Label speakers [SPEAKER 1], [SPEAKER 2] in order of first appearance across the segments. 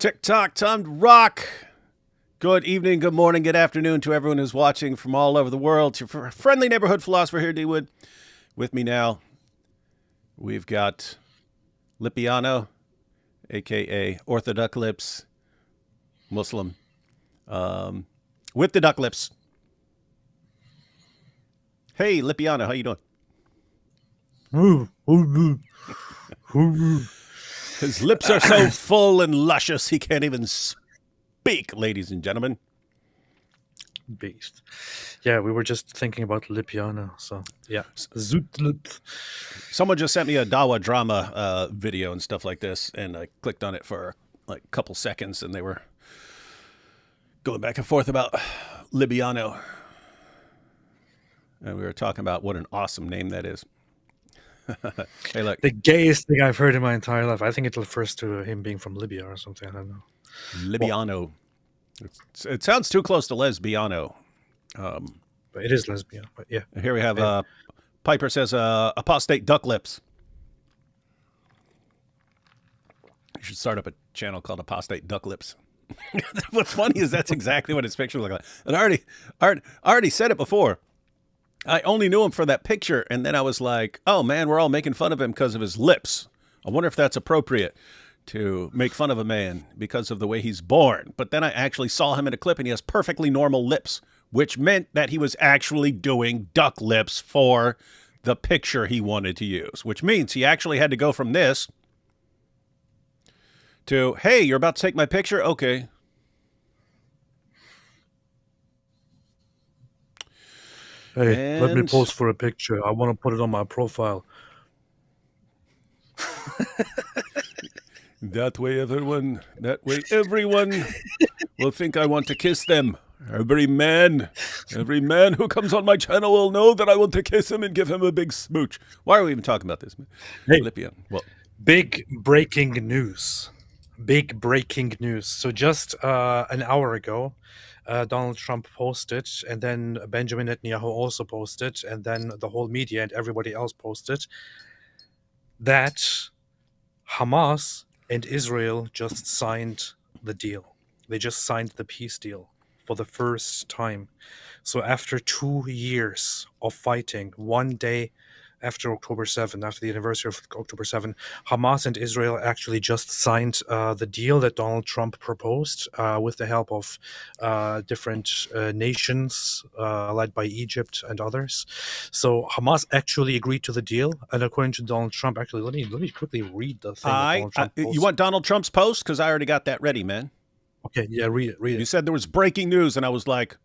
[SPEAKER 1] TikTok, time to rock. Good evening, good morning, good afternoon to everyone who's watching from all over the world. It's your friendly neighborhood philosopher here, D-Wood. With me now, we've got Lipiano, a.k.a. Orthodox Lips, Muslim, with the duck lips. Hey, Lipiano, how you doing? His lips are so full and luscious, he can't even speak, ladies and gentlemen.
[SPEAKER 2] Beast. Yeah, we were just thinking about Lipiano, so yeah. Zootlip.
[SPEAKER 1] Someone just sent me a Dawa drama video and stuff like this, and I clicked on it for like a couple seconds, and they were going back and forth about Lipiano. And we were talking about what an awesome name that is. Hey, look.
[SPEAKER 2] The gayest thing I've heard in my entire life. I think it refers to him being from Libya or something. I don't know.
[SPEAKER 1] Lipiano. It sounds too close to lesbiano.
[SPEAKER 2] But it is lesbian, but yeah.
[SPEAKER 1] Here we have Piper says apostate duck lips. You should start up a channel called Apostate Duck Lips. What's funny is that's exactly what his picture looked like. And I already said it before. I only knew him for that picture, and then I was like, oh man, we're all making fun of him because of his lips. I wonder if that's appropriate to make fun of a man because of the way he's born. But then I actually saw him in a clip, and he has perfectly normal lips, which meant that he was actually doing duck lips for the picture he wanted to use, which means he actually had to go from this to, hey, you're about to take my picture? Okay.
[SPEAKER 2] Hey, let me pose for a picture. I want to put it on my profile.
[SPEAKER 1] That way everyone will think I want to kiss them. Every man who comes on my channel will know that I want to kiss him and give him a big smooch. Why are we even talking about this?
[SPEAKER 2] Hey,
[SPEAKER 1] Lipian. Well,
[SPEAKER 2] big breaking news. So just an hour ago, Donald Trump posted, and then Benjamin Netanyahu also posted, and then the whole media and everybody else posted that Hamas and Israel just signed the deal. They just signed the peace deal for the first time. So after 2 years of fighting, one day after October 7th, after the anniversary of October 7th, Hamas and Israel actually just signed the deal that Donald Trump proposed with the help of different nations led by Egypt and others. So Hamas actually agreed to the deal, and according to Donald Trump, actually, let me quickly read the thing that Donald Trump posted.
[SPEAKER 1] You want Donald Trump's post? Because I already got that ready, man.
[SPEAKER 2] Okay, yeah, read it.
[SPEAKER 1] You said there was breaking news, and I was like,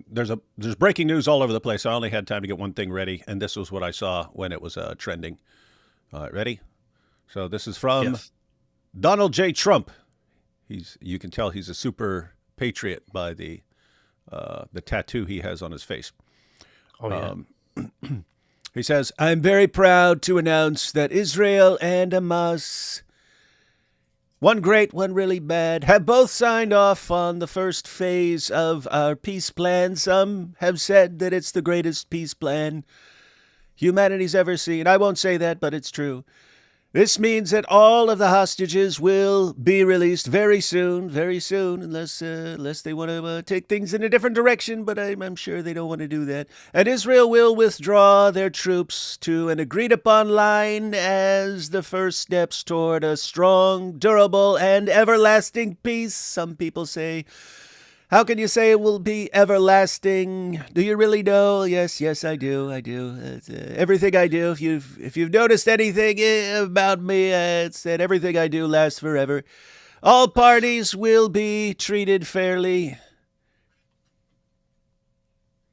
[SPEAKER 1] there's breaking news all over the place. I only had time to get one thing ready, and this was what I saw when it was trending. All right, ready? So this is from Donald J. Trump. You can tell he's a super patriot by the tattoo he has on his face.
[SPEAKER 2] Oh yeah.
[SPEAKER 1] He says, "I'm very proud to announce that Israel and Hamas, one great, one really bad, have both signed off on the first phase of our peace plan. Some have said that it's the greatest peace plan humanity's ever seen. I won't say that, but it's true. This means that all of the hostages will be released very soon, unless they want to take things in a different direction, but I'm sure they don't want to do that. And Israel will withdraw their troops to an agreed-upon line as the first steps toward a strong, durable, and everlasting peace," some people say. How can you say it will be everlasting? Do you really know? Yes, I do. Everything I do, if you've noticed anything about me, it's that everything I do lasts forever. All parties will be treated fairly.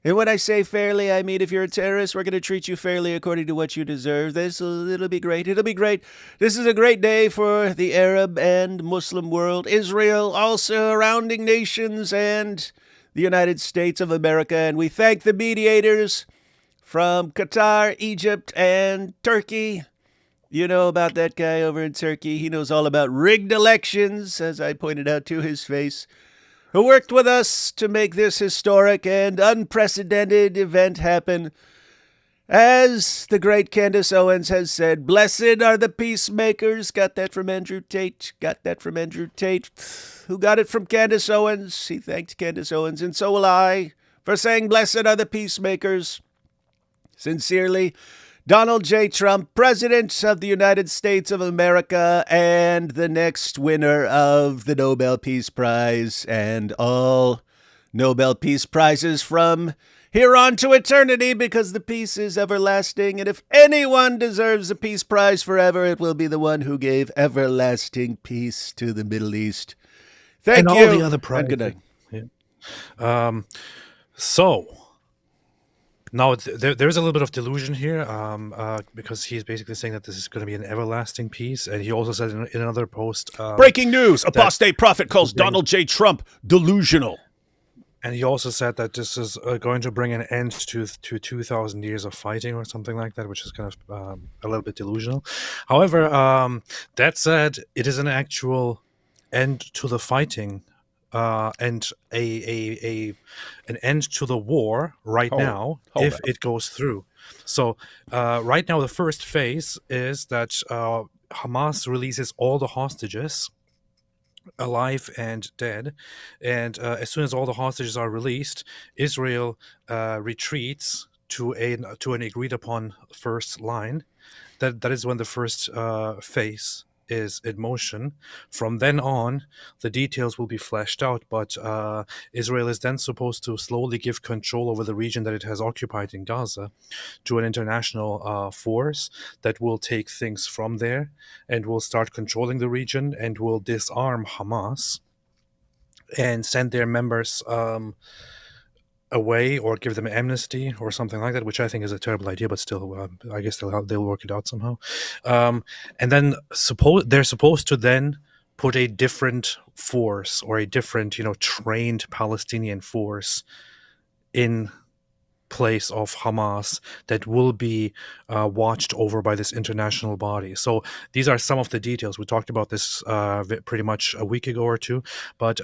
[SPEAKER 1] And when I say fairly, I mean if you're a terrorist, we're going to treat you fairly according to what you deserve. It'll be great. This is a great day for the Arab and Muslim world, Israel, all surrounding nations, and the United States of America. And we thank the mediators from Qatar, Egypt, and Turkey. You know about that guy over in Turkey. He knows all about rigged elections, as I pointed out to his face, who worked with us to make this historic and unprecedented event happen. As the great Candace Owens has said, blessed are the peacemakers. Got that from Andrew Tate. Who got it from Candace Owens? He thanked Candace Owens, and so will I, for saying, blessed are the peacemakers. Sincerely, Donald J. Trump, President of the United States of America, and the next winner of the Nobel Peace Prize, and all Nobel Peace Prizes from here on to eternity, because the peace is everlasting, and if anyone deserves a peace prize forever, it will be the one who gave everlasting peace to the Middle East. Thank
[SPEAKER 2] and
[SPEAKER 1] you.
[SPEAKER 2] all the other prizes.
[SPEAKER 1] And good night.
[SPEAKER 2] Yeah. So now there's a little bit of delusion here, because he's basically saying that this is going to be an everlasting peace, and he also said in another post,
[SPEAKER 1] breaking news: apostate prophet calls Donald J. Trump delusional.
[SPEAKER 2] And he also said that this is going to bring an end to 2,000 years of fighting or something like that, which is kind of a little bit delusional. However, that said, it is an actual end to the fighting, and an end to the war right now if it goes through. So right now, the first phase is that Hamas releases all the hostages, alive and dead, and as soon as all the hostages are released, Israel retreats to an agreed upon first line. That is when the first phase is in motion. From then on, the details will be fleshed out, but Israel is then supposed to slowly give control over the region that it has occupied in Gaza to an international force that will take things from there and will start controlling the region and will disarm Hamas and send their members away or give them amnesty or something like that, which I think is a terrible idea, but still, I guess they'll work it out somehow. And then they're supposed to then put a different force or a different, trained Palestinian force in place of Hamas that will be watched over by this international body. So these are some of the details. We talked about this pretty much a week ago or two, but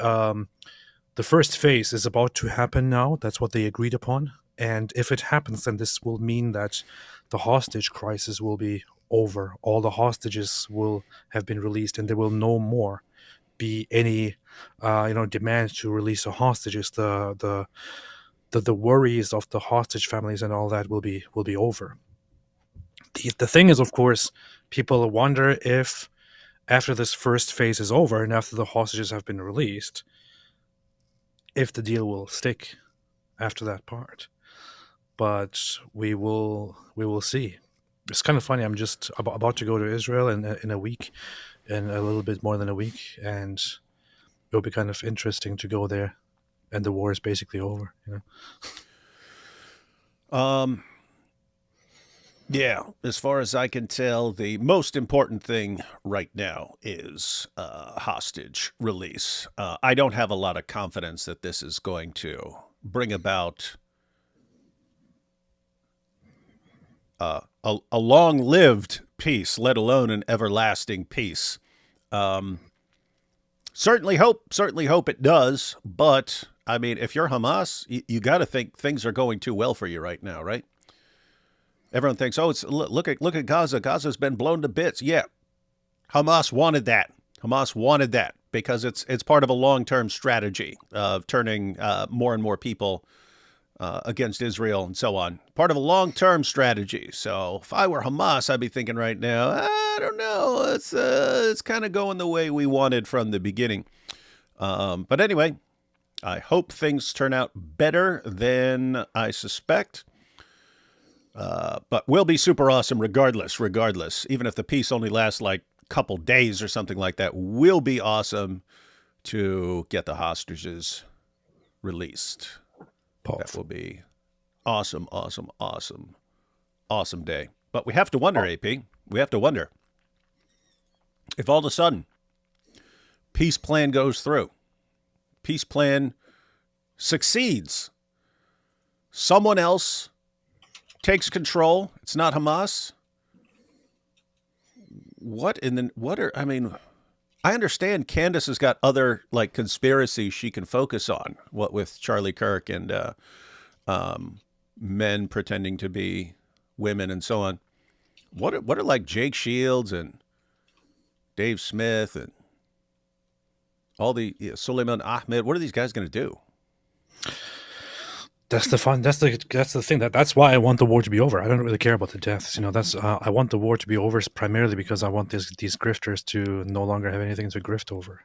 [SPEAKER 2] the first phase is about to happen now. That's what they agreed upon. And if it happens, then this will mean that the hostage crisis will be over. All the hostages will have been released, and there will no more be any, demand to release the hostages. The worries of the hostage families and all that will be over. The thing is, of course, people wonder if after this first phase is over and after the hostages have been released, if the deal will stick after that part. But we will see. It's kind of funny. I'm just about to go to Israel in a week, in a little bit more than a week, and it'll be kind of interesting to go there, and the war is basically over.
[SPEAKER 1] Yeah, as far as I can tell, the most important thing right now is hostage release. I don't have a lot of confidence that this is going to bring about a long-lived peace, let alone an everlasting peace. Certainly hope it does. But I mean, if you're Hamas, you got to think things are going too well for you right now, right? Everyone thinks, look at Gaza. Gaza's been blown to bits. Yeah, Hamas wanted that. Because it's part of a long-term strategy of turning more and more people against Israel and so on. Part of a long-term strategy. So if I were Hamas, I'd be thinking right now, I don't know. It's kind of going the way we wanted from the beginning. But anyway, I hope things turn out better than I suspect. But we'll be super awesome regardless. Even if the peace only lasts like a couple days or something like that, we'll be awesome to get the hostages released. That will be awesome day. But we have to wonder, AP. We have to wonder if all of a sudden peace plan goes through. Peace plan succeeds. Someone else takes control. It's not Hamas. I understand Candace has got other like conspiracies she can focus on. What with Charlie Kirk and men pretending to be women and so on. What are like Jake Shields and Dave Smith and all the Suleiman Ahmed? What are these guys going to do?
[SPEAKER 2] That's the fun. That's the thing. That's why I want the war to be over. I don't really care about the deaths. That's I want the war to be over primarily because I want these grifters to no longer have anything to grift over.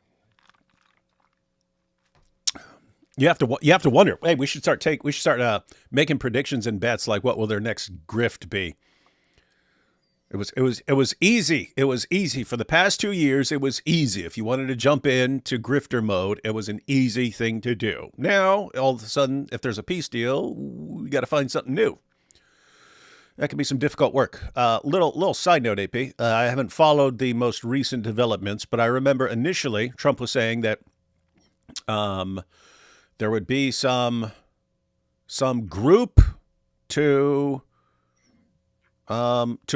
[SPEAKER 1] You have to wonder. Hey, we should start making predictions and bets like what will their next grift be. It was easy. It was easy for the past 2 years. It was easy. If you wanted to jump into grifter mode, it was an easy thing to do. Now, all of a sudden, if there's a peace deal, we got to find something new. That can be some difficult work. Little side note, AP. I haven't followed the most recent developments, but I remember initially Trump was saying that there would be some group to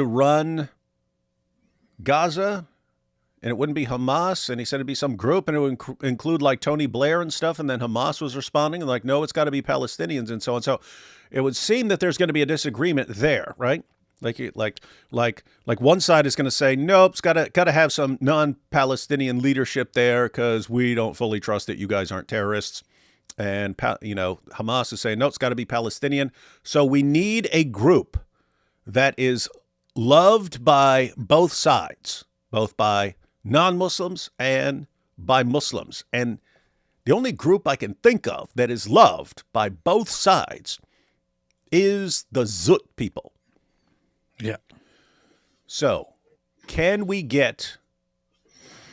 [SPEAKER 1] run Gaza, and it wouldn't be Hamas. And he said it'd be some group, and it would include like Tony Blair and stuff. And then Hamas was responding like, no, it's got to be Palestinians and so on. So it would seem that there's going to be a disagreement there, right? Like one side is going to say, nope, it's got to have some non-Palestinian leadership there because we don't fully trust that you guys aren't terrorists. And Hamas is saying, no, it's got to be Palestinian. So we need a group that is loved by both sides, both by non-Muslims and by Muslims. And the only group I can think of that is loved by both sides is the Zut people.
[SPEAKER 2] Yeah.
[SPEAKER 1] So can we get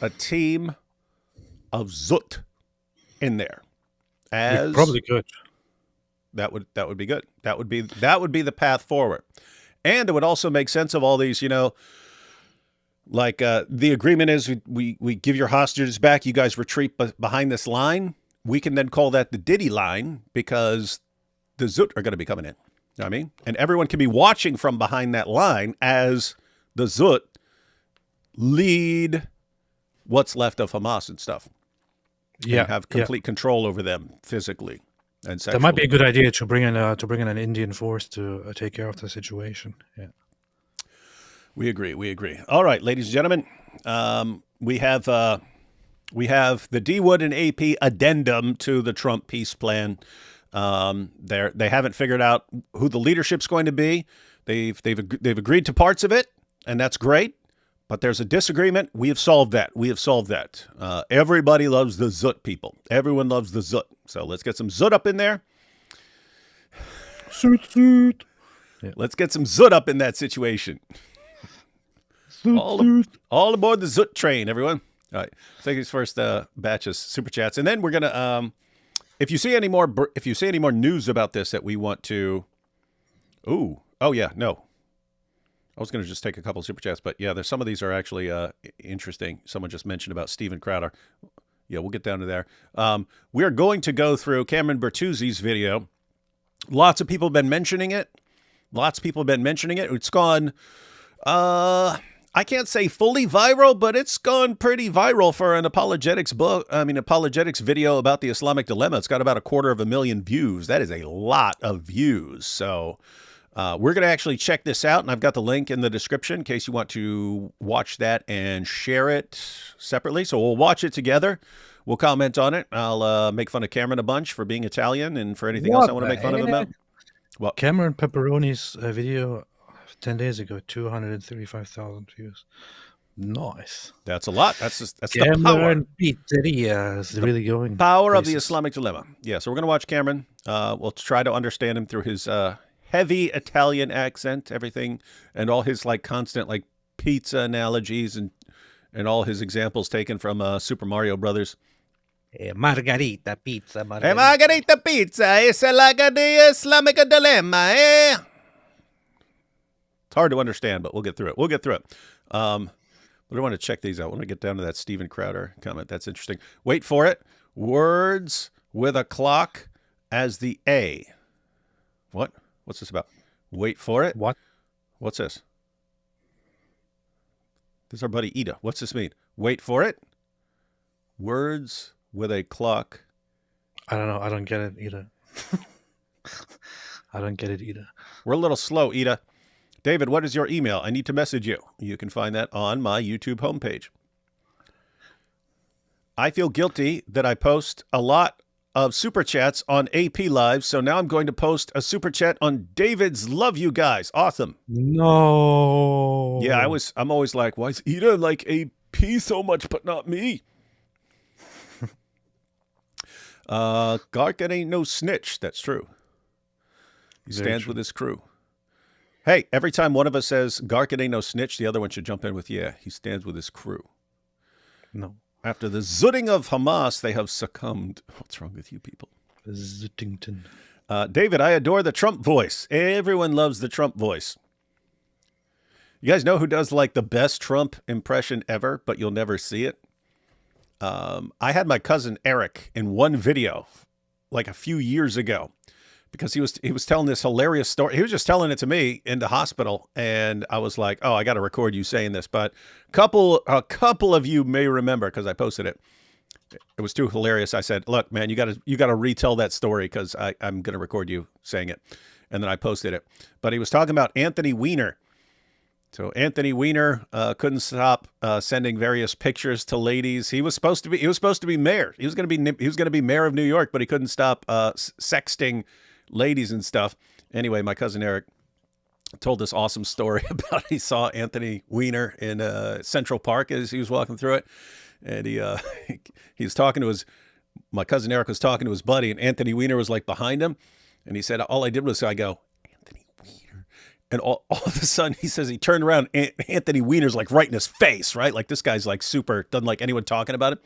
[SPEAKER 1] a team of Zut in there?
[SPEAKER 2] We probably could.
[SPEAKER 1] That would be good. That would be the path forward. And it would also make sense of all these, like the agreement is we give your hostages back. You guys retreat behind this line. We can then call that the Diddy line because the Zut are going to be coming in. You know what I mean? And everyone can be watching from behind that line as the Zut lead what's left of Hamas and stuff.
[SPEAKER 2] Yeah.
[SPEAKER 1] And have complete control over them physically. And
[SPEAKER 2] that might be a good idea to bring in an Indian force to take care of the situation. Yeah,
[SPEAKER 1] we agree. All right, ladies and gentlemen, we have the D Wood and AP addendum to the Trump peace plan. They haven't figured out who the leadership's going to be. They've agreed to parts of it, and that's great. But there's a disagreement. We have solved that. Everybody loves the Zut people. Everyone loves the Zut. So let's get some Zut up in there.
[SPEAKER 2] Zut.
[SPEAKER 1] Yeah. Let's get some Zut up in that situation. All aboard the Zut train, everyone. All right. Let's take these first batch of super chats, and then we're gonna. If you see any more news about this that we want to. Oh yeah, no. I was going to just take a couple of super chats, but yeah, there's some of these are actually interesting. Someone just mentioned about Steven Crowder. Yeah, we'll get down to there. We're going to go through Cameron Bertuzzi's video. Lots of people have been mentioning it. It's gone, I can't say fully viral, but it's gone pretty viral for an apologetics video about the Islamic dilemma. It's got about 250,000 views. That is a lot of views. So we're going to actually check this out, and I've got the link in the description in case you want to watch that and share it separately. So we'll watch it together. We'll comment on it. I'll make fun of Cameron a bunch for being Italian and for anything else I want to make fun of him about. Well,
[SPEAKER 2] Cameron Pepperoni's video 10 days ago, 235,000 views. Nice.
[SPEAKER 1] That's a lot. That's
[SPEAKER 2] Cameron
[SPEAKER 1] the power.
[SPEAKER 2] Pizzeria is really going.
[SPEAKER 1] Power places. Of the Islamic dilemma. Yeah, so we're going to watch Cameron. We'll try to understand him through his heavy Italian accent, everything, and all his constant pizza analogies and all his examples taken from Super Mario Brothers.
[SPEAKER 2] Margarita pizza.
[SPEAKER 1] Margarita pizza is like the Islamic dilemma, eh? It's hard to understand, but we'll get through it. But I want to check these out. When we get down to that Steven Crowder comment, that's interesting. Wait for it. Words with a clock as the A. What? What's this about? Wait for it.
[SPEAKER 2] What?
[SPEAKER 1] What's this? This is our buddy Ida. What's this mean? Wait for it. Words with a clock.
[SPEAKER 2] I don't know. I don't get it either.
[SPEAKER 1] We're a little slow, Ida. David, what is your email? I need to message you. You can find that on my YouTube homepage. I feel guilty that I post a lot of super chats on AP Live, so now I'm going to post a super chat on David's Love You Guys. Awesome. Yeah,
[SPEAKER 2] No.
[SPEAKER 1] I'm always like, why is Ida like AP so much, but not me? Gark ain't no snitch. That's true. He
[SPEAKER 2] Very
[SPEAKER 1] stands
[SPEAKER 2] true.
[SPEAKER 1] with his crew. Hey, every time one of us says Gark ain't no snitch, the other one should jump in with, yeah, he stands with his crew.
[SPEAKER 2] No.
[SPEAKER 1] After the zooting of Hamas, they have succumbed. What's wrong with you people?
[SPEAKER 2] Zittington.
[SPEAKER 1] David, I adore the Trump voice. Everyone loves the Trump voice. You guys know who does like the best Trump impression ever, but you'll never see it? I had my cousin Eric in one video like a few years ago because he was telling this hilarious story. He was just telling it to me in the hospital, and I was like, "Oh, I got to record you saying this." But a couple of you may remember because I posted it. It was too hilarious. I said, "Look, man, you got to retell that story because I'm going to record you saying it," and then I posted it. But he was talking about Anthony Weiner. So Anthony Weiner couldn't stop sending various pictures to ladies. He was supposed to be mayor. He was going to be mayor of New York, but he couldn't stop sexting ladies and stuff. Anyway, my cousin Eric told this awesome story about he saw Anthony Weiner in Central Park as he was walking through it, and he was talking to my cousin Eric was talking to his buddy, and Anthony Weiner was like behind him, and he said, "All I did was I go, Anthony Weiner." And all of a sudden, he says he turned around. Anthony Weiner's like right in his face, right? Like this guy's like super, doesn't like anyone talking about it.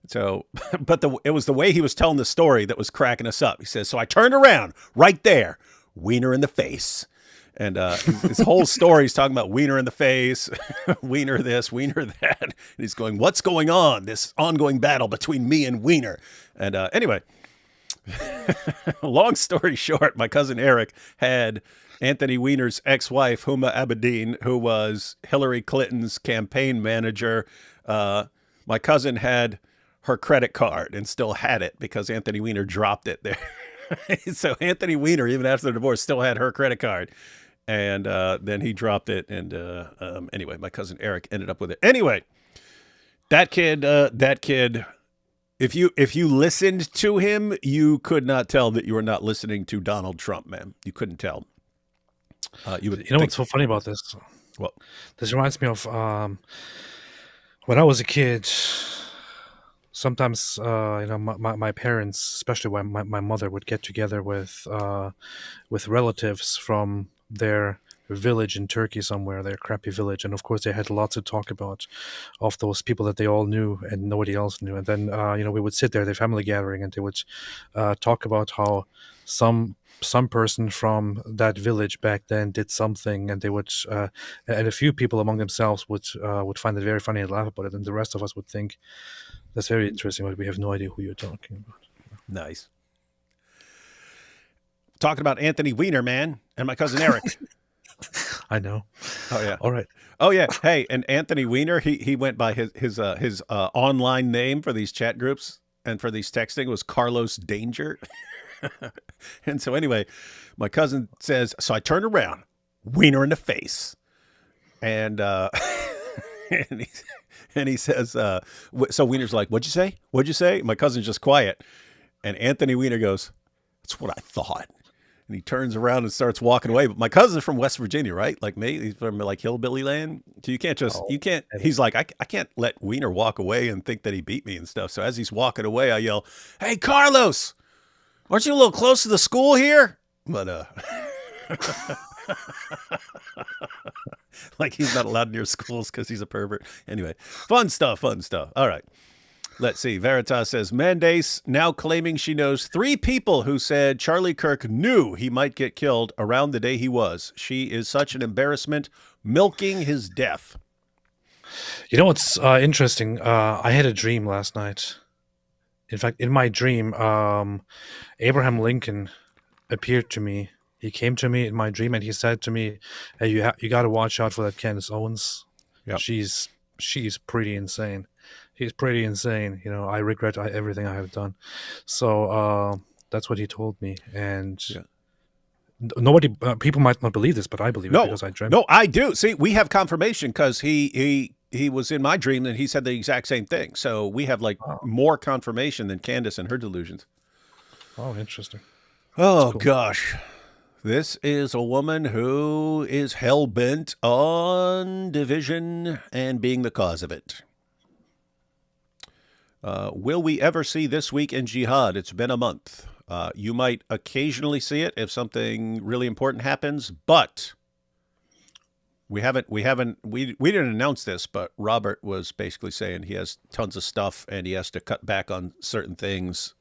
[SPEAKER 1] So, but it was the way he was telling the story that was cracking us up. He says, "So I turned around right there, Weiner in the face." And his whole story, he's talking about Weiner in the face, Weiner this, Weiner that. And he's going, "What's going on? This ongoing battle between me and Weiner." And anyway, long story short, my cousin Eric had Anthony Weiner's ex-wife, Huma Abedin, who was Hillary Clinton's campaign manager. My cousin had her credit card and still had it because Anthony Weiner dropped it there. So Anthony Weiner, even after the divorce, still had her credit card. And then he dropped it. And anyway, my cousin Eric ended up with it. Anyway, that kid, if you listened to him, you could not tell that you were not listening to Donald Trump, man. You couldn't tell.
[SPEAKER 2] You know what's so funny about this?
[SPEAKER 1] Well,
[SPEAKER 2] this reminds me of when I was a kid. Sometimes, my parents, especially when my mother would get together with relatives from their village in Turkey somewhere, their crappy village, and of course they had lots to talk about of those people that they all knew and nobody else knew. And then we would sit there, their family gathering, and they would talk about how some person from that village back then did something, and they would and a few people among themselves would find it very funny and laugh about it, and the rest of us would think that's very interesting, but we have no idea who you're talking about.
[SPEAKER 1] Nice. Talking about Anthony Weiner, man, and my cousin Eric.
[SPEAKER 2] I know.
[SPEAKER 1] Oh yeah.
[SPEAKER 2] All right.
[SPEAKER 1] Oh yeah. Hey, and Anthony Weiner, he went by his online name for these chat groups and for these texting was Carlos Danger. And so anyway, my cousin says, so I turned around, Weiner in the face, and and he says, so Weiner's like, "What'd you say? What'd you say?" My cousin's just quiet, and Anthony Weiner goes, "That's what I thought." And he turns around and starts walking away. But my cousin's from West Virginia, right? Like me, he's from like hillbilly land. So you can't he's like, I can't let Weiner walk away and think that he beat me and stuff. So as he's walking away, I yell, "Hey, Carlos, aren't you a little close to the school here?" But like he's not allowed near schools because he's a pervert. Anyway, fun stuff. All right. Let's see. Veritas says, Mandace now claiming she knows 3 people who said Charlie Kirk knew he might get killed around the day he was. She is such an embarrassment, milking his death.
[SPEAKER 2] You know what's interesting? I had a dream last night. In fact, in my dream, Abraham Lincoln appeared to me. He came to me in my dream and he said to me, "Hey, you got to watch out for that Candace Owens.
[SPEAKER 1] Yep.
[SPEAKER 2] She's pretty insane. He's pretty insane. I regret everything I have done." So that's what he told me. And Nobody, people might not believe this, but I believe it
[SPEAKER 1] No,
[SPEAKER 2] because I dreamt.
[SPEAKER 1] no, I do. See, we have confirmation because he was in my dream and he said the exact same thing. So we have like
[SPEAKER 2] Oh,
[SPEAKER 1] more confirmation than Candace and her delusions.
[SPEAKER 2] oh, interesting. That's
[SPEAKER 1] Oh
[SPEAKER 2] cool.
[SPEAKER 1] gosh. This is a woman who is hell bent on division and being the cause of it. Will we ever see This Week in Jihad? It's been a month. You might occasionally see it if something really important happens, but we didn't announce this, but Robert was basically saying he has tons of stuff and he has to cut back on certain things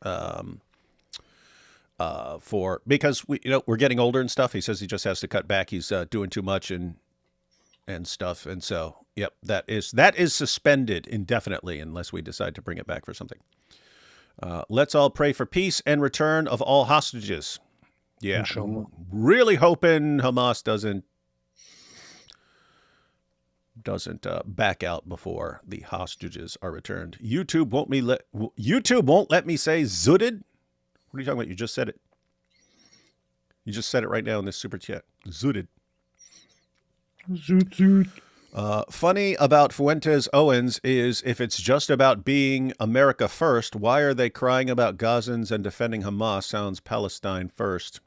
[SPEAKER 1] because we're getting older and stuff. He says he just has to cut back. He's doing too much and stuff, and so yep, that is suspended indefinitely unless we decide to bring it back for something. Let's all pray for peace and return of all hostages. Yeah,
[SPEAKER 2] Inshallah.
[SPEAKER 1] really hoping Hamas doesn't back out before the hostages are returned. YouTube won't let me say zooted. What are you talking about? You just said it. You just said it right now in this super chat. Zooted.
[SPEAKER 2] Zoot, zoot.
[SPEAKER 1] Funny about Fuentes Owens is if it's just about being America first, why are they crying about Gazans and defending Hamas? Sounds Palestine first.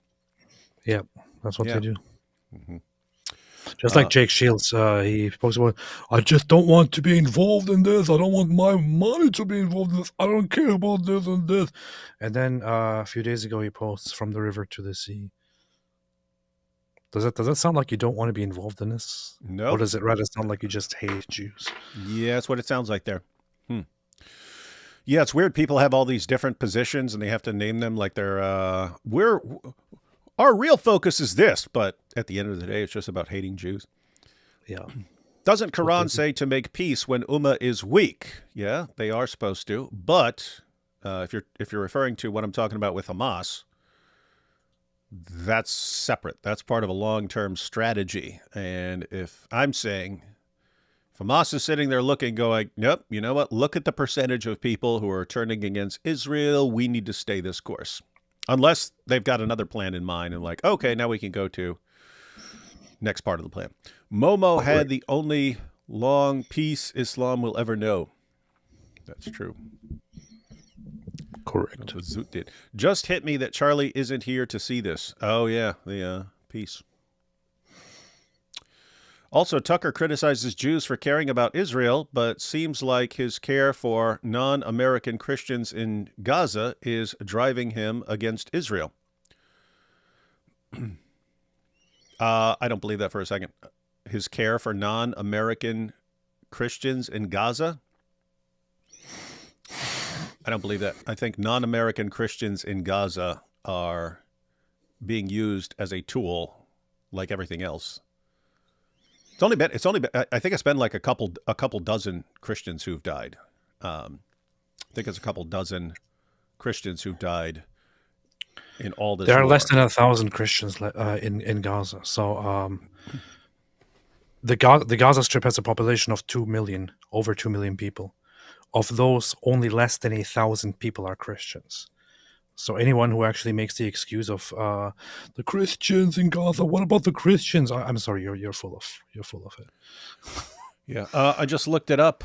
[SPEAKER 2] Yeah, that's what
[SPEAKER 1] Yeah.
[SPEAKER 2] they do.
[SPEAKER 1] Mhm.
[SPEAKER 2] Just like Jake Shields, he posted about, I just don't want to be involved in this. I don't want my money to be involved in this. I don't care about this and this. And then a few days ago, he posts from the river to the sea. Does that sound like you don't want to be involved in this?
[SPEAKER 1] No.
[SPEAKER 2] Or does it rather sound like you just hate Jews?
[SPEAKER 1] Yeah, that's what it sounds like there. Yeah, it's weird. People have all these different positions and they have to name them like they're our real focus is this, but at the end of the day, it's just about hating Jews.
[SPEAKER 2] Yeah.
[SPEAKER 1] Doesn't Quran say to make peace when Ummah is weak? Yeah, they are supposed to. But if you're referring to what I'm talking about with Hamas, that's separate. That's part of a long-term strategy. And if I'm saying, if Hamas is sitting there looking, going, nope, you know what? Look at the percentage of people who are turning against Israel. We need to stay this course. Unless they've got another plan in mind and like, okay, now we can go to next part of the plan. Momo had the only long peace Islam will ever know. That's true.
[SPEAKER 2] Correct.
[SPEAKER 1] That's what Zoot did. Just hit me that Charlie isn't here to see this. Oh, yeah, the peace. Also, Tucker criticizes Jews for caring about Israel, but seems like his care for non-American Christians in Gaza is driving him against Israel. I don't believe that for a second. His care for non-American Christians in Gaza? I don't believe that. I think non-American Christians in Gaza are being used as a tool like everything else. It's only been, I think it's been like a couple dozen Christians who've died. I think it's a couple dozen Christians who've died in all this.
[SPEAKER 2] There are
[SPEAKER 1] war.
[SPEAKER 2] less than 1,000 Christians in Gaza. So the Gaza Strip has a population of 2 million, over 2 million people. Of those, only less than 1,000 people are Christians. So anyone who actually makes the excuse of the Christians in Gaza, what about the Christians? I'm sorry, you're full of it.
[SPEAKER 1] Yeah, I just looked it up.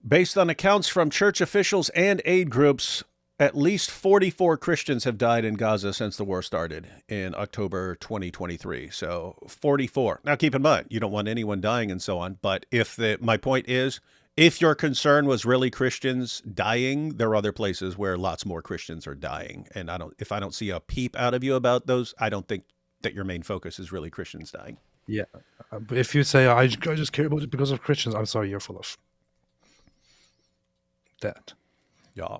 [SPEAKER 1] Based on accounts from church officials and aid groups, at least 44 Christians have died in Gaza since the war started in October 2023. So 44. Now, keep in mind, you don't want anyone dying and so on. But my point is, if your concern was really Christians dying, there are other places where lots more Christians are dying. And if I don't see a peep out of you about those, I don't think that your main focus is really Christians dying.
[SPEAKER 2] Yeah. But if you say, I just care about it because of Christians, I'm sorry, you're full of that.
[SPEAKER 1] Yeah.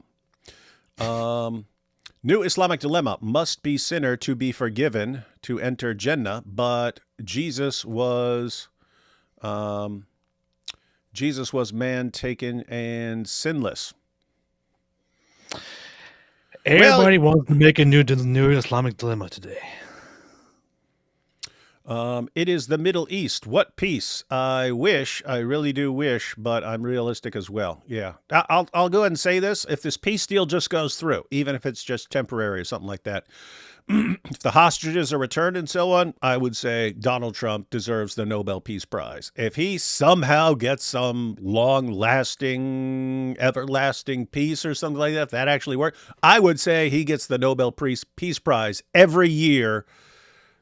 [SPEAKER 1] New Islamic dilemma: must be sinner to be forgiven to enter Jannah, but Jesus was man taken and sinless.
[SPEAKER 2] Everybody wants to make a new Islamic dilemma today.
[SPEAKER 1] It is the Middle East. What peace? I wish, I really do wish, but I'm realistic as well. Yeah, I'll go ahead and say this: if this peace deal just goes through, even if it's just temporary or something like that, if the hostages are returned and so on, I would say Donald Trump deserves the Nobel Peace Prize. If he somehow gets some long-lasting, everlasting peace or something like that, if that actually works, I would say he gets the Nobel Peace Prize every year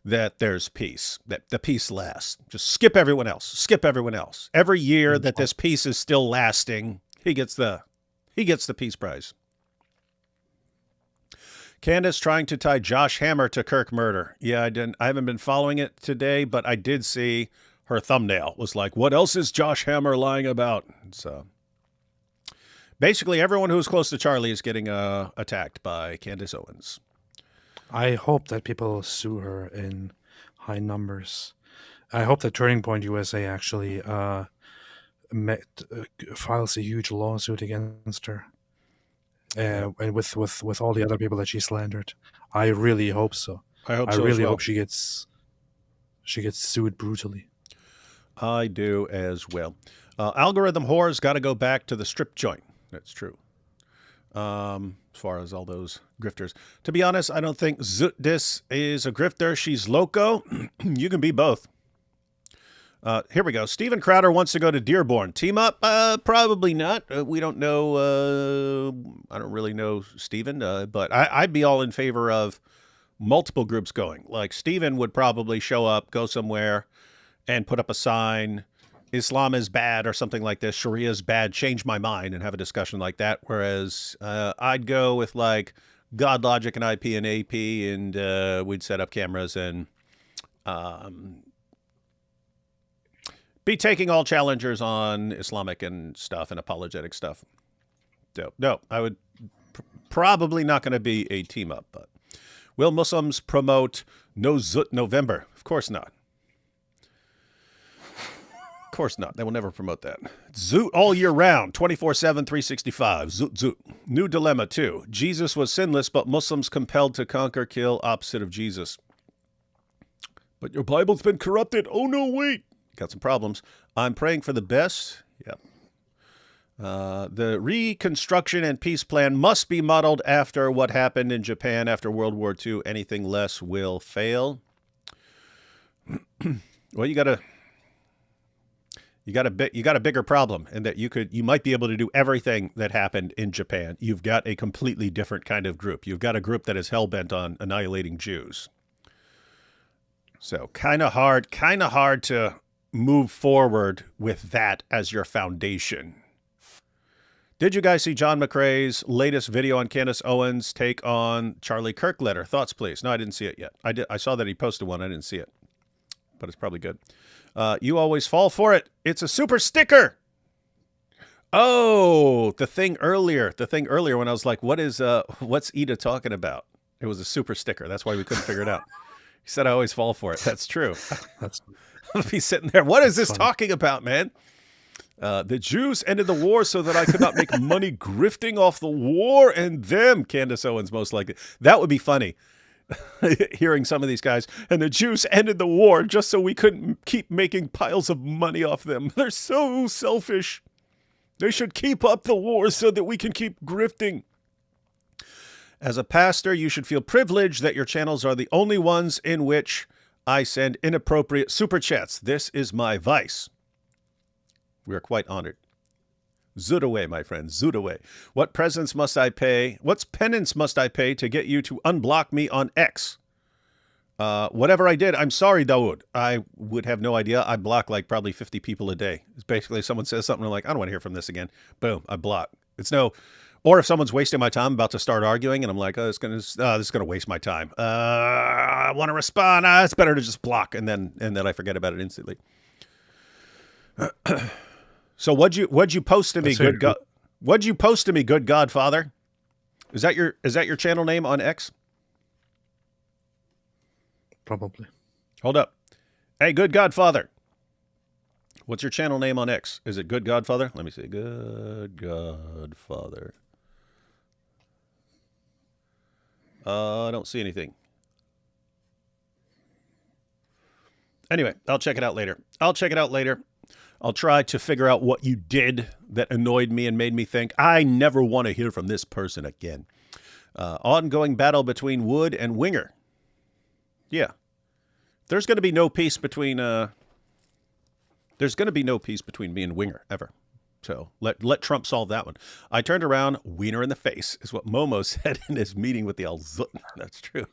[SPEAKER 1] that there's peace, that the peace lasts. Just skip everyone else. Skip everyone else. Every year that this peace is still lasting, he gets the Peace Prize. Candace trying to tie Josh Hammer to Kirk murder. Yeah, I haven't been following it today, but I did see her thumbnail was like, what else is Josh Hammer lying about? So basically everyone who's close to Charlie is getting attacked by Candace Owens.
[SPEAKER 2] I hope that people sue her in high numbers. I hope that Turning Point USA actually files a huge lawsuit against her, and with all the other people that she slandered. I really hope so.
[SPEAKER 1] I hope
[SPEAKER 2] I
[SPEAKER 1] so
[SPEAKER 2] really
[SPEAKER 1] as well.
[SPEAKER 2] hope she gets sued brutally.
[SPEAKER 1] I do as well. Algorithm whore's got to go back to the strip joint. That's true. As far as all those grifters. To be honest, I don't think Zutdis is a grifter. She's loco. You can be both. Here we go. Steven Crowder wants to go to Dearborn. Team up? Probably not. We don't know. I don't really know Steven, but I'd be all in favor of multiple groups going. Like Steven would probably show up, go somewhere, and put up a sign, Islam is bad or something like this, Sharia is bad, change my mind, and have a discussion like that. Whereas I'd go with like God Logic and IP and AP, and we'd set up cameras and be taking all challengers on Islamic and stuff and apologetic stuff. So, no, I would probably not going to be a team up. But will Muslims promote No Zut November? Of course not. Of course not. They will never promote that. Zoot all year round, 24/7, 365. Zoot, zoot. New dilemma, too. Jesus was sinless, but Muslims compelled to conquer, kill, opposite of Jesus. But your Bible's been corrupted. Oh, no, wait. Got some problems. I'm praying for the best. Yep. The reconstruction and peace plan must be modeled after what happened in Japan after World War II. Anything less will fail. Well, you got a bigger problem in that you might be able to do everything that happened in Japan. You've got a completely different kind of group. You've got a group that is hell-bent on annihilating Jews. So kind of hard to move forward with that as your foundation. Did you guys see John McRae's latest video on Candace Owens' take on Charlie Kirk letter? Thoughts, please. No, I didn't see it yet. I saw that he posted one. I didn't see it, but it's probably good. You always fall for it. It's a super sticker. Oh, the thing earlier when I was like, what's Ida talking about? It was a super sticker. That's why we couldn't figure it out. He said, I always fall for it. That's true. I'll be sitting there. What is this talking about, man? The Jews ended the war so that I could not make money grifting off the war and them. Candace Owens, most likely. That would be funny. Hearing some of these guys, and the Jews ended the war just so we couldn't keep making piles of money off them. They're so selfish. They should keep up the war so that we can keep grifting. As a pastor, you should feel privileged that your channels are the only ones in which I send inappropriate super chats. This is my vice. We are quite honored. Zoot away, my friend. Zoot away. What presents must I pay? What's penance must I pay to get you to unblock me on X? Whatever I did, I'm sorry, Dawood. I would have no idea. I block like probably 50 people a day. It's basically someone says something, I'm like, I don't want to hear from this again. Boom, I block. Or if someone's wasting my time, about to start arguing, and I'm like, this is gonna waste my time. I want to respond. It's better to just block, and then I forget about it instantly. So what'd you post to me, good God? What'd you post to me, good Godfather? Is that your channel name on X?
[SPEAKER 2] Probably.
[SPEAKER 1] Hold up. Hey, good Godfather. What's your channel name on X? Is it Good Godfather? Let me see. Good Godfather. I don't see anything. Anyway, I'll check it out later. I'll try to figure out what you did that annoyed me and made me think, I never want to hear from this person again. Ongoing battle between Wood and Winger. Yeah. There's going to be no peace between me and Winger ever. So let Trump solve that one. I turned around, wiener in the face, is what Momo said in his meeting with the Al Zut. That's true.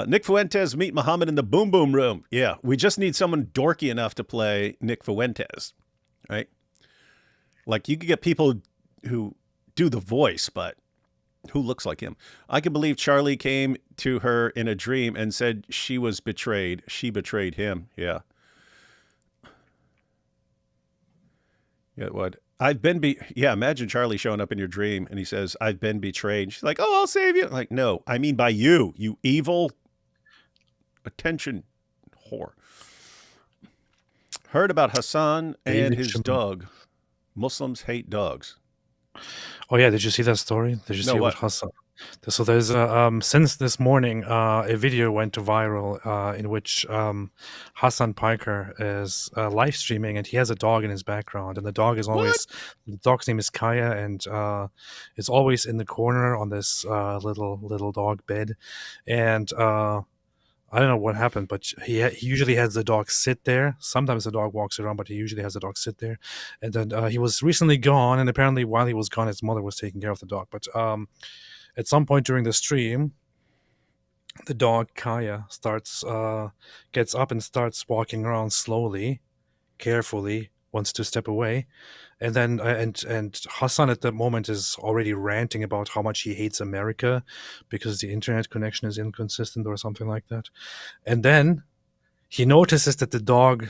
[SPEAKER 1] Nick Fuentes meet Muhammad in the Boom Boom Room. Yeah, we just need someone dorky enough to play Nick Fuentes, right? Like you could get people who do the voice, but who looks like him? I can believe Charlie came to her in a dream and said she was betrayed. She betrayed him. Yeah. Yeah, what? Imagine Charlie showing up in your dream and he says, I've been betrayed. She's like, oh, I'll save you. Like, no, I mean by you evil attention whore. Heard about Hassan and his dog. Muslims hate dogs.
[SPEAKER 2] Oh yeah, did you see that story? Did you see what Hassan? So there's since this morning a video went viral in which Hassan Piker is live streaming, and he has a dog in his background, and the dog is always the dog's name is Kaya, and it's always in the corner on this little dog bed, and I don't know what happened, but he usually has the dog sit there. Sometimes the dog walks around, but he usually has the dog sit there. And then he was recently gone, and apparently while he was gone, his mother was taking care of the dog. But at some point during the stream, the dog Kaya gets up and starts walking around slowly, carefully, wants to step away, and then and Hassan at the moment is already ranting about how much he hates America because the internet connection is inconsistent or something like that. And then he notices that the dog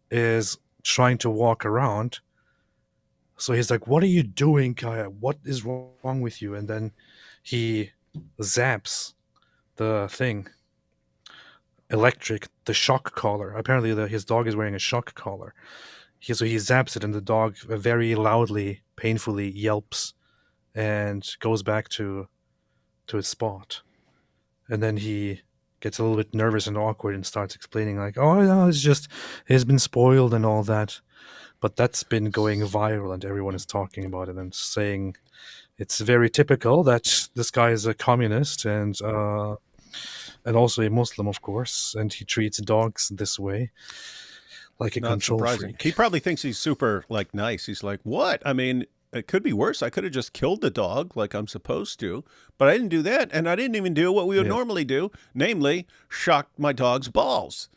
[SPEAKER 2] is trying to walk around. So he's like, "What are you doing, Kaya? What is wrong with you?" And then he zaps the thing, the shock collar. Apparently his dog is wearing a shock collar. So he zaps it, and the dog very loudly, painfully yelps and goes back to its spot. And then he gets a little bit nervous and awkward and starts explaining like, oh, no, it's been spoiled and all that. But that's been going viral, and everyone is talking about it and saying it's very typical that this guy is a communist and also a Muslim, of course, and he treats dogs this way. Like a control freak.
[SPEAKER 1] He probably thinks he's super nice. He's like, what? I mean, it could be worse. I could have just killed the dog like I'm supposed to, but I didn't do that. And I didn't even do what we would normally do, namely shock my dog's balls.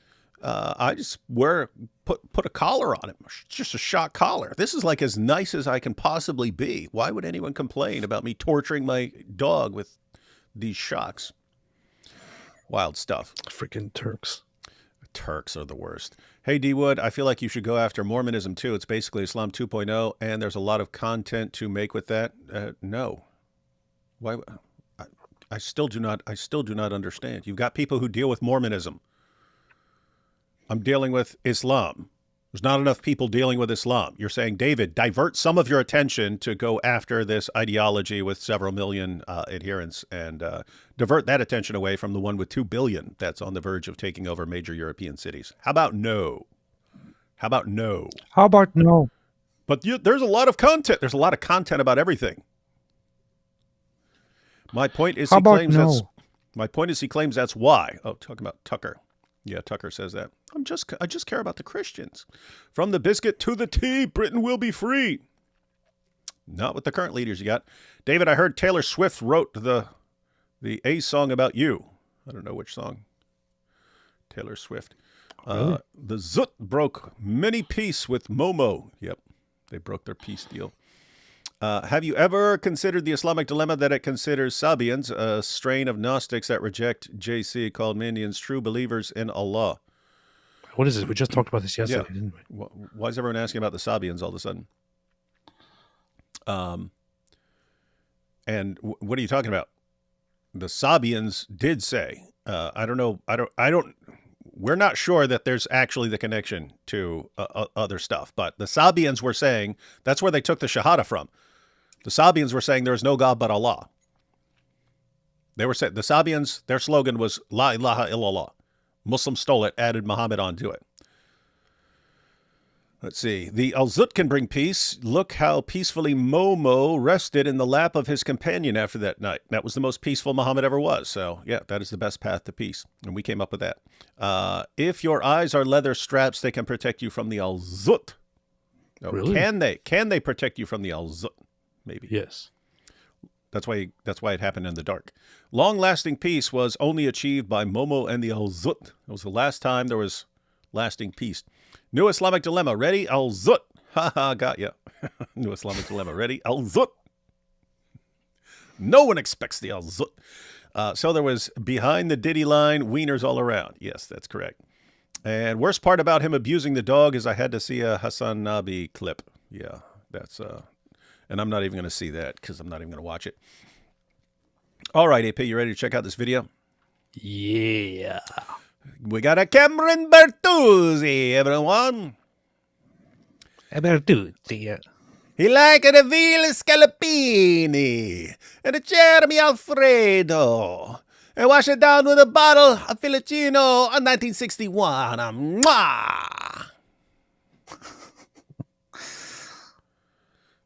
[SPEAKER 1] I just put a collar on him, just a shock collar. This is like as nice as I can possibly be. Why would anyone complain about me torturing my dog with these shocks? Wild stuff.
[SPEAKER 2] Freaking Turks.
[SPEAKER 1] Turks are the worst. Hey, D. Wood, I feel like you should go after Mormonism, too. It's basically Islam 2.0, and there's a lot of content to make with that. No. Why? I still do not understand. You've got people who deal with Mormonism. I'm dealing with Islam. There's not enough people dealing with Islam. You're saying, David, divert some of your attention to go after this ideology with several million adherents and divert that attention away from the one with 2 billion that's on the verge of taking over major European cities. How about no?
[SPEAKER 2] How about no?
[SPEAKER 1] But there's a lot of content. There's a lot of content about everything. My point is he claims that's why. Oh, talking about Tucker. Yeah, Tucker says that. I just care about the Christians. From the biscuit to the tea, Britain will be free. Not with the current leaders you got. David, I heard Taylor Swift wrote the A song about you. I don't know which song. Taylor Swift.
[SPEAKER 2] Really?
[SPEAKER 1] The Zut broke many peace with Momo. Yep, they broke their peace deal. Have you ever considered the Islamic dilemma that it considers Sabians, a strain of Gnostics that reject JC, called Mandians, true believers in Allah?
[SPEAKER 2] What is it? We just talked about this yesterday, didn't we?
[SPEAKER 1] Why is everyone asking about the Sabians all of a sudden? And what are you talking about? The Sabians did say, I don't know. We're not sure that there's actually the connection to other stuff, but the Sabians were saying that's where they took the Shahada from. The Sabians were saying there is no God but Allah. They were saying the Sabians, their slogan was La ilaha illallah. Muslim stole it, added Muhammad onto it. Let's see. The Al-Zut can bring peace. Look how peacefully Momo rested in the lap of his companion after that night. That was the most peaceful Muhammad ever was. So, yeah, that is the best path to peace. And we came up with that. If your eyes are leather straps, they can protect you from the Al-Zut. Oh,
[SPEAKER 2] Really?
[SPEAKER 1] Can they protect you from the Al-Zut? Maybe.
[SPEAKER 2] Yes.
[SPEAKER 1] That's why it happened in the dark. Long-lasting peace was only achieved by Momo and the Al-Zut. It was the last time there was lasting peace. New Islamic dilemma. Ready? Al-Zut. Ha, got ya. New Islamic dilemma. Ready? Al-Zut. No one expects the Al-Zut. So there was behind the Diddy line, wieners all around. Yes, that's correct. And worst part about him abusing the dog is I had to see a Hassan Nabi clip. Yeah, that's... And I'm not even going to see that because I'm not even going to watch it. All right, AP, you ready to check out this video?
[SPEAKER 2] Yeah.
[SPEAKER 1] We got a Cameron Bertuzzi, everyone.
[SPEAKER 2] Bertuzzi.
[SPEAKER 1] He liked a veal scallopini and a Jeremy Alfredo. And wash it down with a bottle of Filicino in 1961. Mwah!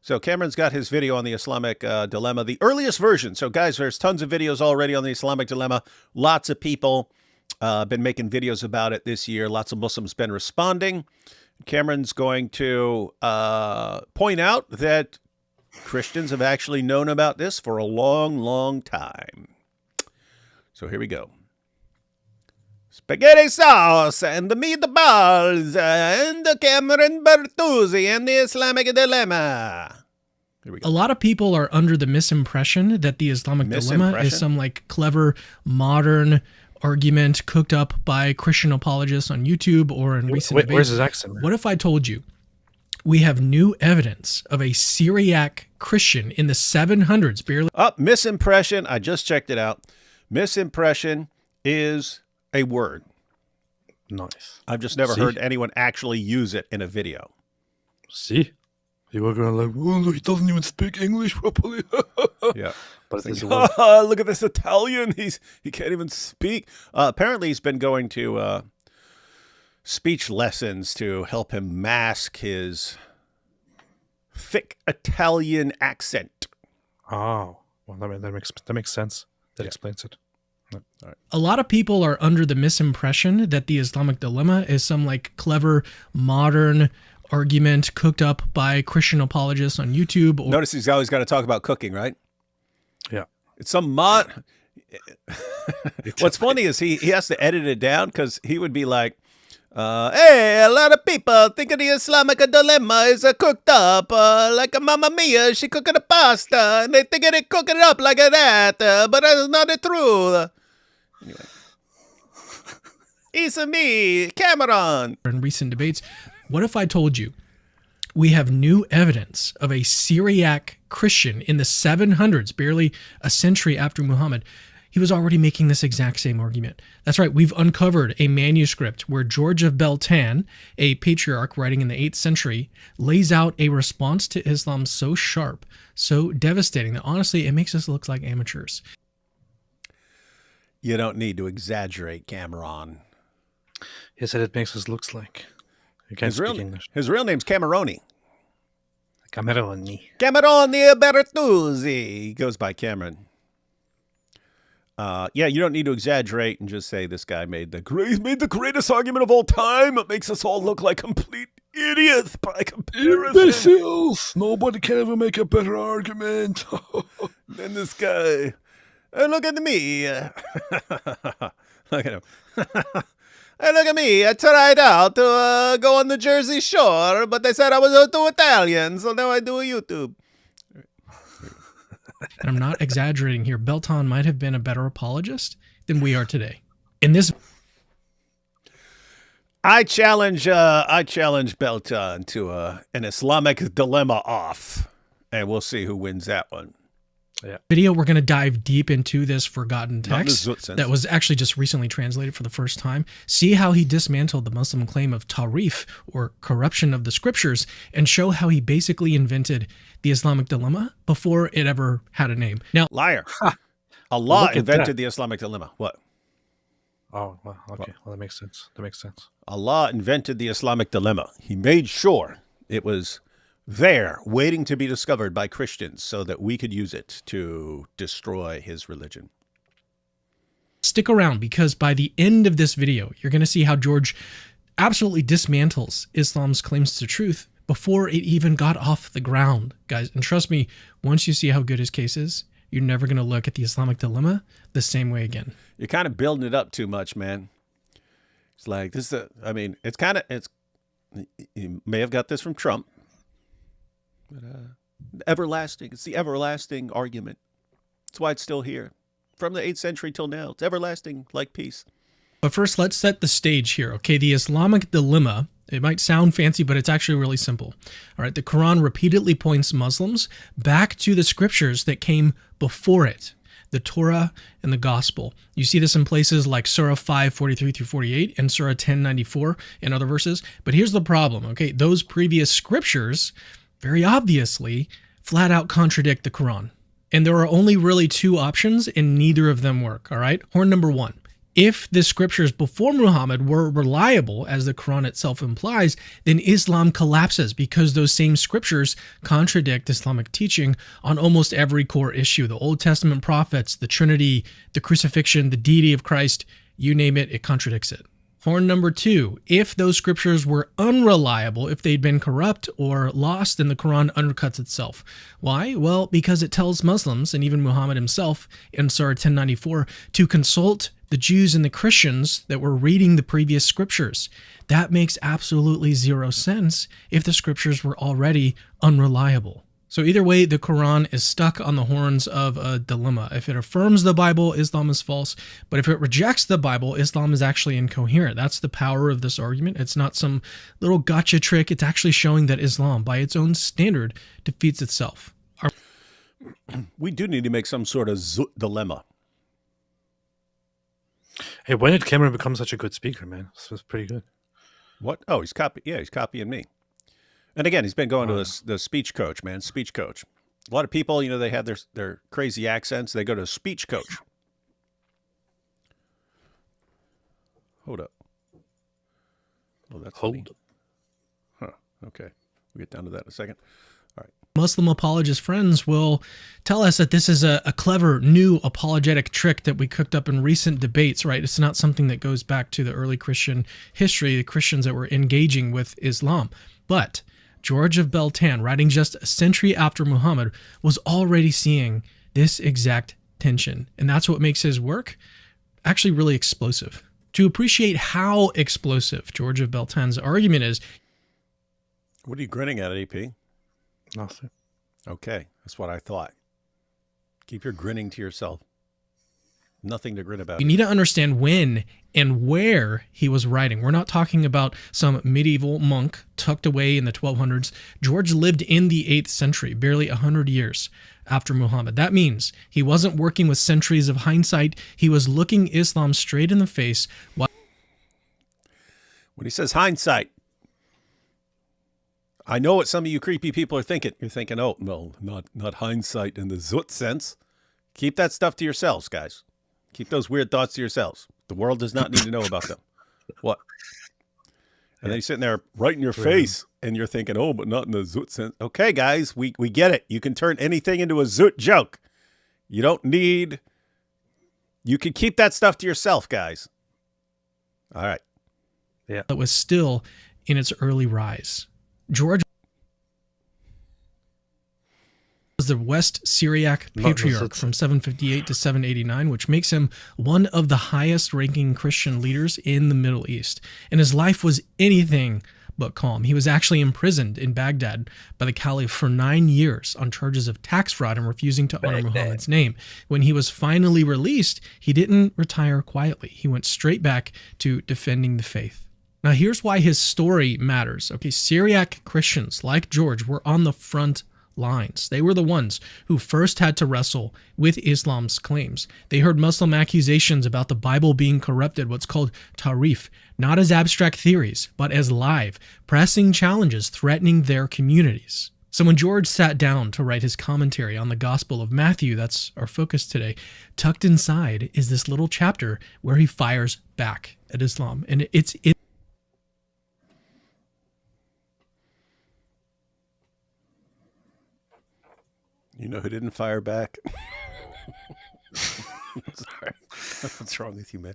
[SPEAKER 1] So Cameron's got his video on the Islamic dilemma, the earliest version. So guys, there's tons of videos already on the Islamic dilemma. Lots of people been making videos about it this year. Lots of Muslims been responding. Cameron's going to point out that Christians have actually known about this for a long, long time. So here we go. Spaghetti sauce and the meatballs and the Cameron Bertuzzi and the Islamic dilemma. Here we go.
[SPEAKER 3] A lot of people are under the misimpression that the Islamic dilemma is some like clever modern argument cooked up by Christian apologists on YouTube or in recent debates.
[SPEAKER 2] Where's his accent?
[SPEAKER 3] What if I told you we have new evidence of a Syriac Christian in the 700s, barely?
[SPEAKER 1] Misimpression. I just checked it out. Misimpression is a word.
[SPEAKER 2] Nice.
[SPEAKER 1] I've just never heard anyone actually use it in a video.
[SPEAKER 2] See? People are going like, oh, he doesn't even speak English properly.
[SPEAKER 1] Yeah.
[SPEAKER 2] But it's a
[SPEAKER 1] Like,
[SPEAKER 2] word.
[SPEAKER 1] look at this Italian. He can't even speak. Apparently he's been going to speech lessons to help him mask his thick Italian accent.
[SPEAKER 2] Oh, well, that makes sense. That explains it.
[SPEAKER 1] All right.
[SPEAKER 3] A lot of people are under the misimpression that the Islamic dilemma is some like clever modern argument cooked up by Christian apologists on YouTube. Or
[SPEAKER 1] Notice he's always got to talk about cooking, right?
[SPEAKER 2] Yeah.
[SPEAKER 1] It's some mod. What's funny is he has to edit it down because he would be like, hey, a lot of people think of the Islamic dilemma is cooked up like a Mamma Mia. She cooking the pasta, and they think they cooking it up like that, but that's not the truth. Anyway, it's me, Cameron.
[SPEAKER 3] in recent debates. What if I told you we have new evidence of a Syriac Christian in the 700s, barely a century after Muhammad? He was already making this exact same argument. That's right, we've uncovered a manuscript where George of Beltane, a patriarch writing in the 8th century, lays out a response to Islam so sharp, so devastating, that honestly, it makes us look like amateurs.
[SPEAKER 1] You don't need to exaggerate, Cameron.
[SPEAKER 2] He said it makes us look like. You can't speak English.
[SPEAKER 1] His real name's Cameroni.
[SPEAKER 2] Cameroni.
[SPEAKER 1] Cameroni Bertuzzi. He goes by Cameron. Yeah, you don't need to exaggerate and just say this guy made the greatest argument of all time. It makes us all look like complete idiots by comparison.
[SPEAKER 2] Imbeciles! Nobody can ever make a better argument.
[SPEAKER 1] Than this guy. And look at me. Look at him. Hey, look at me. I tried out to go on the Jersey Shore, but they said I was too Italian, so now I do a YouTube.
[SPEAKER 3] And I'm not exaggerating here. Beltane might have been a better apologist than we are today. In this,
[SPEAKER 1] I challenge Beltane to an Islamic dilemma off, and we'll see who wins that one.
[SPEAKER 3] video, we're going to dive deep into this forgotten
[SPEAKER 1] Not in the
[SPEAKER 3] text
[SPEAKER 1] Zut sense.
[SPEAKER 3] that was actually just recently translated for the first time. See how he dismantled the Muslim claim of tarif, or corruption of the scriptures, and show how he basically invented the Islamic dilemma before it ever had a name. Now,
[SPEAKER 1] Liar. Allah
[SPEAKER 2] Look at
[SPEAKER 1] invented
[SPEAKER 2] that.
[SPEAKER 1] the Islamic dilemma. What?
[SPEAKER 2] Oh, well, okay. Well, that makes sense. That makes sense.
[SPEAKER 1] Allah invented the Islamic dilemma. He made sure it was there, waiting to be discovered by Christians so that we could use it to destroy his religion.
[SPEAKER 3] Stick around, because by the end of this video, you're going to see how George absolutely dismantles Islam's claims to truth before it even got off the ground, guys. And trust me, once you see how good his case is, you're never going to look at the Islamic dilemma the same way again.
[SPEAKER 1] You're kind of building it up too much, man. It's like, this is you may have got this from Trump, but everlasting. It's the everlasting argument. That's why it's still here. From the 8th century till now. It's everlasting like peace.
[SPEAKER 3] But first, let's set the stage here, okay? The Islamic dilemma, it might sound fancy, but it's actually really simple. All right, the Quran repeatedly points Muslims back to the scriptures that came before it, the Torah and the Gospel. You see this in places like Surah 5:43-48 and Surah 10:94 and other verses. But here's the problem, okay? Those previous scriptures, very obviously, flat out contradict the Quran. And there are only really two options, and neither of them work, all right? Horn number one. If the scriptures before Muhammad were reliable, as the Quran itself implies, then Islam collapses because those same scriptures contradict Islamic teaching on almost every core issue. The Old Testament prophets, the Trinity, the crucifixion, the deity of Christ, you name it, it contradicts it. Horn number two, if those scriptures were unreliable, if they'd been corrupt or lost, then the Quran undercuts itself. Why? Well, because it tells Muslims, and even Muhammad himself in Surah 10:94, to consult the Jews and the Christians that were reading the previous scriptures. That makes absolutely zero sense if the scriptures were already unreliable. So either way, the Quran is stuck on the horns of a dilemma. If it affirms the Bible, Islam is false. But if it rejects the Bible, Islam is actually incoherent. That's the power of this argument. It's not some little gotcha trick. It's actually showing that Islam, by its own standard, defeats itself.
[SPEAKER 1] We do need to make some sort of dilemma.
[SPEAKER 2] Hey, when did Cameron become such a good speaker, man? This was pretty good.
[SPEAKER 1] What? Oh, he's copying me. And again, he's been going to the speech coach, man, speech coach. A lot of people, they have their crazy accents. They go to a speech coach. Hold up. Oh, that's funny.
[SPEAKER 2] Hold.
[SPEAKER 1] Huh. Okay. We'll get down to that in a second. All right.
[SPEAKER 3] Muslim apologist friends will tell us that this is a clever new apologetic trick that we cooked up in recent debates, right? It's not something that goes back to the early Christian history, the Christians that were engaging with Islam. But George of Beltan, writing just a century after Muhammad, was already seeing this exact tension. And that's what makes his work actually really explosive. To appreciate how explosive George of Beltan's argument is.
[SPEAKER 1] What are you grinning at, AP?
[SPEAKER 2] Nothing.
[SPEAKER 1] Okay, that's what I thought. Keep your grinning to yourself. Nothing to grin about.
[SPEAKER 3] You need to understand when and where he was writing. We're not talking about some medieval monk tucked away in the 1200s. George lived in the 8th century, barely 100 years after Muhammad. That means he wasn't working with centuries of hindsight. He was looking Islam straight in the face.
[SPEAKER 1] When he says hindsight, I know what some of you creepy people are thinking. You're thinking, oh, no, not hindsight in the Zut sense. Keep that stuff to yourselves, guys. Keep those weird thoughts to yourselves. The world does not need to know about them. What? And then you're sitting there right in your face, and you're thinking, oh, but not in the Zut sense. Okay, guys, we get it. You can turn anything into a Zut joke. You don't need... You can keep that stuff to yourself, guys. All right.
[SPEAKER 2] Yeah.
[SPEAKER 3] It was still in its early rise. George was the West Syriac Patriarch from 758 to 789, which makes him one of the highest ranking Christian leaders in the Middle East. And his life was anything but calm. He was actually imprisoned in Baghdad by the Caliph for 9 years on charges of tax fraud and refusing to honor Muhammad's name. When he was finally released, he didn't retire quietly. He went straight back to defending the faith. Now, here's why his story matters. Okay, Syriac Christians like George were on the front lines. They were the ones who first had to wrestle with Islam's claims. They heard Muslim accusations about the Bible being corrupted, what's called tarif, not as abstract theories, but as live, pressing challenges threatening their communities. So when George sat down to write his commentary on the Gospel of Matthew, that's our focus today, tucked inside is this little chapter where he fires back at Islam. And it's
[SPEAKER 1] You know who didn't fire back? Sorry. What's wrong with you, man?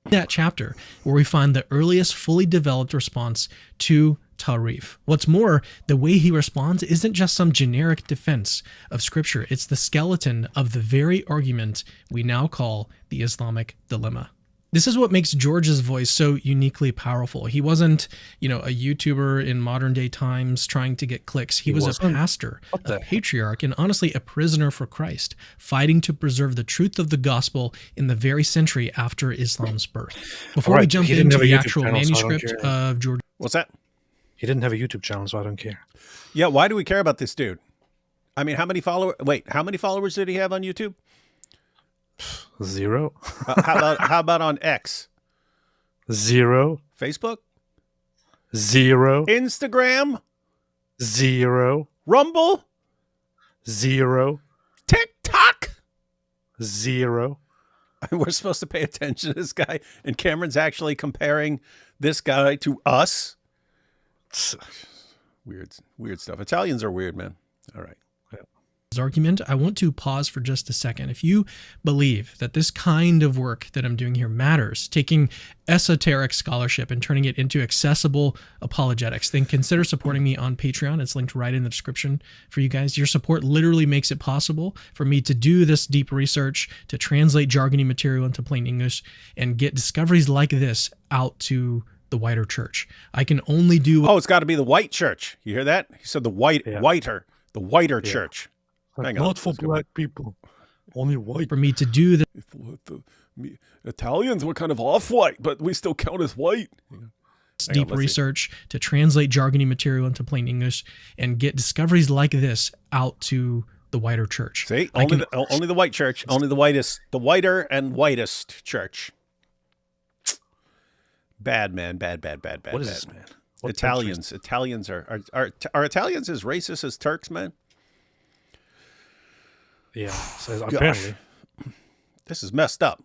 [SPEAKER 3] that chapter where we find the earliest fully developed response to Tarif. What's more, the way he responds isn't just some generic defense of scripture. It's the skeleton of the very argument we now call the Islamic dilemma. This is what makes George's voice so uniquely powerful. He wasn't, a YouTuber in modern day times trying to get clicks. He was a pastor, a patriarch, and honestly a prisoner for Christ, fighting to preserve the truth of the gospel in the very century after Islam's birth. Before we jump into the actual manuscript of George.
[SPEAKER 1] What's that?
[SPEAKER 2] He didn't have a YouTube channel, so I don't care.
[SPEAKER 1] Yeah, why do we care about this dude? I mean, how many followers did he have on YouTube?
[SPEAKER 2] 0.
[SPEAKER 1] How about on X?
[SPEAKER 2] 0.
[SPEAKER 1] Facebook?
[SPEAKER 2] 0.
[SPEAKER 1] Instagram?
[SPEAKER 2] 0.
[SPEAKER 1] Rumble?
[SPEAKER 2] 0.
[SPEAKER 1] TikTok?
[SPEAKER 2] 0.
[SPEAKER 1] We're supposed to pay attention to this guy, and Cameron's actually comparing this guy to us. Weird stuff. Italians are weird, man. All right.
[SPEAKER 3] Argument, I want to pause for just a second. If you believe that this kind of work that I'm doing here matters, taking esoteric scholarship and turning it into accessible apologetics, then consider supporting me on Patreon. It's linked right in the description for you guys. Your support literally makes it possible for me to do this deep research, to translate jargony material into plain English, and get discoveries like this out to the wider church. I can only do...
[SPEAKER 1] Oh, it's got to be the white church. You hear that? He said the whiter church. Hang on.
[SPEAKER 2] Not for black people. Only white.
[SPEAKER 3] For me to do this.
[SPEAKER 1] Italians were kind of off-white, but we still count as white.
[SPEAKER 3] Deep research to translate jargony material into plain English and get discoveries like this out to the wider church.
[SPEAKER 1] See, only the white church, only the whiter and whitest church. Bad, man. Bad.
[SPEAKER 2] What is this, man?
[SPEAKER 1] Italians are Italians as racist as Turks, man?
[SPEAKER 2] Yeah, so apparently.
[SPEAKER 1] This is messed up.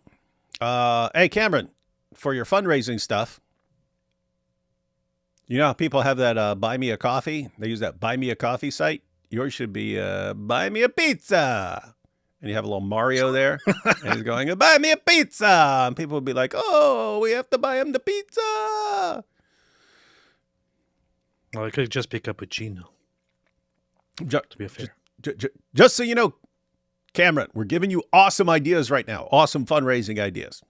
[SPEAKER 1] Hey, Cameron, for your fundraising stuff, you know how people have that buy me a coffee? They use that buy me a coffee site. Yours should be buy me a pizza. And you have a little Mario there, and he's going, buy me a pizza. And people would be like, oh, we have to buy him the pizza.
[SPEAKER 2] Well, I could just pick up a cappuccino, to be fair.
[SPEAKER 1] Just so you know, Cameron, we're giving you awesome ideas right now. Awesome fundraising ideas.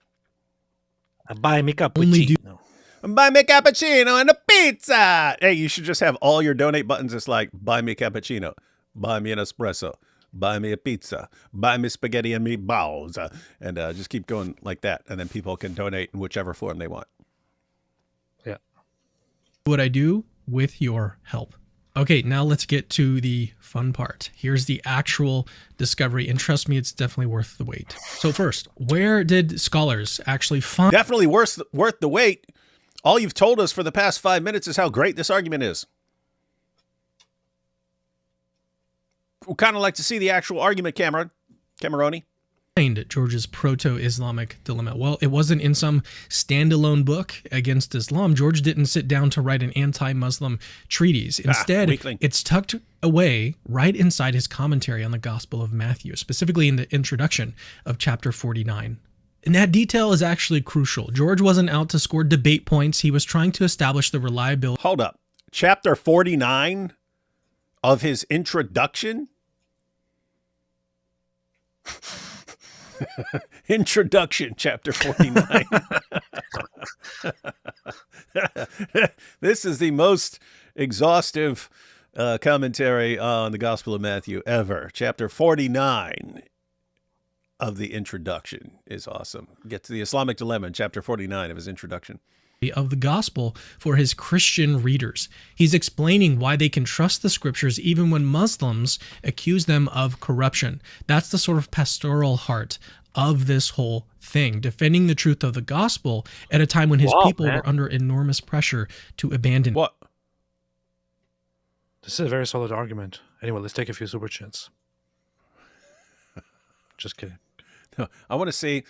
[SPEAKER 2] Buy me cappuccino.
[SPEAKER 1] Buy me a cappuccino and a pizza. Hey, you should just have all your donate buttons. It's like, buy me a cappuccino, buy me an espresso, buy me a pizza, buy me spaghetti and meatballs. And just keep going like that. And then people can donate in whichever form they want.
[SPEAKER 2] Yeah.
[SPEAKER 3] What I do with your help. Okay, now let's get to the fun part. Here's the actual discovery, and trust me, it's definitely worth the wait. So first, where did scholars actually find...
[SPEAKER 1] Definitely worth the wait. All you've told us for the past 5 minutes is how great this argument is. We'd kind of like to see the actual argument, Cameroni.
[SPEAKER 3] George's proto-Islamic dilemma? Well, it wasn't in some standalone book against Islam. George didn't sit down to write an anti-Muslim treatise. Instead, it's tucked away right inside his commentary on the Gospel of Matthew, specifically in the introduction of chapter 49. And that detail is actually crucial. George wasn't out to score debate points. He was trying to establish the reliability.
[SPEAKER 1] Hold up. Chapter 49 of his introduction? Introduction, chapter 49. This is the most exhaustive commentary on the Gospel of Matthew ever. Chapter 49 of the introduction is awesome. Get to the Islamic dilemma in chapter 49 of his introduction.
[SPEAKER 3] Of the gospel for his Christian readers. He's explaining why they can trust the scriptures even when Muslims accuse them of corruption. That's the sort of pastoral heart of this whole thing, defending the truth of the gospel at a time when his people were under enormous pressure to abandon.
[SPEAKER 1] What?
[SPEAKER 2] This is a very solid argument. Anyway, let's take a few super chats. Just kidding.
[SPEAKER 1] I want to see,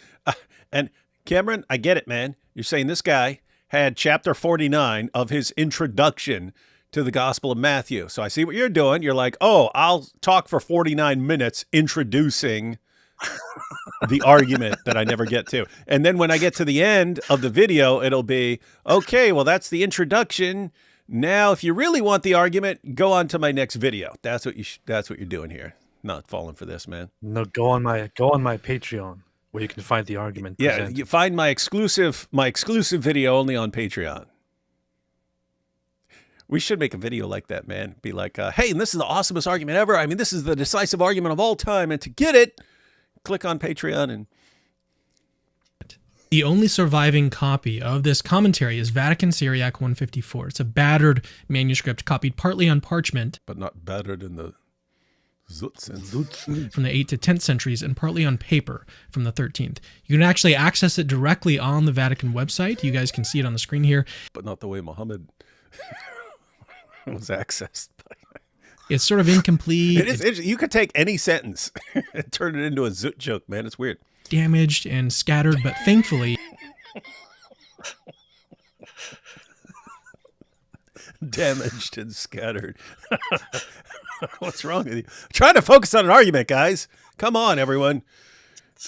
[SPEAKER 1] and Cameron, I get it, man. You're saying this guy had chapter 49 of his introduction to the Gospel of Matthew. So I see what you're doing. You're like, oh, I'll talk for 49 minutes introducing the argument that I never get to. And then when I get to the end of the video, it'll be, okay, well, that's the introduction. Now, if you really want the argument, go on to my next video. That's what you're doing here. Not falling for this, man.
[SPEAKER 2] No, go on my Patreon where you can find the argument.
[SPEAKER 1] Yeah,
[SPEAKER 2] presented.
[SPEAKER 1] you find my exclusive video only on Patreon. We should make a video like that, man. Be like, hey, and this is the awesomest argument ever. I mean, this is the decisive argument of all time. And to get it, click on Patreon. And
[SPEAKER 3] the only surviving copy of this commentary is Vatican Syriac 154. It's a battered manuscript copied partly on parchment,
[SPEAKER 1] but not battered in the Zut sense.
[SPEAKER 3] From the 8th to 10th centuries and partly on paper from the 13th. You can actually access it directly on the Vatican website. You guys can see it on the screen here.
[SPEAKER 1] But not the way Muhammad was accessed.
[SPEAKER 3] It's sort of incomplete.
[SPEAKER 1] It is. You could take any sentence and turn it into a Zut joke, man. It's weird.
[SPEAKER 3] Damaged and scattered, but thankfully...
[SPEAKER 1] Damaged and scattered. What's wrong with you? I'm trying to focus on an argument, guys. Come on, everyone.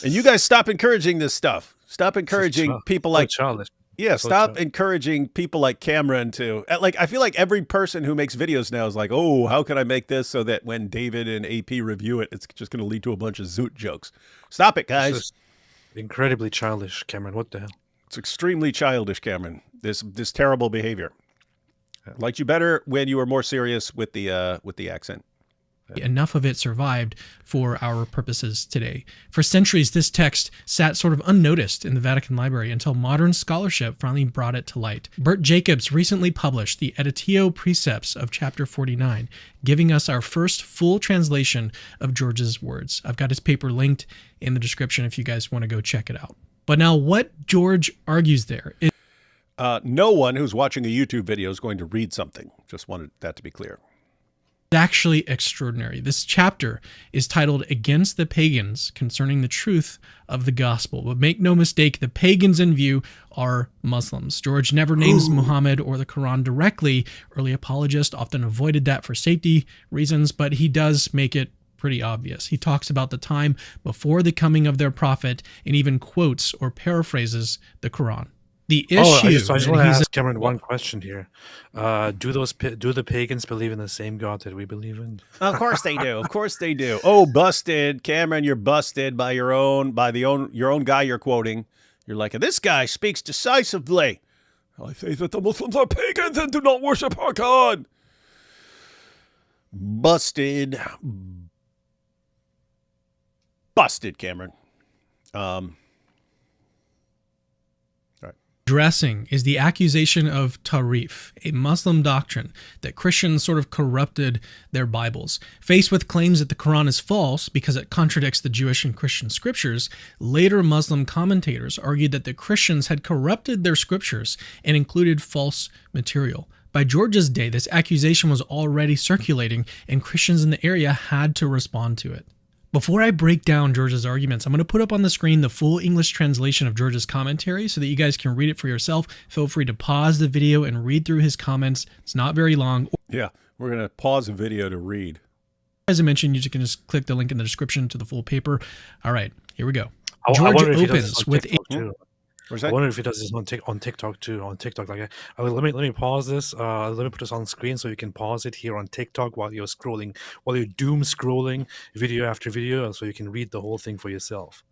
[SPEAKER 1] And you guys stop encouraging this stuff. Stop encouraging people like... Yeah, stop encouraging people like Cameron to... Like, I feel like every person who makes videos now is like, oh, how can I make this so that when David and AP review it, it's just going to lead to a bunch of Zoot jokes. Stop it, guys.
[SPEAKER 2] This is incredibly childish, Cameron. What the hell?
[SPEAKER 1] It's extremely childish, Cameron. This terrible behavior. Liked you better when you were more serious with the accent.
[SPEAKER 3] Enough of it survived for our purposes today. For centuries, this text sat sort of unnoticed in the Vatican Library until modern scholarship finally brought it to light. Bert Jacobs recently published the Editio Precepts of Chapter 49, giving us our first full translation of George's words. I've got his paper linked in the description if you guys want to go check it out. But now what George argues there is...
[SPEAKER 1] no one who's watching a YouTube video is going to read something. Just wanted that to be clear.
[SPEAKER 3] Actually extraordinary. This chapter is titled Against the Pagans Concerning the Truth of the Gospel. But make no mistake, the pagans in view are Muslims. George never names Muhammad or the Quran directly. Early apologists often avoided that for safety reasons, but he does make it pretty obvious. He talks about the time before the coming of their prophet and even quotes or paraphrases the Quran. The issue.
[SPEAKER 2] I just want to ask Cameron one question here. Do the pagans believe in the same God that we believe in?
[SPEAKER 1] Of course they do. Of course they do. Oh, busted, Cameron! You're busted by your own guy you're quoting. You're like, this guy speaks decisively. I say that the Muslims are pagans and do not worship our God. Busted, Cameron.
[SPEAKER 3] Addressing is the accusation of Tarif, a Muslim doctrine that Christians sort of corrupted their Bibles. Faced with claims that the Quran is false because it contradicts the Jewish and Christian scriptures, later Muslim commentators argued that the Christians had corrupted their scriptures and included false material. By George's day, this accusation was already circulating, and Christians in the area had to respond to it. Before I break down George's arguments, I'm going to put up on the screen the full English translation of George's commentary so that you guys can read it for yourself. Feel free to pause the video and read through his comments. It's not very long.
[SPEAKER 1] Yeah, we're going to pause the video to read.
[SPEAKER 3] As I mentioned, you can just click the link in the description to the full paper. All right, here we go.
[SPEAKER 2] George
[SPEAKER 3] opens with...
[SPEAKER 2] I wonder if he does this on TikTok too. On TikTok, let me pause this. Let me put this on screen so you can pause it here on TikTok while you're scrolling, while you're doom scrolling video after video, so you can read the whole thing for yourself.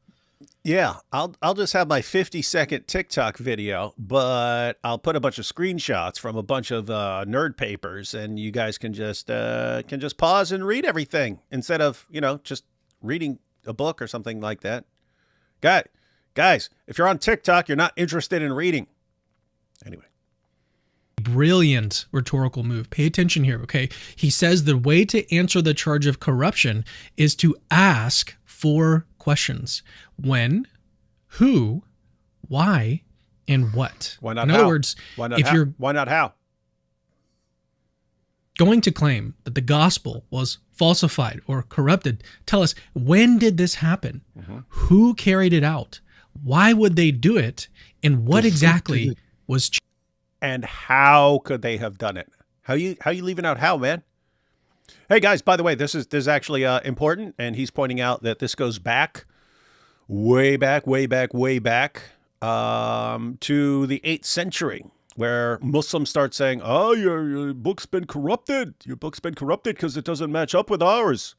[SPEAKER 1] Yeah, I'll just have my 50-second TikTok video, but I'll put a bunch of screenshots from a bunch of nerd papers, and you guys can just pause and read everything instead of just reading a book or something like that. Guys, if you're on TikTok, you're not interested in reading. Anyway.
[SPEAKER 3] Brilliant rhetorical move. Pay attention here, okay? He says the way to answer the charge of corruption is to ask 4 questions. When, who, why, and what.
[SPEAKER 1] Why not
[SPEAKER 3] in
[SPEAKER 1] how?
[SPEAKER 3] other words,
[SPEAKER 1] why not how? Why not how?
[SPEAKER 3] going to claim that the gospel was falsified or corrupted, tell us, when did this happen? Who carried it out? Why would they do it? And what exactly was changed?
[SPEAKER 1] And how could they have done it? How you leaving out how, man? Hey guys, by the way, this is actually important, and he's pointing out that this goes way back to the 8th century, where Muslims start saying, "Oh, your book's been corrupted. Your book's been corrupted because it doesn't match up with ours,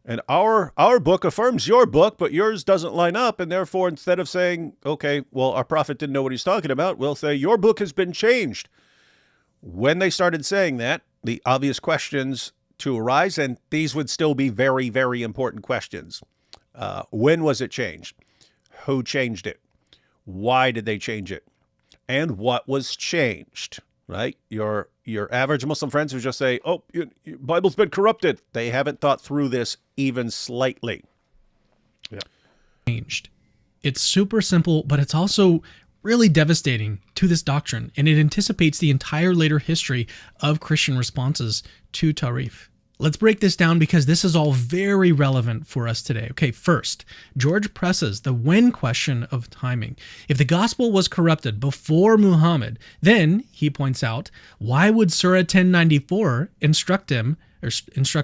[SPEAKER 1] and our book affirms your book, but yours doesn't line up, and therefore, instead of saying, okay, well, our prophet didn't know what he's talking about, we'll say your book has been changed." When they started saying that, the obvious questions to arise, and these would still be very, very important questions. When was it changed? Who changed it? Why did they change it? And what was changed, right? Your average Muslim friends who just say, "Oh, your Bible's been corrupted." They haven't thought through this even slightly.
[SPEAKER 2] Yeah.
[SPEAKER 3] Changed. It's super simple, but it's also really devastating to this doctrine, and it anticipates the entire later history of Christian responses to Tarif. Let's break this down because this is all very relevant for us today. Okay, first, George presses the when question of timing. If the gospel was corrupted before Muhammad, then, he points out, why would Surah 1094 instruct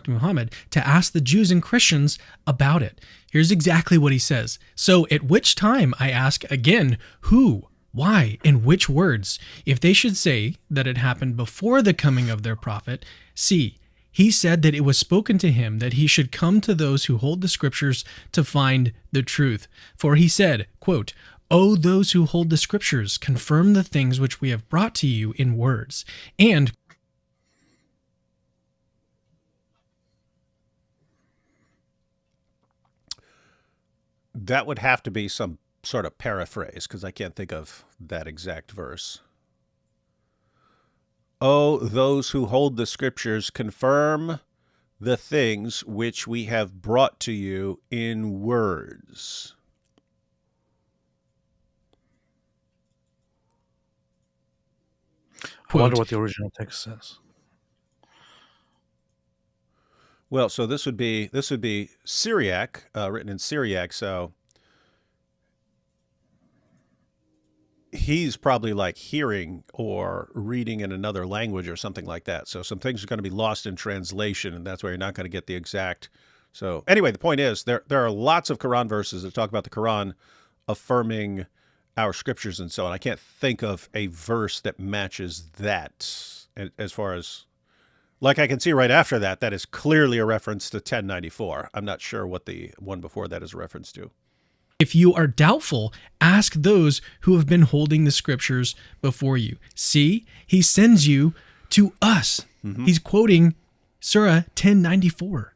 [SPEAKER 3] Muhammad to ask the Jews and Christians about it? Here's exactly what he says. So at which time, I ask again, who, why, and which words? If they should say that it happened before the coming of their prophet, see, he said that it was spoken to him that he should come to those who hold the scriptures to find the truth. For he said, quote, "O those who hold the scriptures, confirm the things which we have brought to you in words, and
[SPEAKER 1] That would have to be some sort of paraphrase, because I can't think of that exact verse. Oh, those who hold the scriptures, confirm the things which we have brought to you in words.
[SPEAKER 2] I wonder what the original text says.
[SPEAKER 1] Well, so this would be Syriac, written in Syriac. So he's probably like hearing or reading in another language or something like that. So some things are going to be lost in translation, and that's where you're not going to get the exact. So anyway, the point is there are lots of Quran verses that talk about the Quran affirming our scriptures and so on. I can't think of a verse that matches that as far as. Like I can see right after that, that is clearly a reference to 1094. I'm not sure what the one before that is a reference to.
[SPEAKER 3] if you are doubtful, ask those who have been holding the scriptures before you. See, he sends you to us. Mm-hmm. He's quoting Surah 1094.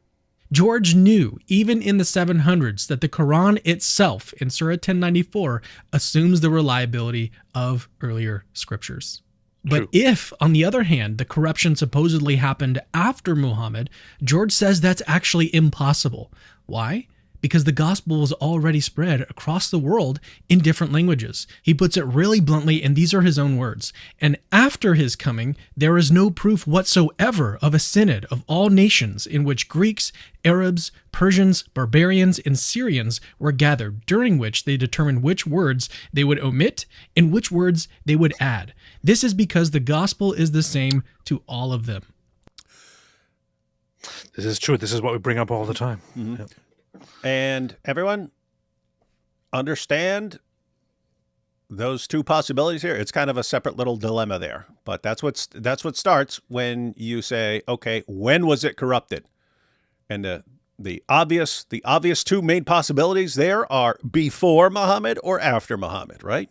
[SPEAKER 3] George knew, even in the 700s, that the Quran itself, in Surah 1094, assumes the reliability of earlier scriptures. But if, on the other hand, the corruption supposedly happened after Muhammad, George says that's actually impossible. Why? Because the gospel was already spread across the world in different languages. He puts it really bluntly, and these are his own words. And after his coming, there is no proof whatsoever of a synod of all nations in which Greeks, Arabs, Persians, barbarians, and Syrians were gathered, during which they determined which words they would omit and which words they would add. This is because the gospel is the same to all of them.
[SPEAKER 2] This is true. This is what we bring up all the time.
[SPEAKER 1] Mm-hmm. Yep. And everyone understand those two possibilities here. It's kind of a separate little dilemma there, but that's what starts when you say, okay, when was it corrupted? And the obvious two main possibilities there are before Muhammad or after Muhammad, right?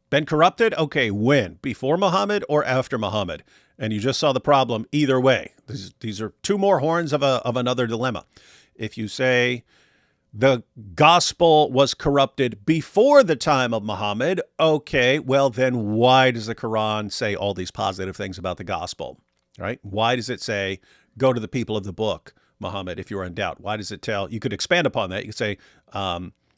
[SPEAKER 1] Been corrupted? Okay, when? Before Muhammad or after Muhammad? And you just saw the problem either way. These are two more horns of another dilemma. If you say the gospel was corrupted before the time of Muhammad, okay, well then why does the Quran say all these positive things about the gospel, right? Why does it say, go to the people of the book, Muhammad, if you're in doubt? Why does it tell? You could expand upon that. You could say,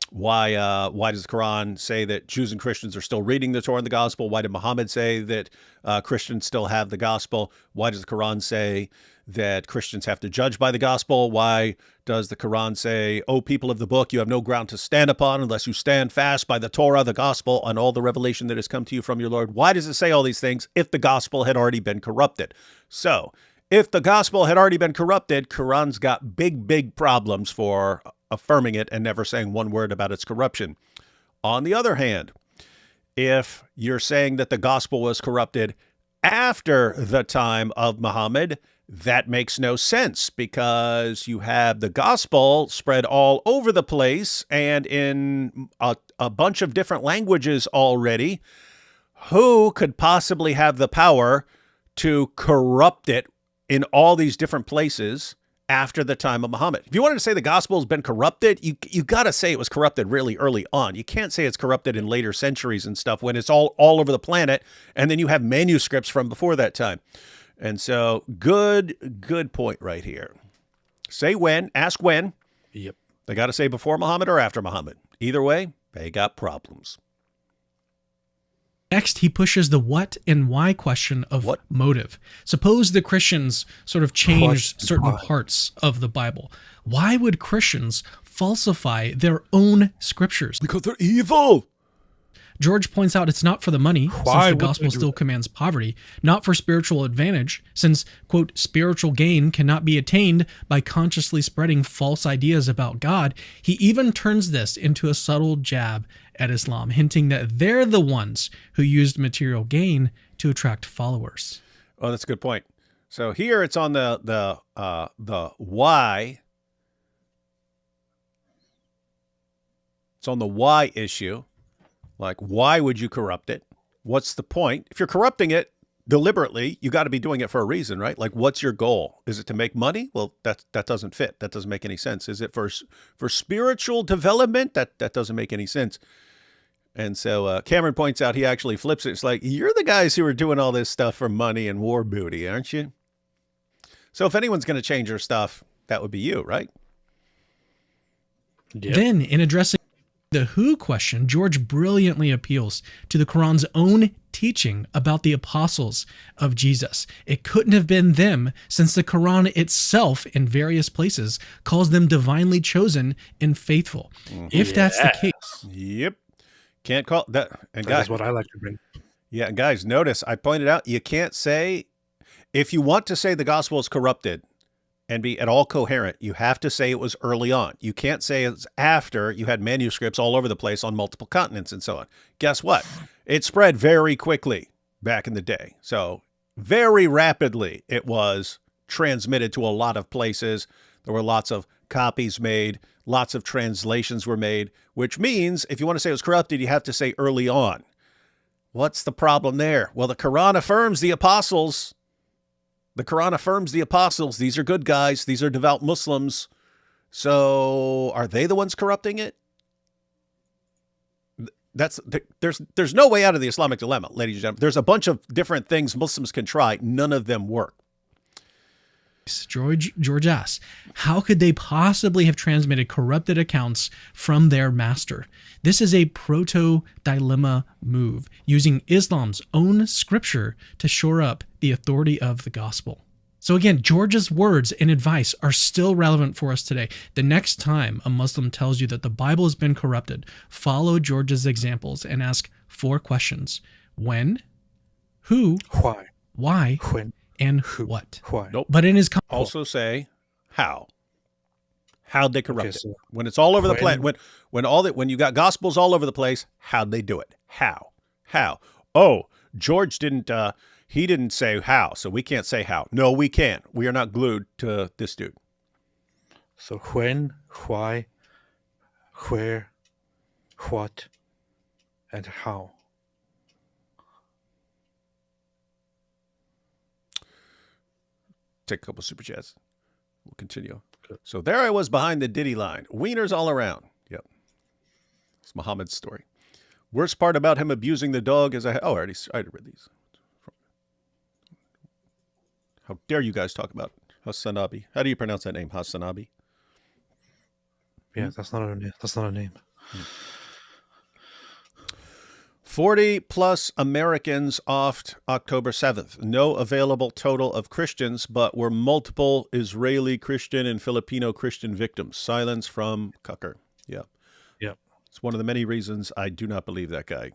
[SPEAKER 1] Why does the Quran say that Jews and Christians are still reading the Torah and the Gospel? Why did Muhammad say that Christians still have the Gospel? Why does the Quran say that Christians have to judge by the Gospel? Why does the Quran say, "O people of the book, you have no ground to stand upon unless you stand fast by the Torah, the Gospel, and all the revelation that has come to you from your Lord"? Why does it say all these things if the Gospel had already been corrupted? So, if the Gospel had already been corrupted, Quran's got big problems for affirming it and never saying one word about its corruption. On the other hand, if you're saying that the gospel was corrupted after the time of Muhammad, that makes no sense because you have the gospel spread all over the place and in a bunch of different languages already. Who could possibly have the power to corrupt it in all these different places after the time of Muhammad? If you wanted to say the gospel has been corrupted, you got to say it was corrupted really early on. You can't say it's corrupted in later centuries and stuff when it's all over the planet, and then you have manuscripts from before that time. And so, good point right here. Say when, ask when.
[SPEAKER 2] Yep.
[SPEAKER 1] They got to say before Muhammad or after Muhammad. Either way, they got problems.
[SPEAKER 3] Next, he pushes the what and why question of motive. Suppose the Christians sort of changed certain parts of the Bible. Why would Christians falsify their own scriptures?
[SPEAKER 1] Because they're evil.
[SPEAKER 3] George points out it's not for the money, since the gospel still commands poverty, not for spiritual advantage, since, quote, spiritual gain cannot be attained by consciously spreading false ideas about God. He even turns this into a subtle jab at Islam, hinting that they're the ones who used material gain to attract followers.
[SPEAKER 1] Oh, that's a good point. So here it's on the why. It's on the why issue. Like, why would you corrupt it? What's the point? If you're corrupting it deliberately, you got to be doing it for a reason, right? Like, what's your goal? Is it to make money? Well, that doesn't fit. That doesn't make any sense. Is it for spiritual development? That doesn't make any sense. And so Cameron points out, he actually flips it. It's like, you're the guys who are doing all this stuff for money and war booty, aren't you? So if anyone's going to change your stuff, that would be you, right?
[SPEAKER 2] Yep.
[SPEAKER 3] Then, in addressing the who question, George brilliantly appeals to the Quran's own teaching about the apostles of Jesus. It couldn't have been them, since the Quran itself in various places calls them divinely chosen and faithful. If that's the case.
[SPEAKER 1] Yep. Can't call that. And
[SPEAKER 2] That
[SPEAKER 1] guys,
[SPEAKER 2] is what I like to bring.
[SPEAKER 1] yeah, guys, notice I pointed out, you can't say, if you want to say the gospel is corrupted and be at all coherent, you have to say it was early on. You can't say it's after you had manuscripts all over the place on multiple continents and so on. Guess what? It spread very quickly back in the day. So very rapidly it was transmitted to a lot of places. There were lots of copies made, lots of translations were made, which means if you want to say it was corrupted, you have to say early on. What's the problem there? Well, the Quran affirms the apostles. The Quran affirms the apostles. These are good guys. These are devout Muslims. So are they the ones corrupting it? There's no way out of the Islamic dilemma, ladies and gentlemen. There's a bunch of different things Muslims can try. None of them work.
[SPEAKER 3] George asks, how could they possibly have transmitted corrupted accounts from their master? This is a proto-dilemma move, using Islam's own scripture to shore up the authority of the gospel. So again, George's words and advice are still relevant for us today. The next time a Muslim tells you that the Bible has been corrupted, follow George's examples and ask 4 questions. When? Who? Why?
[SPEAKER 2] When?
[SPEAKER 3] And what?
[SPEAKER 2] Why?
[SPEAKER 1] Nope.
[SPEAKER 3] But in his
[SPEAKER 1] Also say how. How'd they corrupt
[SPEAKER 2] Okay, so
[SPEAKER 1] it? When it's all over the
[SPEAKER 2] when-
[SPEAKER 1] planet, when you got gospels all over the place, how'd they do it? How? Oh, George didn't he didn't say how, so we can't say how. No, we can't. We are not glued to this dude.
[SPEAKER 2] So when, why, where, what, and how.
[SPEAKER 1] Take a couple super chats. We'll continue.
[SPEAKER 2] Good.
[SPEAKER 1] So there I was behind the Diddy line. Wieners all around. Yep. It's Muhammad's story. Worst part about him abusing the dog is I already read these. How dare you guys talk about Hassanabi? How do you pronounce that name? Hassanabi?
[SPEAKER 2] Yeah, that's not a name. That's not a name.
[SPEAKER 1] 40+ Americans offed October 7th. No available total of Christians, but were multiple Israeli Christian and Filipino Christian victims. Silence from Cucker. Yeah.
[SPEAKER 2] Yeah.
[SPEAKER 1] It's one of the many reasons I do not believe that guy.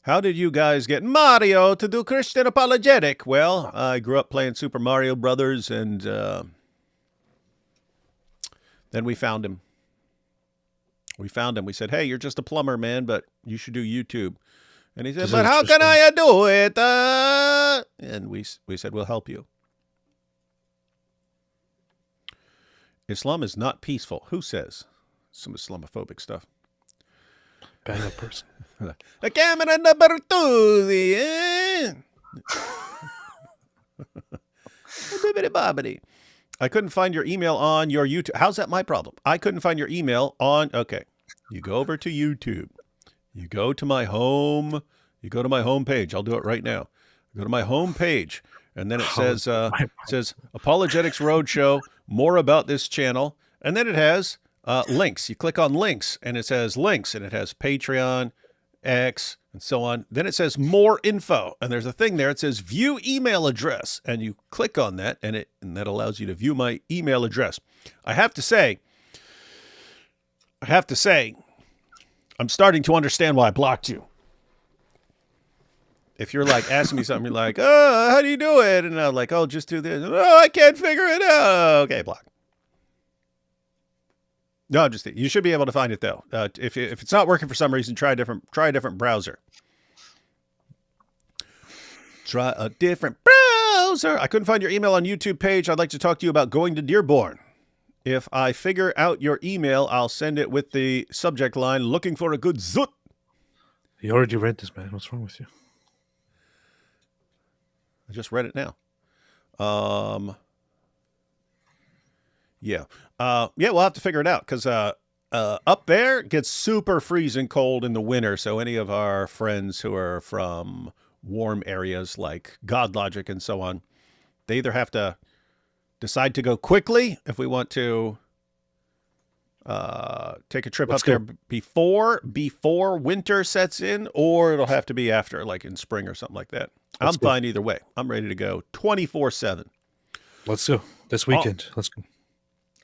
[SPEAKER 1] How did you guys get Mario to do Christian apologetic? Well, I grew up playing Super Mario Brothers, and then we found him. We said, hey, you're just a plumber, man, but you should do YouTube. And he said, but how can I do it? And we said, we'll help you. Islam is not peaceful. Who says? Some Islamophobic stuff.
[SPEAKER 2] Bad person.
[SPEAKER 1] The camera number 2. The end. Bibbidi-bobbidi. I couldn't find your email on your YouTube. How's that my problem? I couldn't find your email on. Okay. You go over to YouTube. You go to my home. You go to my home page. I'll do it right now. Go to my home page. And then it says, Apologetics Roadshow, more about this channel. And then it has links. You click on links and it says links and it has Patreon, X, and so on. Then it says more info, and there's a thing there. It says view email address, and you click on that, and that allows you to view my email address. I have to say, I'm starting to understand why I blocked you. If you're like asking me something, you're like, oh, how do you do it? And I'm like, oh, just do this. Oh, I can't figure it out. Okay, block. No, you should be able to find it though. If it's not working for some reason, try a different browser. Try a different browser. I couldn't find your email on YouTube page. I'd like to talk to you about going to Dearborn. If I figure out your email, I'll send it with the subject line, looking for a good zoot.
[SPEAKER 2] You already read this, man. What's wrong with you?
[SPEAKER 1] I just read it now. Yeah. We'll have to figure it out because up there it gets super freezing cold in the winter. So any of our friends who are from warm areas like God Logic and so on, they either have to decide to go quickly if we want to take a trip up there before winter sets in, or it'll have to be after, like in spring or something like that. I'm fine either way. I'm ready to go 24/7.
[SPEAKER 2] Let's go this weekend. Let's go.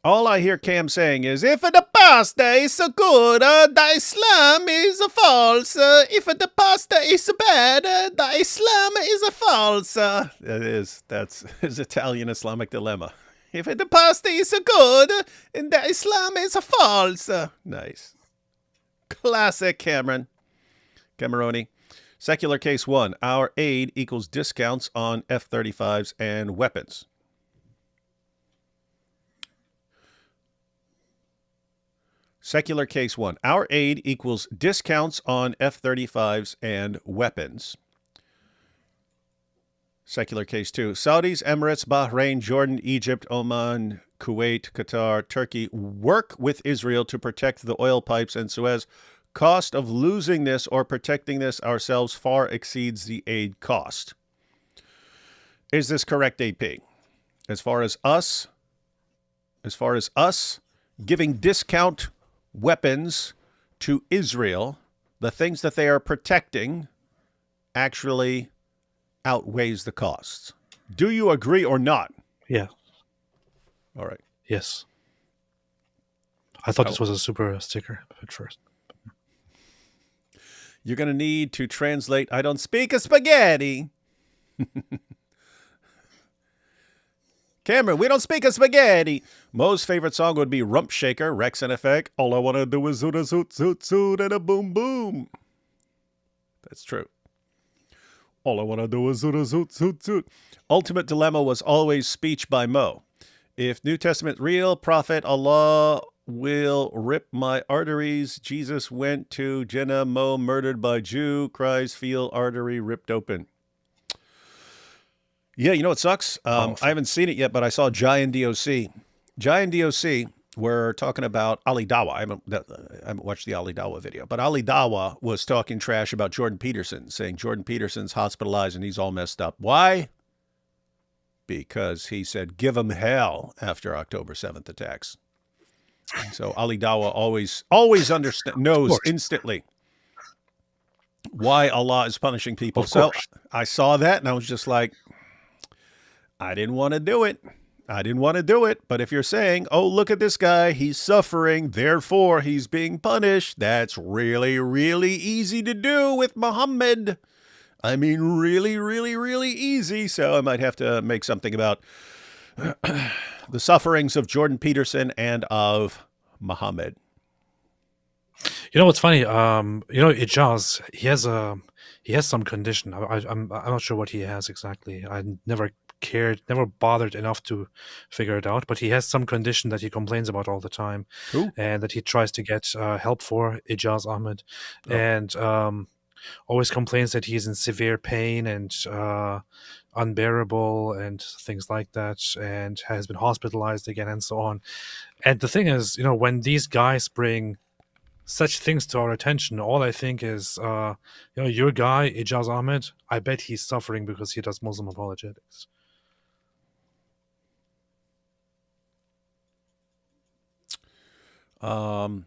[SPEAKER 1] All I hear Cam saying is, if the pasta is so good, the Islam is false. If the pasta is bad, the Islam is false. That's his Italian Islamic dilemma. If the pasta is so good, and the Islam is false. Nice. Classic Cameroni. Secular case 1. Our aid equals discounts on F-35s and weapons. Secular case 1. Our aid equals discounts on F-35s and weapons. Secular case 2. Saudis, Emirates, Bahrain, Jordan, Egypt, Oman, Kuwait, Qatar, Turkey work with Israel to protect the oil pipes and Suez. Cost of losing this or protecting this ourselves far exceeds the aid cost. Is this correct, AP? As far as us giving discount weapons to Israel, the things that they are protecting actually outweighs the costs. Do you agree or not?
[SPEAKER 2] Yeah.
[SPEAKER 1] All right.
[SPEAKER 2] Yes. I thought this was a super sticker at first.
[SPEAKER 1] You're going to need to translate, I don't speak a spaghetti. Cameron, we don't speak a spaghetti. Mo's favorite song would be Rump Shaker, Rex and Effect. All I want to do is zoot a zoot zoot zoot and a boom boom. That's true. All I want to do is zoot a zoot zoot zoot. Ultimate Dilemma was always speech by Mo. If New Testament real, prophet Allah will rip my arteries. Jesus went to Jenna, Mo murdered by Jew. Cries feel artery ripped open. Yeah, you know what sucks? I haven't seen it yet, but I saw Jai and DOC. Jai and DOC were talking about Ali Dawa. I haven't watched the Ali Dawa video, but Ali Dawa was talking trash about Jordan Peterson, saying Jordan Peterson's hospitalized and he's all messed up. Why? Because he said, give him hell after October 7th attacks. So Ali Dawah always knows
[SPEAKER 2] course.
[SPEAKER 1] instantly why Allah is punishing people.
[SPEAKER 2] Of
[SPEAKER 1] So
[SPEAKER 2] course.
[SPEAKER 1] I saw that and I was just like, I didn't want to do it. I didn't want to do it. But if you're saying, oh, look at this guy, he's suffering, therefore he's being punished, that's really, really easy to do with Muhammad. I mean, really, really, really easy. So I might have to make something about the sufferings of Jordan Peterson and of Muhammad.
[SPEAKER 2] You know what's funny? Ijaz, he has some condition. I'm not sure what he has exactly. I never bothered enough to figure it out. But he has some condition that he complains about all the time,
[SPEAKER 1] Who?
[SPEAKER 2] and that he tries to get help for. Ijaz Ahmed,
[SPEAKER 1] Oh.
[SPEAKER 2] and always complains that he's in severe pain and unbearable and things like that, and has been hospitalized again and so on. And the thing is, when these guys bring such things to our attention, all I think is, your guy, Ijaz Ahmed, I bet he's suffering because he does Muslim apologetics.
[SPEAKER 1] And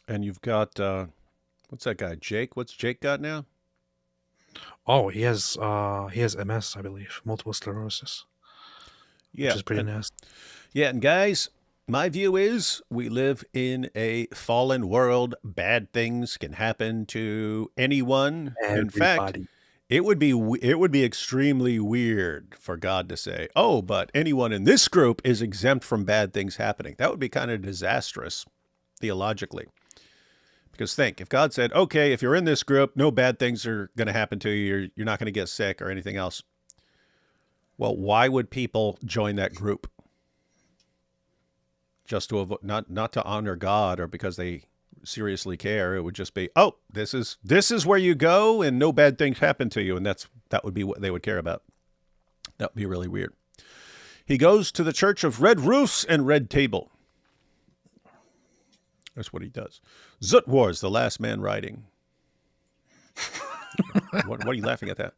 [SPEAKER 1] you've got, what's that guy, Jake? What's Jake got now?
[SPEAKER 2] Oh, he has MS, I believe, multiple sclerosis,
[SPEAKER 1] Yeah.
[SPEAKER 2] which is pretty nasty.
[SPEAKER 1] Yeah, and guys, my view is we live in a fallen world. Bad things can happen to anyone. In fact,
[SPEAKER 2] Everybody.
[SPEAKER 1] it would be extremely weird for God to say, "Oh, but anyone in this group is exempt from bad things happening." That would be kind of disastrous theologically. Because think, if God said, "Okay, if you're in this group, no bad things are going to happen to you. You're not going to get sick or anything else." Well, why would people join that group? Just to avoid, not to honor God or because they seriously care. It would just be, oh, this is where you go and no bad things happen to you, and that would be what they would care about. That would be really weird. He goes to the church of red roofs and red table. That's what he does. Zut Wars, the last man riding. What are you laughing at that?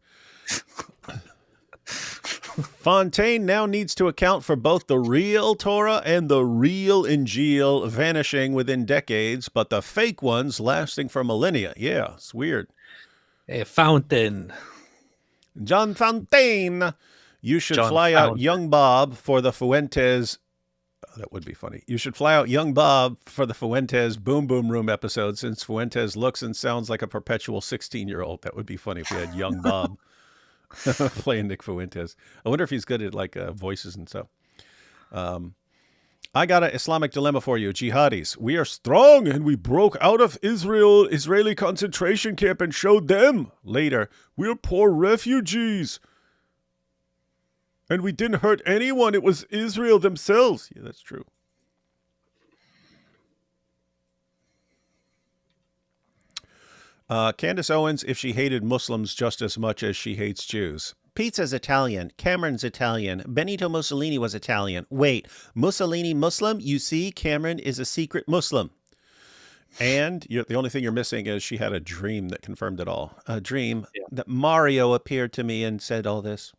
[SPEAKER 1] Fontaine now needs to account for both the real Torah and the real Injil vanishing within decades, but the fake ones lasting for millennia. Yeah, it's weird.
[SPEAKER 2] A fountain.
[SPEAKER 1] John Fontaine, you should
[SPEAKER 2] John
[SPEAKER 1] fly out
[SPEAKER 2] Fountain.
[SPEAKER 1] young Bob for the Fuentes. Oh, that would be funny. You should fly out young Bob for the Fuentes Boom Boom Room episode, since Fuentes looks and sounds like a perpetual 16-year-old. That would be funny if we had young Bob playing Nick Fuentes. I wonder if he's good at voices and stuff. I got an Islamic dilemma for you. Jihadis, we are strong and we broke out of Israeli concentration camp and showed them later we're poor refugees. And we didn't hurt anyone. It was Israel themselves. Yeah, that's true. Candace Owens, if she hated Muslims just as much as she hates Jews. Pizza's Italian. Cameron's Italian. Benito Mussolini was Italian. Wait, Mussolini Muslim? You see, Cameron is a secret Muslim. And the only thing you're missing is she had a dream that confirmed it all. A dream that Mario appeared to me and said all this.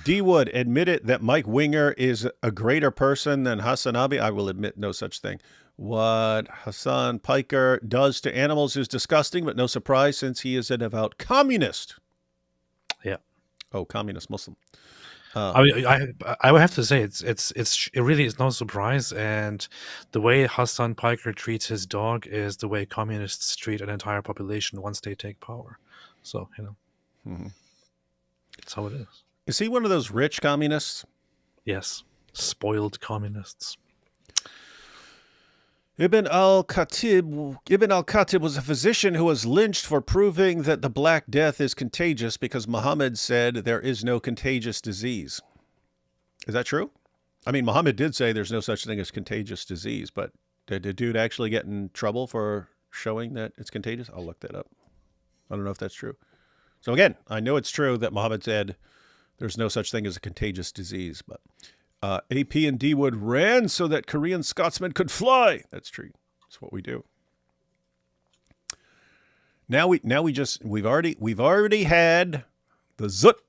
[SPEAKER 1] D. Wood admitted that Mike Winger is a greater person than Hassan Abi. I will admit no such thing. What Hassan Piker does to animals is disgusting, but no surprise since he is a devout communist.
[SPEAKER 2] Yeah.
[SPEAKER 1] Oh, communist Muslim.
[SPEAKER 2] I mean, I would have to say it really is no surprise, and the way Hassan Piker treats his dog is the way communists treat an entire population once they take power. So it's how it is.
[SPEAKER 1] Is he one of those rich communists?
[SPEAKER 2] Yes, spoiled communists.
[SPEAKER 1] Ibn al-Khatib was a physician who was lynched for proving that the Black Death is contagious because Muhammad said there is no contagious disease. Is that true? I mean, Muhammad did say there's no such thing as contagious disease, but did the dude actually get in trouble for showing that it's contagious? I'll look that up. I don't know if that's true. So again, I know it's true that Muhammad said there's no such thing as a contagious disease, but AP and D Wood ran so that Korean Scotsmen could fly. That's true. That's what we do. We've already had the zut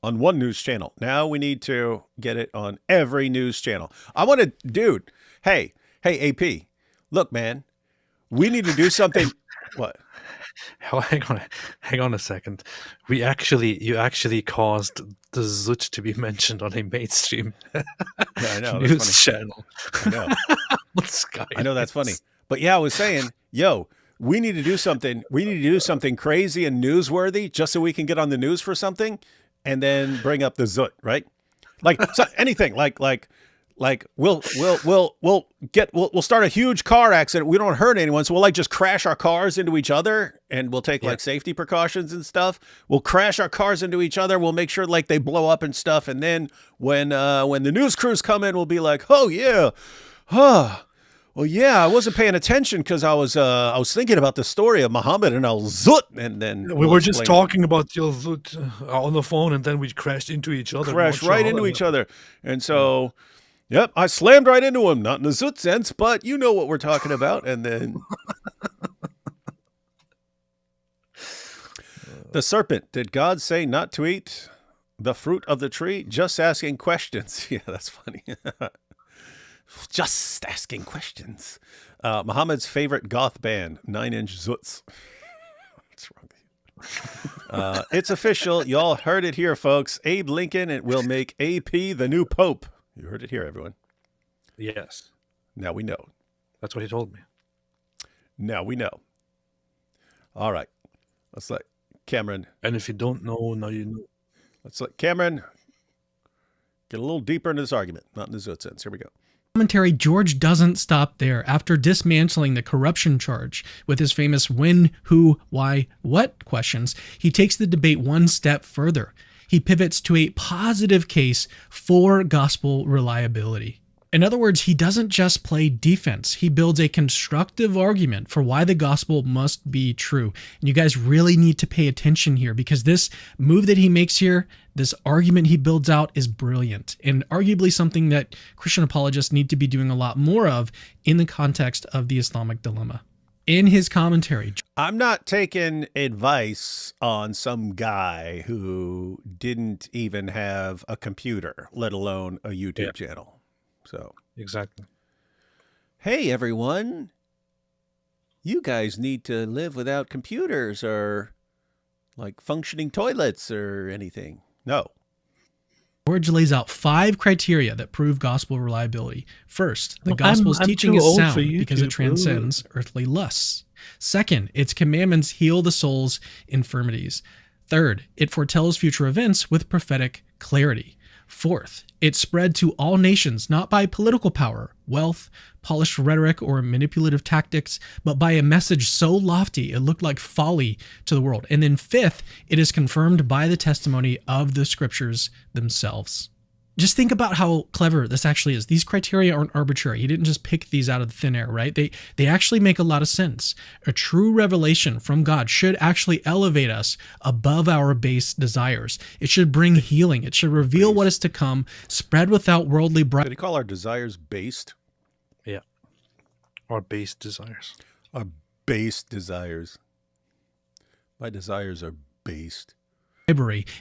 [SPEAKER 1] on one news channel. Now we need to get it on every news channel. I want to, dude. Hey, AP. Look, man, we need to do something. What?
[SPEAKER 2] Hang on a second. You actually caused the Zut to be mentioned on a mainstream
[SPEAKER 1] I know,
[SPEAKER 2] news channel.
[SPEAKER 1] I know.
[SPEAKER 2] On Sky.
[SPEAKER 1] I know that's funny. But yeah, I was saying, yo, we need to do something. We need to do something crazy and newsworthy just so we can get on the news for something, and then bring up the Zut, right? Like anything, like we'll start a huge car accident. We don't hurt anyone, so we'll like just crash our cars into each other, and we'll take like safety precautions and stuff. We'll crash our cars into each other. We'll make sure like they blow up and stuff, and then when the news crews come in, we'll be like, oh yeah, well, yeah, I wasn't paying attention because I was thinking about the story of Muhammad and al-Zut, and then
[SPEAKER 2] we were just talking about the Zut on the phone, and then we crashed into each other.
[SPEAKER 1] Crashed right into each other, and so, yep, I slammed right into him. Not in the Zut sense, but you know what we're talking about. And then the serpent. Did God say not to eat the fruit of the tree? Just asking questions. Yeah, that's funny. Just asking questions. Muhammad's favorite goth band, 9 Inch Zuts. What's wrong with you? It's official. Y'all heard it here, folks. Abe Lincoln will make AP the new pope. You heard it here, everyone.
[SPEAKER 2] Yes.
[SPEAKER 1] Now we know.
[SPEAKER 2] That's what he told me.
[SPEAKER 1] Now we know. All right. Let's let Cameron.
[SPEAKER 2] And if you don't know, now you know.
[SPEAKER 1] Let's let Cameron get a little deeper into this argument. Not in the Zut sense. Here we go.
[SPEAKER 3] Commentary, George doesn't stop there. After dismantling the corruption charge with his famous when, who, why, what questions, he takes the debate one step further. He pivots to a positive case for gospel reliability. In other words, he doesn't just play defense. He builds a constructive argument for why the gospel must be true. And you guys really need to pay attention here, because this move that he makes here, this argument he builds out, is brilliant and arguably something that Christian apologists need to be doing a lot more of in the context of the Islamic dilemma. In his commentary,
[SPEAKER 1] I'm not taking advice on some guy who didn't even have a computer, let alone a YouTube channel. So
[SPEAKER 2] exactly.
[SPEAKER 1] Hey, everyone. You guys need to live without computers or like functioning toilets or anything. No.
[SPEAKER 3] George lays out 5 criteria that prove gospel reliability. First, the gospel's teaching is sound because it transcends earthly lusts. Second, its commandments heal the soul's infirmities. Third, it foretells future events with prophetic clarity. Fourth, it spread to all nations, not by political power, wealth, polished rhetoric, or manipulative tactics, but by a message so lofty it looked like folly to the world. And then fifth, it is confirmed by the testimony of the scriptures themselves. Just think about how clever this actually is. These criteria aren't arbitrary. He didn't just pick these out of the thin air, right? They actually make a lot of sense. A true revelation from God should actually elevate us above our base desires. It should bring healing. It should reveal what is to come, spread without worldly
[SPEAKER 1] Did he call our desires based?
[SPEAKER 2] Yeah. Our base desires.
[SPEAKER 1] Our base desires. My desires are based.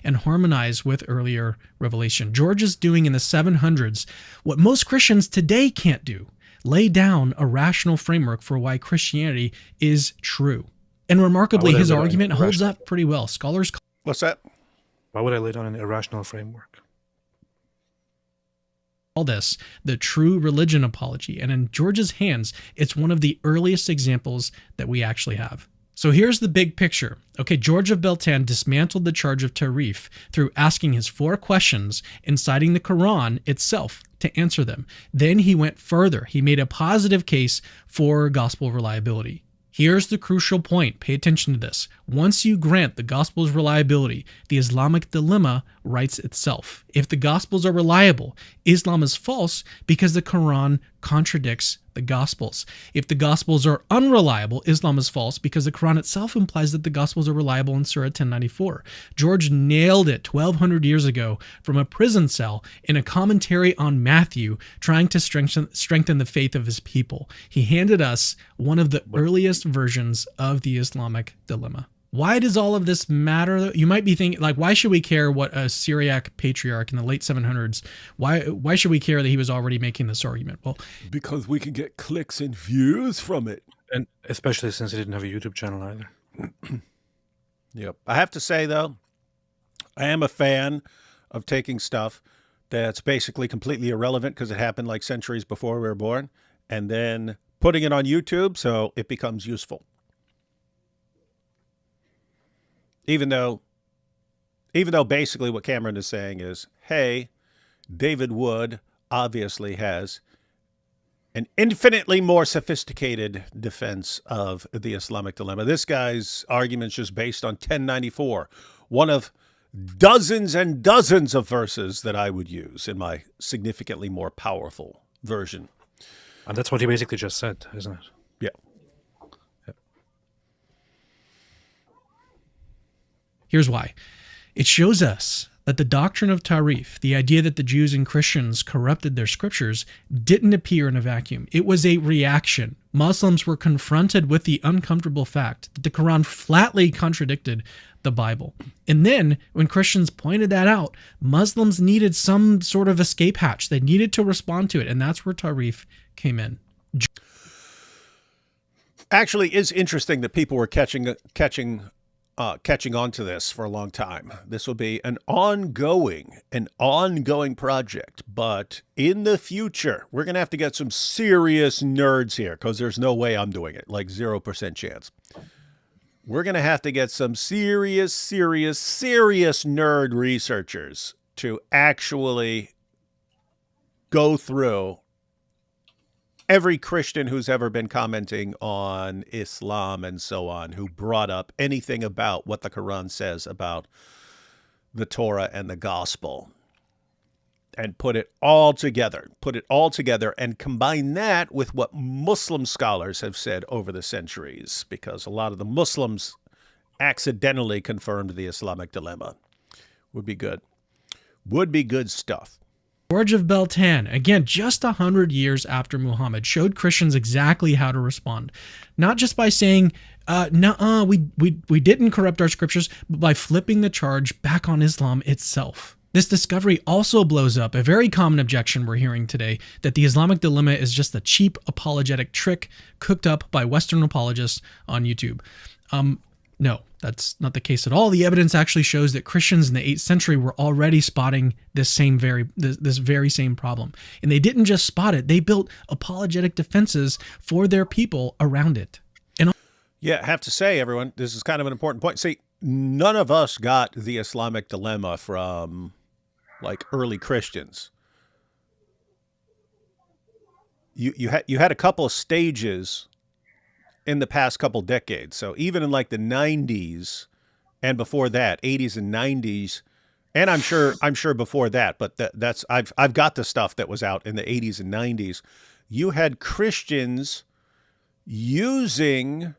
[SPEAKER 3] And harmonize with earlier revelation. George is doing in the 700s what most Christians today can't do: lay down a rational framework for why Christianity is true. And remarkably, his argument holds up pretty well. Scholars
[SPEAKER 1] What's that?
[SPEAKER 2] Why would I lay down an irrational framework?
[SPEAKER 3] call this the true religion apology. And in George's hands, it's one of the earliest examples that we actually have. So here's the big picture. Okay, George of Beltan dismantled the charge of Tarif through asking his 4 questions and citing the Quran itself to answer them. Then he went further. He made a positive case for gospel reliability. Here's the crucial point. Pay attention to this. Once you grant the gospel's reliability, the Islamic dilemma writes itself. If the gospels are reliable, Islam is false because the Quran contradicts the gospels. If the gospels are unreliable, Islam is false because the Quran itself implies that the gospels are reliable in Surah 1094. George nailed it 1,200 years ago from a prison cell in a commentary on Matthew, trying to strengthen the faith of his people. He handed us one of the earliest versions of the Islamic dilemma. Why does all of this matter? You might be thinking, like, why should we care what a Syriac patriarch in the late 700s, why should we care that he was already making this argument? Well,
[SPEAKER 1] because we can get clicks and views from it.
[SPEAKER 2] And especially since he didn't have a YouTube channel either.
[SPEAKER 1] Yep. I have to say, though, I am a fan of taking stuff that's basically completely irrelevant because it happened like centuries before we were born, and then putting it on YouTube so it becomes useful. Even though basically what Cameron is saying is, hey, David Wood obviously has an infinitely more sophisticated defense of the Islamic dilemma. This guy's argument's just based on 1094, one of dozens and dozens of verses that I would use in my significantly more powerful version.
[SPEAKER 2] And that's what he basically just said, isn't it?
[SPEAKER 1] Yeah.
[SPEAKER 3] Here's why. It shows us that the doctrine of Tarif, the idea that the Jews and Christians corrupted their scriptures, didn't appear in a vacuum. It was a reaction. Muslims were confronted with the uncomfortable fact that the Quran flatly contradicted the Bible. And then, when Christians pointed that out, Muslims needed some sort of escape hatch. They needed to respond to it, and that's where Tarif came in.
[SPEAKER 1] Actually, it's interesting that people were catching on to this for a long time. This will be an ongoing project, but in the future, we're going to have to get some serious nerds here because there's no way I'm doing it, like 0% chance. We're going to have to get some serious nerd researchers to actually go through every Christian who's ever been commenting on Islam and so on, who brought up anything about what the Quran says about the Torah and the gospel, and put it all together and combine that with what Muslim scholars have said over the centuries, because a lot of the Muslims accidentally confirmed the Islamic dilemma. Would be good stuff.
[SPEAKER 3] George of Beltan, again, just 100 years after Muhammad, showed Christians exactly how to respond. Not just by saying, nuh-uh, we didn't corrupt our scriptures, but by flipping the charge back on Islam itself. This discovery also blows up a very common objection we're hearing today, that the Islamic dilemma is just a cheap apologetic trick cooked up by Western apologists on YouTube. No, that's not the case at all. The evidence actually shows that Christians in the 8th century were already spotting this very same problem. And they didn't just spot it, they built apologetic defenses for their people around it.
[SPEAKER 1] Yeah, I have to say, everyone, this is kind of an important point. See, none of us got the Islamic dilemma from, like, early Christians. You had a couple of stages in the past couple decades. So even in like the 90s and before that, 80s and 90s, and I'm sure before that, but that's I've got the stuff that was out in the 80s and 90s. You had Christians using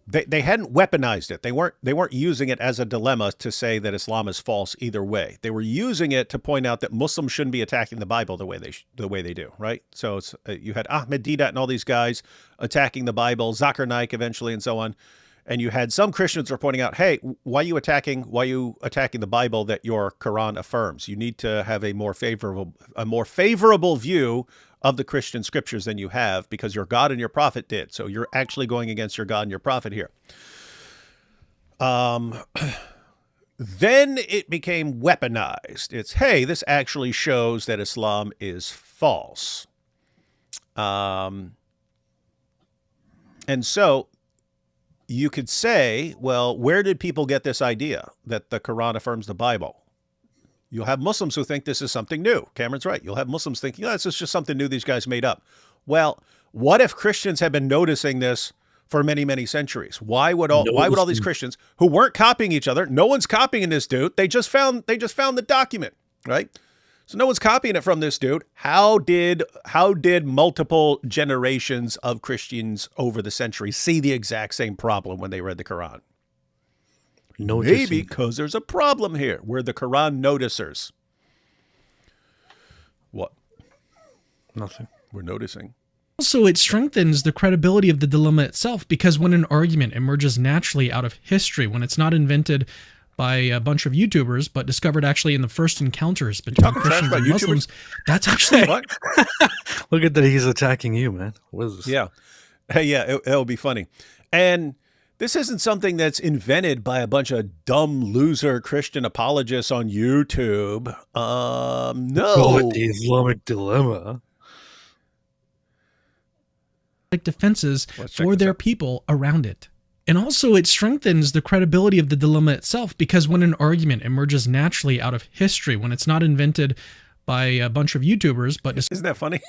[SPEAKER 1] they hadn't weaponized it. They weren't using it as a dilemma to say that Islam is false either way. They were using it to point out that Muslims shouldn't be attacking the Bible the way they do, right? So it's, you had Ahmed Deedat and all these guys attacking the Bible, Zakir Naik eventually, and so on. And you had some Christians are pointing out, hey, why are you attacking the Bible that your Quran affirms? You need to have a more favorable view of the Christian scriptures than you have, because your God and your prophet did. So you're actually going against your God and your prophet here. Then it became weaponized. It's, hey, this actually shows that Islam is false. And so you could say, well, where did people get this idea that the Quran affirms the Bible? You'll have Muslims who think this is something new. Cameron's right. You'll have Muslims thinking, this is just something new these guys made up. Well, what if Christians have been noticing this for many, many centuries? Why would all these Christians who weren't copying each other, no one's copying this dude, they just found the document, right? So no one's copying it from this dude. How did multiple generations of Christians over the centuries see the exact same problem when they read the Quran? Maybe because there's a problem here. We're the Quran noticers. What?
[SPEAKER 2] Nothing.
[SPEAKER 1] We're noticing.
[SPEAKER 3] Also, it strengthens the credibility of the dilemma itself, because when an argument emerges naturally out of history, when it's not invented by a bunch of YouTubers, but discovered actually in the first encounters between Christians and Muslims, that's actually
[SPEAKER 1] What?
[SPEAKER 2] Look at that, he's attacking you, man. What is this?
[SPEAKER 1] Yeah. Hey, yeah, it'll be funny. And this isn't something that's invented by a bunch of dumb loser Christian apologists on YouTube.
[SPEAKER 2] Call
[SPEAKER 1] No.
[SPEAKER 2] it the Islamic dilemma.
[SPEAKER 3] defenses
[SPEAKER 1] Let's check
[SPEAKER 3] for
[SPEAKER 1] this
[SPEAKER 3] their
[SPEAKER 1] out.
[SPEAKER 3] people around it. And also, it strengthens the credibility of the dilemma itself, because when an argument emerges naturally out of history, when it's not invented by a bunch of YouTubers, but
[SPEAKER 1] Isn't that funny?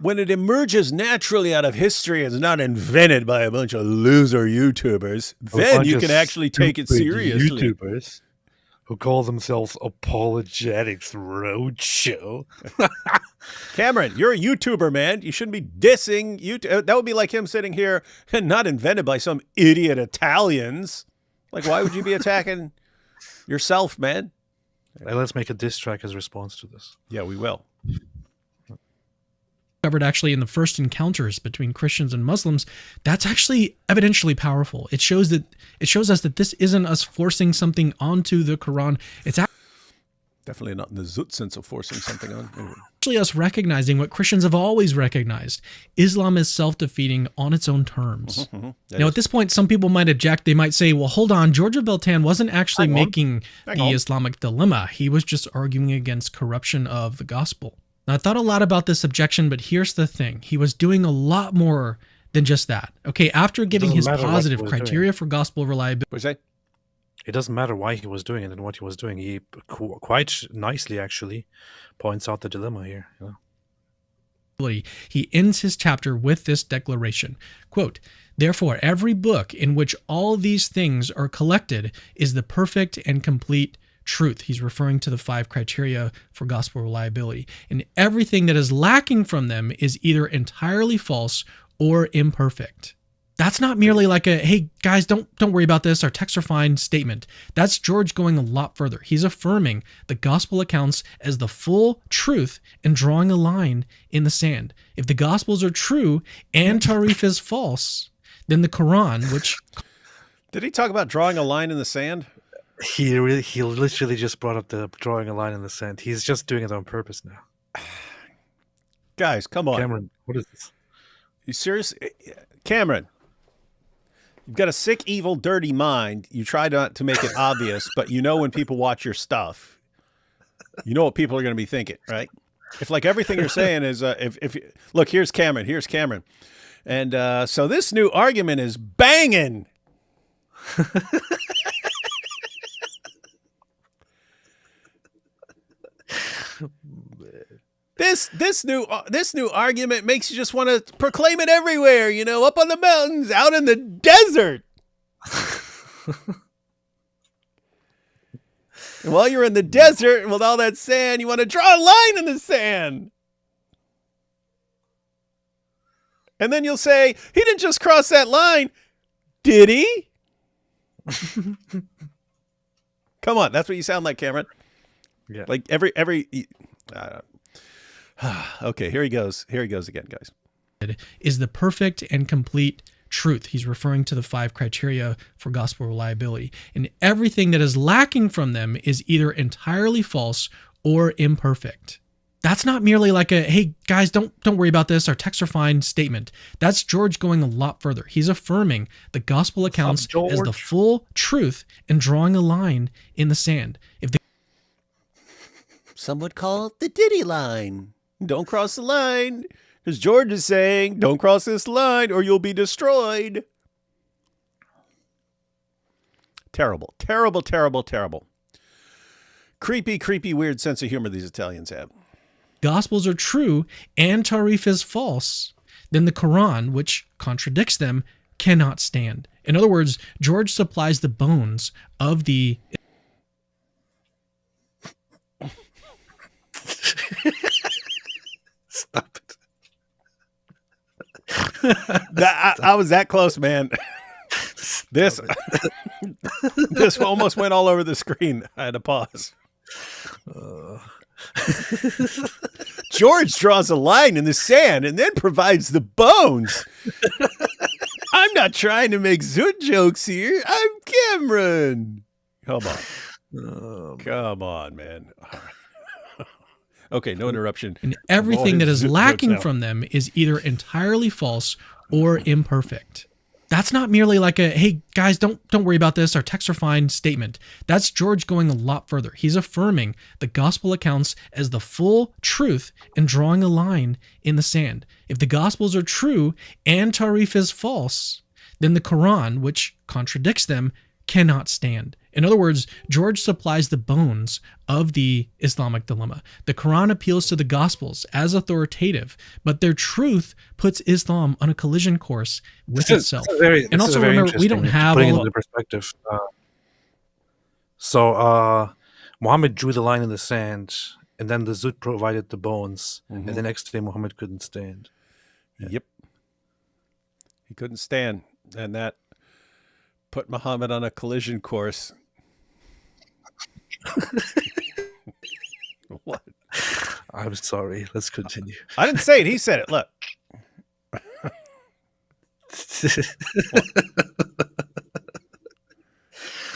[SPEAKER 1] When it emerges naturally out of history, it's not invented by a bunch of loser YouTubers, then you can actually take it seriously.
[SPEAKER 2] YouTubers who call themselves Apologetics Roadshow.
[SPEAKER 1] Cameron, you're a YouTuber, man. You shouldn't be dissing YouTube. That would be like him sitting here and not invented by some idiot Italians. Like, why would you be attacking yourself, man?
[SPEAKER 2] Hey, let's make a diss track as a response to this.
[SPEAKER 1] Yeah, we will.
[SPEAKER 3] discovered actually in the first encounters between Christians and Muslims, that's actually evidentially powerful. It shows us that this isn't us forcing something onto the Quran. It's
[SPEAKER 1] Definitely not in the Zut sense of forcing something on. Anyway.
[SPEAKER 3] actually us recognizing what Christians have always recognized. Islam is self-defeating on its own terms. Now, at this point, some people might object. They might say, well, hold on. George of Beltan wasn't actually making the Islamic dilemma. He was just arguing against corruption of the gospel. Now, I thought a lot about this objection, but here's the thing. He was doing a lot more than just that. Okay, after giving his positive criteria for gospel reliability.
[SPEAKER 1] What'd you say?
[SPEAKER 2] It doesn't matter why he was doing it and what he was doing. He quite nicely actually points out the dilemma here. You know?
[SPEAKER 3] He ends his chapter with this declaration, quote, "Therefore, every book in which all these things are collected is the perfect and complete truth." He's referring to the 5 criteria for gospel reliability. And everything that is lacking from them is either entirely false or imperfect. That's not merely like a, hey, guys, don't worry about this, our texts are fine statement. That's George going a lot further. He's affirming the gospel accounts as the full truth and drawing a line in the sand. If the gospels are true and Tarif is false, then the Quran, which...
[SPEAKER 1] Did he talk about drawing a line in the sand?
[SPEAKER 2] He literally just brought up the drawing a line in the sand. He's just doing it on purpose now.
[SPEAKER 1] Guys, come on.
[SPEAKER 2] Cameron, what is this?
[SPEAKER 1] You serious? Cameron, you've got a sick, evil, dirty mind. You try not to make it obvious, but you know when people watch your stuff, you know what people are going to be thinking, right? If like everything you're saying is, look, here's Cameron. And so this new argument is banging. This new argument makes you just want to proclaim it everywhere, you know, up on the mountains, out in the desert. And while you're in the desert with all that sand, you want to draw a line in the sand. And then you'll say, he didn't just cross that line, did he? Come on, that's what you sound like, Cameron.
[SPEAKER 2] Yeah.
[SPEAKER 1] Like every okay, here he goes again, guys.
[SPEAKER 3] Is the perfect and complete truth. He's referring to the 5 criteria for gospel reliability. And everything that is lacking from them is either entirely false or imperfect. That's not merely like a, hey, guys, don't worry about this, our texts are fine statement. That's George going a lot further. He's affirming the gospel accounts as the full truth and drawing a line in the sand.
[SPEAKER 1] Some would call it the Diddy line. Don't cross the line. Because George is saying, don't cross this line or you'll be destroyed. Terrible, terrible, terrible, terrible. Creepy, creepy, weird sense of humor these Italians have.
[SPEAKER 3] Gospels are true and Tarif is false, then the Quran, which contradicts them, cannot stand. In other words, George supplies the bones of the...
[SPEAKER 2] Stop it.
[SPEAKER 1] I was that close, man. This almost went all over the screen. I had to pause. George draws a line in the sand and then provides the bones. I'm not trying to make Zoot jokes here. I'm Cameron. Come on. Come on, man. Okay, no interruption.
[SPEAKER 3] And everything that is lacking from them is either entirely false or imperfect. That's not merely like a, hey guys, don't worry about this, our texts are fine statement. That's George going a lot further. He's affirming the gospel accounts as the full truth and drawing a line in the sand. If the gospels are true and Tarif is false, then the Quran, which contradicts them, cannot stand. In other words, George supplies the bones of the Islamic dilemma. The Quran appeals to the Gospels as authoritative, but their truth puts Islam on a collision course with itself. And also remember, we don't have
[SPEAKER 2] putting it
[SPEAKER 3] all
[SPEAKER 2] into perspective. So Muhammad drew the line in the sand, and then the Zut provided the bones, and the next day Muhammad couldn't stand.
[SPEAKER 1] Yep. He couldn't stand, and that put Muhammad on a collision course. What?
[SPEAKER 2] I'm sorry. Let's continue.
[SPEAKER 1] I didn't say it. He said it. Look.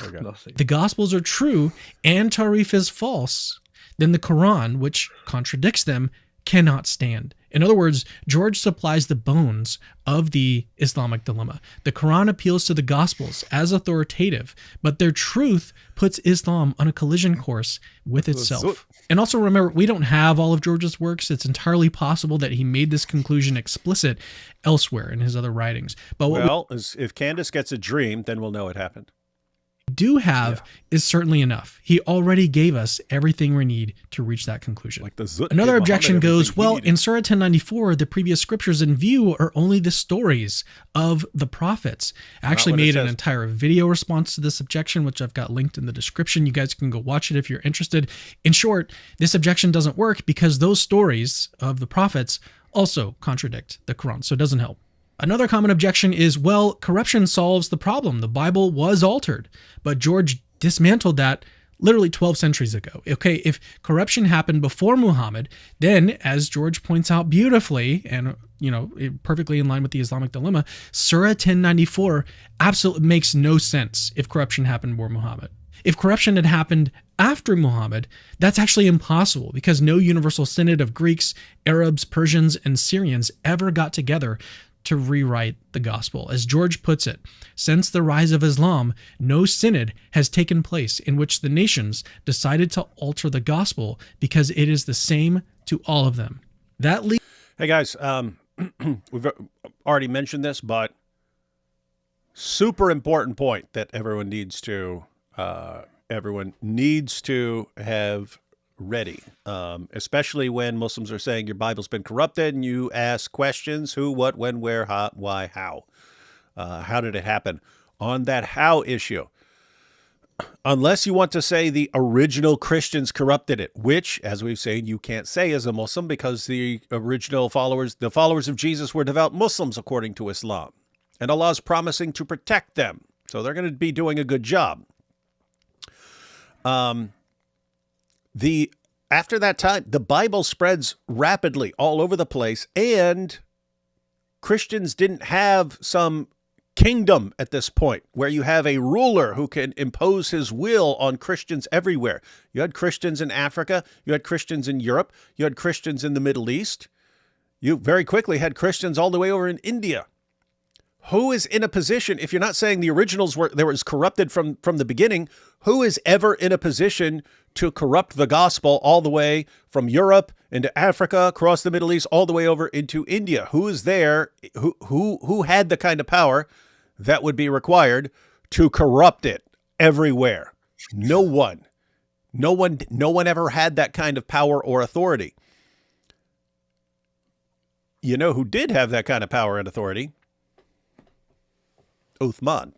[SPEAKER 1] Okay.
[SPEAKER 2] Nothing.
[SPEAKER 3] the Gospels are true and Tarif is false, then the Quran, which contradicts them, cannot stand. In other words, George supplies the bones of the Islamic dilemma. The Quran appeals to the Gospels as authoritative, but their truth puts Islam on a collision course with itself. And also remember, we don't have all of George's works. It's entirely possible that he made this conclusion explicit elsewhere in his other writings. But what
[SPEAKER 1] if Candace gets a dream, then we'll know it happened.
[SPEAKER 3] do have is certainly enough. He already gave us everything we need to reach that conclusion.
[SPEAKER 1] Like the Zut
[SPEAKER 3] Another
[SPEAKER 1] gave
[SPEAKER 3] objection
[SPEAKER 1] Muhammad
[SPEAKER 3] goes,
[SPEAKER 1] everything he
[SPEAKER 3] well,
[SPEAKER 1] needed.
[SPEAKER 3] in Surah 1094, the previous scriptures in view are only the stories of the prophets. I actually
[SPEAKER 1] what it
[SPEAKER 3] made an
[SPEAKER 1] says.
[SPEAKER 3] entire video response to this objection, which I've got linked in the description. You guys can go watch it if you're interested. In short, this objection doesn't work because those stories of the prophets also contradict the Quran, so it doesn't help. Another common objection is, well, corruption solves the problem. The Bible was altered, but George dismantled that literally 12 centuries ago. Okay, if corruption happened before Muhammad, then, as George points out beautifully, and perfectly in line with the Islamic dilemma, Surah 1094 absolutely makes no sense if corruption happened before Muhammad. If corruption had happened after Muhammad, that's actually impossible because no universal synod of Greeks, Arabs, Persians, and Syrians ever got together to rewrite the gospel. As George puts it, since the rise of Islam, no synod has taken place in which the nations decided to alter the gospel because it is the same to all of them.
[SPEAKER 1] Hey guys, we've already mentioned this, but super important point that everyone needs to have ready, especially when Muslims are saying your Bible's been corrupted and you ask questions: who, what, when, where, how, why, how. How did it happen? On that how issue, unless you want to say the original Christians corrupted it, which, as we've said, you can't say as a Muslim because the original followers, the followers of Jesus, were devout Muslims according to Islam. And Allah is promising to protect them. So they're going to be doing a good job. After that time, the Bible spreads rapidly all over the place, and Christians didn't have some kingdom at this point where you have a ruler who can impose his will on Christians everywhere. You had Christians in Africa, you had Christians in Europe, you had Christians in the Middle East. You very quickly had Christians all the way over in India. Who is in a position, if you're not saying the originals were corrupted from the beginning, who is ever in a position to corrupt the gospel all the way from Europe into Africa, across the Middle East, all the way over into India? Who is there? Who had the kind of power that would be required to corrupt it everywhere? No one. No one ever had that kind of power or authority. You know who did have that kind of power and authority? Uthman.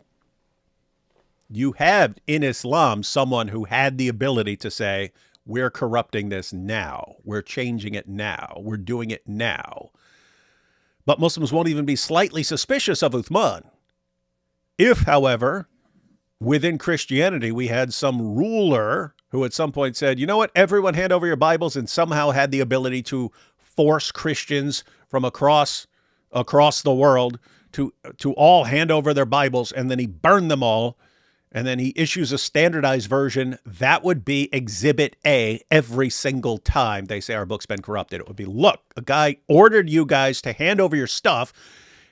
[SPEAKER 1] You have in Islam someone who had the ability to say, we're corrupting this now. We're changing it now. We're doing it now. But Muslims won't even be slightly suspicious of Uthman. If, however, within Christianity, we had some ruler who at some point said, you know what, everyone hand over your Bibles, and somehow had the ability to force Christians from across the world to all hand over their Bibles, and then he burned them all, and then he issues a standardized version. That would be Exhibit A every single time they say our book's been corrupted. It would be, look, a guy ordered you guys to hand over your stuff.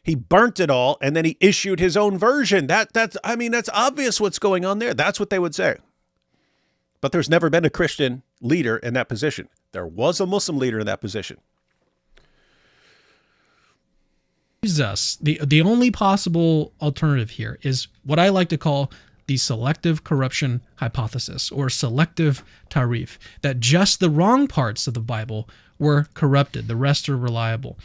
[SPEAKER 1] He burnt it all, and then he issued his own version. That's obvious what's going on there. That's what they would say. But there's never been a Christian leader in that position. There was a Muslim leader in that position.
[SPEAKER 3] Us. The only possible alternative here is what I like to call the selective corruption hypothesis, or selective tarif, that just the wrong parts of the Bible were corrupted. The rest are reliable.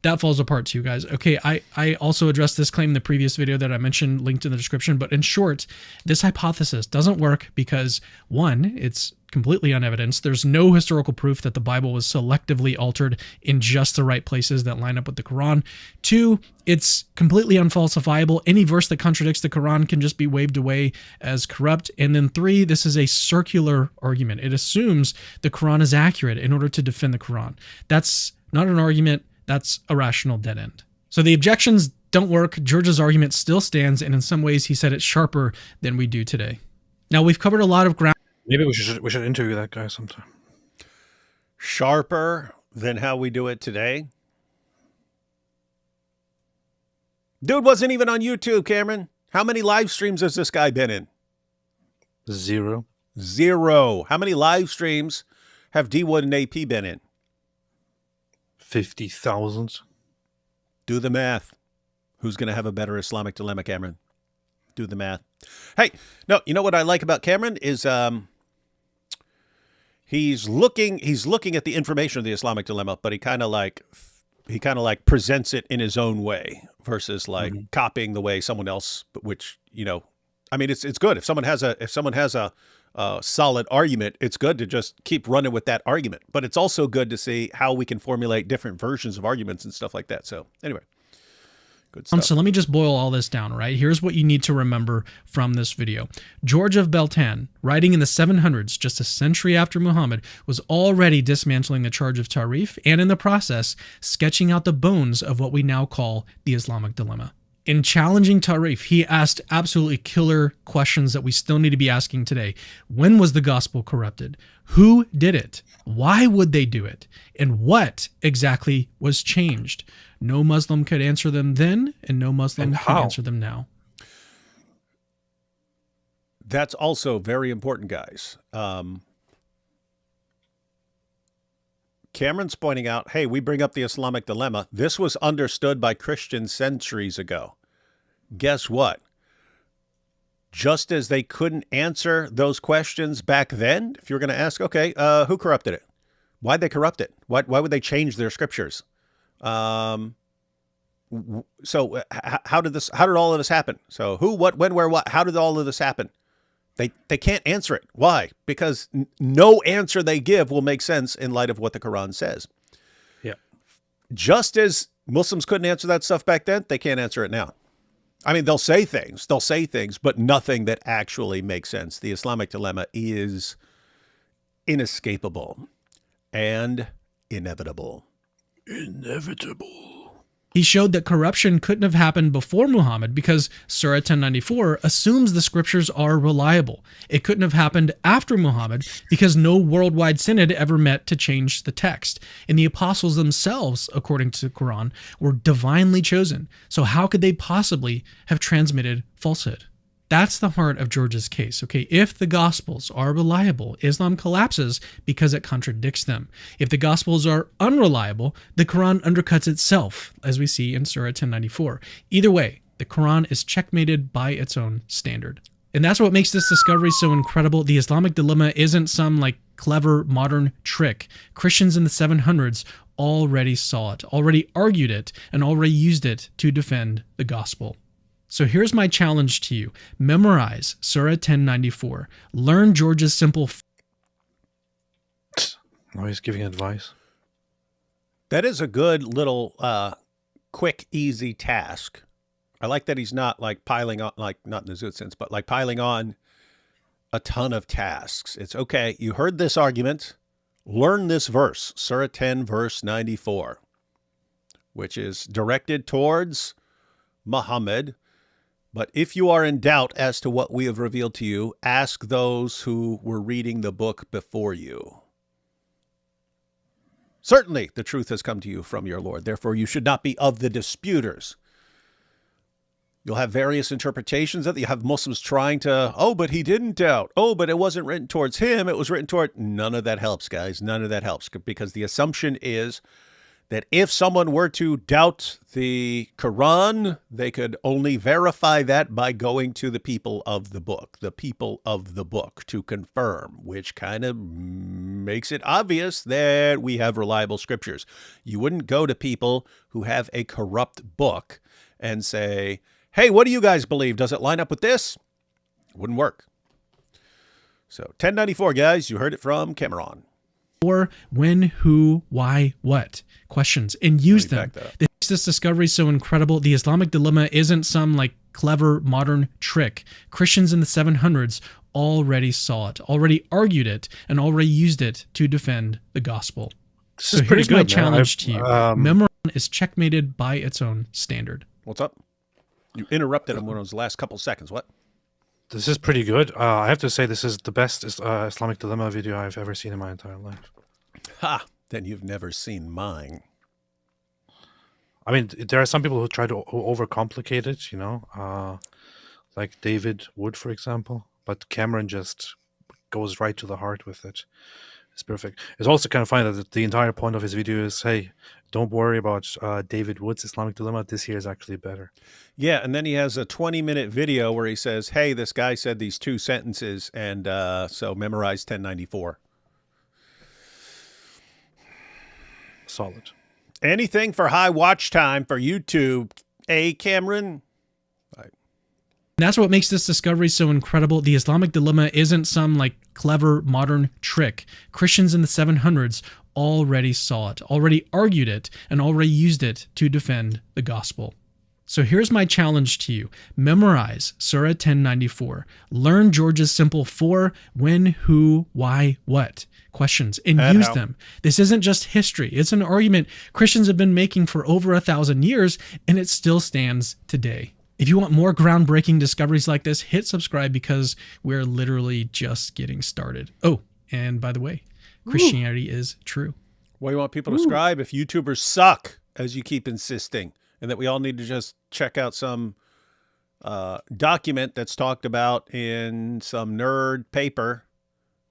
[SPEAKER 3] That falls apart too, guys. Okay, I also addressed this claim in the previous video that I mentioned, linked in the description, but in short, this hypothesis doesn't work because, one, it's completely unevidenced. There's no historical proof that the Bible was selectively altered in just the right places that line up with the Quran. Two, it's completely unfalsifiable. Any verse that contradicts the Quran can just be waved away as corrupt. And then three, this is a circular argument. It assumes the Quran is accurate in order to defend the Quran. That's not an argument. That's a rational dead end. So the objections don't work. George's argument still stands, and in some ways he said it sharper than we do today. Now, we've covered a lot of ground.
[SPEAKER 2] Maybe we should interview that guy sometime.
[SPEAKER 1] Sharper than how we do it today? Dude wasn't even on YouTube, Cameron. How many live streams has this guy been in?
[SPEAKER 2] Zero.
[SPEAKER 1] How many live streams have D Wood and AP been in?
[SPEAKER 2] 50,000.
[SPEAKER 1] Do the math. Who's going to have a better Islamic dilemma, Cameron? Do the math. Hey, no, you know what I like about Cameron is he's looking at the information of the Islamic dilemma, but he kind of like presents it in his own way versus like copying the way someone else, which, you know, I mean, it's good if someone has a solid argument. It's good to just keep running with that argument, but it's also good to see how we can formulate different versions of arguments and stuff like that. So anyway, good stuff.
[SPEAKER 3] So let me just boil all this down, right? Here's what you need to remember from this video. George of Beltan, writing in the 700s, just a century after Muhammad, was already dismantling the charge of Tarif, and in the process, sketching out the bones of what we now call the Islamic dilemma. In challenging Tarif, he asked absolutely killer questions that we still need to be asking today. When was the gospel corrupted? Who did it? Why would they do it? And what exactly was changed? No Muslim could answer them then, and no Muslim can answer them now.
[SPEAKER 1] That's also very important, guys. Cameron's pointing out, hey, we bring up the Islamic dilemma. This was understood by Christians centuries ago. Guess what? Just as they couldn't answer those questions back then, if you're going to ask, okay, who corrupted it? Why'd they corrupt it? Why would they change their scriptures? So how did all of this happen? So who, what, when, where, what? How did all of this happen? They can't answer it. Why? Because no answer they give will make sense in light of what the Quran says.
[SPEAKER 2] Yeah.
[SPEAKER 1] Just as Muslims couldn't answer that stuff back then, they can't answer it now. I mean, they'll say things, but nothing that actually makes sense. The Islamic dilemma is inescapable and inevitable.
[SPEAKER 3] He showed that corruption couldn't have happened before Muhammad because Surah 1094 assumes the scriptures are reliable. It couldn't have happened after Muhammad because no worldwide synod ever met to change the text. And the apostles themselves, according to the Quran, were divinely chosen. So how could they possibly have transmitted falsehood? That's the heart of George's case, okay? If the Gospels are reliable, Islam collapses because it contradicts them. If the Gospels are unreliable, the Quran undercuts itself, as we see in Surah 1094. Either way, the Quran is checkmated by its own standard. And that's what makes this discovery so incredible. The Islamic dilemma isn't some clever modern trick. Christians in the 700s already saw it, already argued it, and already used it to defend the gospel. So here's my challenge to you. Memorize Surah 1094. Learn George's simple...
[SPEAKER 2] Oh, he's giving advice.
[SPEAKER 1] That is a good little quick, easy task. I like that he's not piling on, not in the Zoot sense, but piling on a ton of tasks. It's okay. You heard this argument. Learn this verse, Surah 10, verse 94, which is directed towards Muhammad. But if you are in doubt as to what we have revealed to you, ask those who were reading the book before you. Certainly the truth has come to you from your Lord. Therefore, you should not be of the disputers. You'll have various interpretations of it. You have Muslims trying to, oh, but he didn't doubt. Oh, but it wasn't written towards him. It was written toward. None of that helps, guys. None of that helps, because the assumption is that if someone were to doubt the Quran, they could only verify that by going to the people of the book to confirm, which kind of makes it obvious that we have reliable scriptures. You wouldn't go to people who have a corrupt book and say, hey, what do you guys believe? Does it line up with this? It wouldn't work. So 1094, guys, you heard it from Cameron.
[SPEAKER 3] Or when, who, why, what questions, and use them. This discovery is so incredible. The Islamic dilemma isn't some like clever modern trick. Christians in the 700s already saw it, already argued it, and already used it to defend the gospel. So here's my challenge to you. Memorandum is checkmated by its own standard.
[SPEAKER 1] What's up? You interrupted him when it was the last couple seconds. What?
[SPEAKER 2] This is pretty good. I have to say this is the best Islamic dilemma video I've ever seen in my entire life.
[SPEAKER 1] Ha! Then you've never seen mine.
[SPEAKER 2] I mean, there are some people who try to overcomplicate it, you know, like David Wood, for example. But Cameron just goes right to the heart with it. It's perfect. It's also kind of funny that the entire point of his video is, hey, don't worry about David Wood's Islamic dilemma. This here is actually better.
[SPEAKER 1] Yeah, and then he has a 20-minute video where he says, hey, this guy said these two sentences, and so memorize 1094.
[SPEAKER 2] Solid.
[SPEAKER 1] Anything for high watch time for YouTube, Cameron?
[SPEAKER 3] And that's what makes this discovery so incredible. The Islamic dilemma isn't some like clever modern trick. Christians in the 700s already saw it, already argued it, and already used it to defend the gospel. So here's my challenge to you. Memorize Surah 1094. Learn George's simple for, when, who, why, what questions, and use them. This isn't just history. It's an argument Christians have been making for over 1,000 years, and it still stands today. If you want more groundbreaking discoveries like this, hit subscribe because we're literally just getting started. Oh, and by the way, Christianity is true.
[SPEAKER 1] Well, you want people to subscribe if YouTubers suck, as you keep insisting, and that we all need to just check out some document that's talked about in some nerd paper,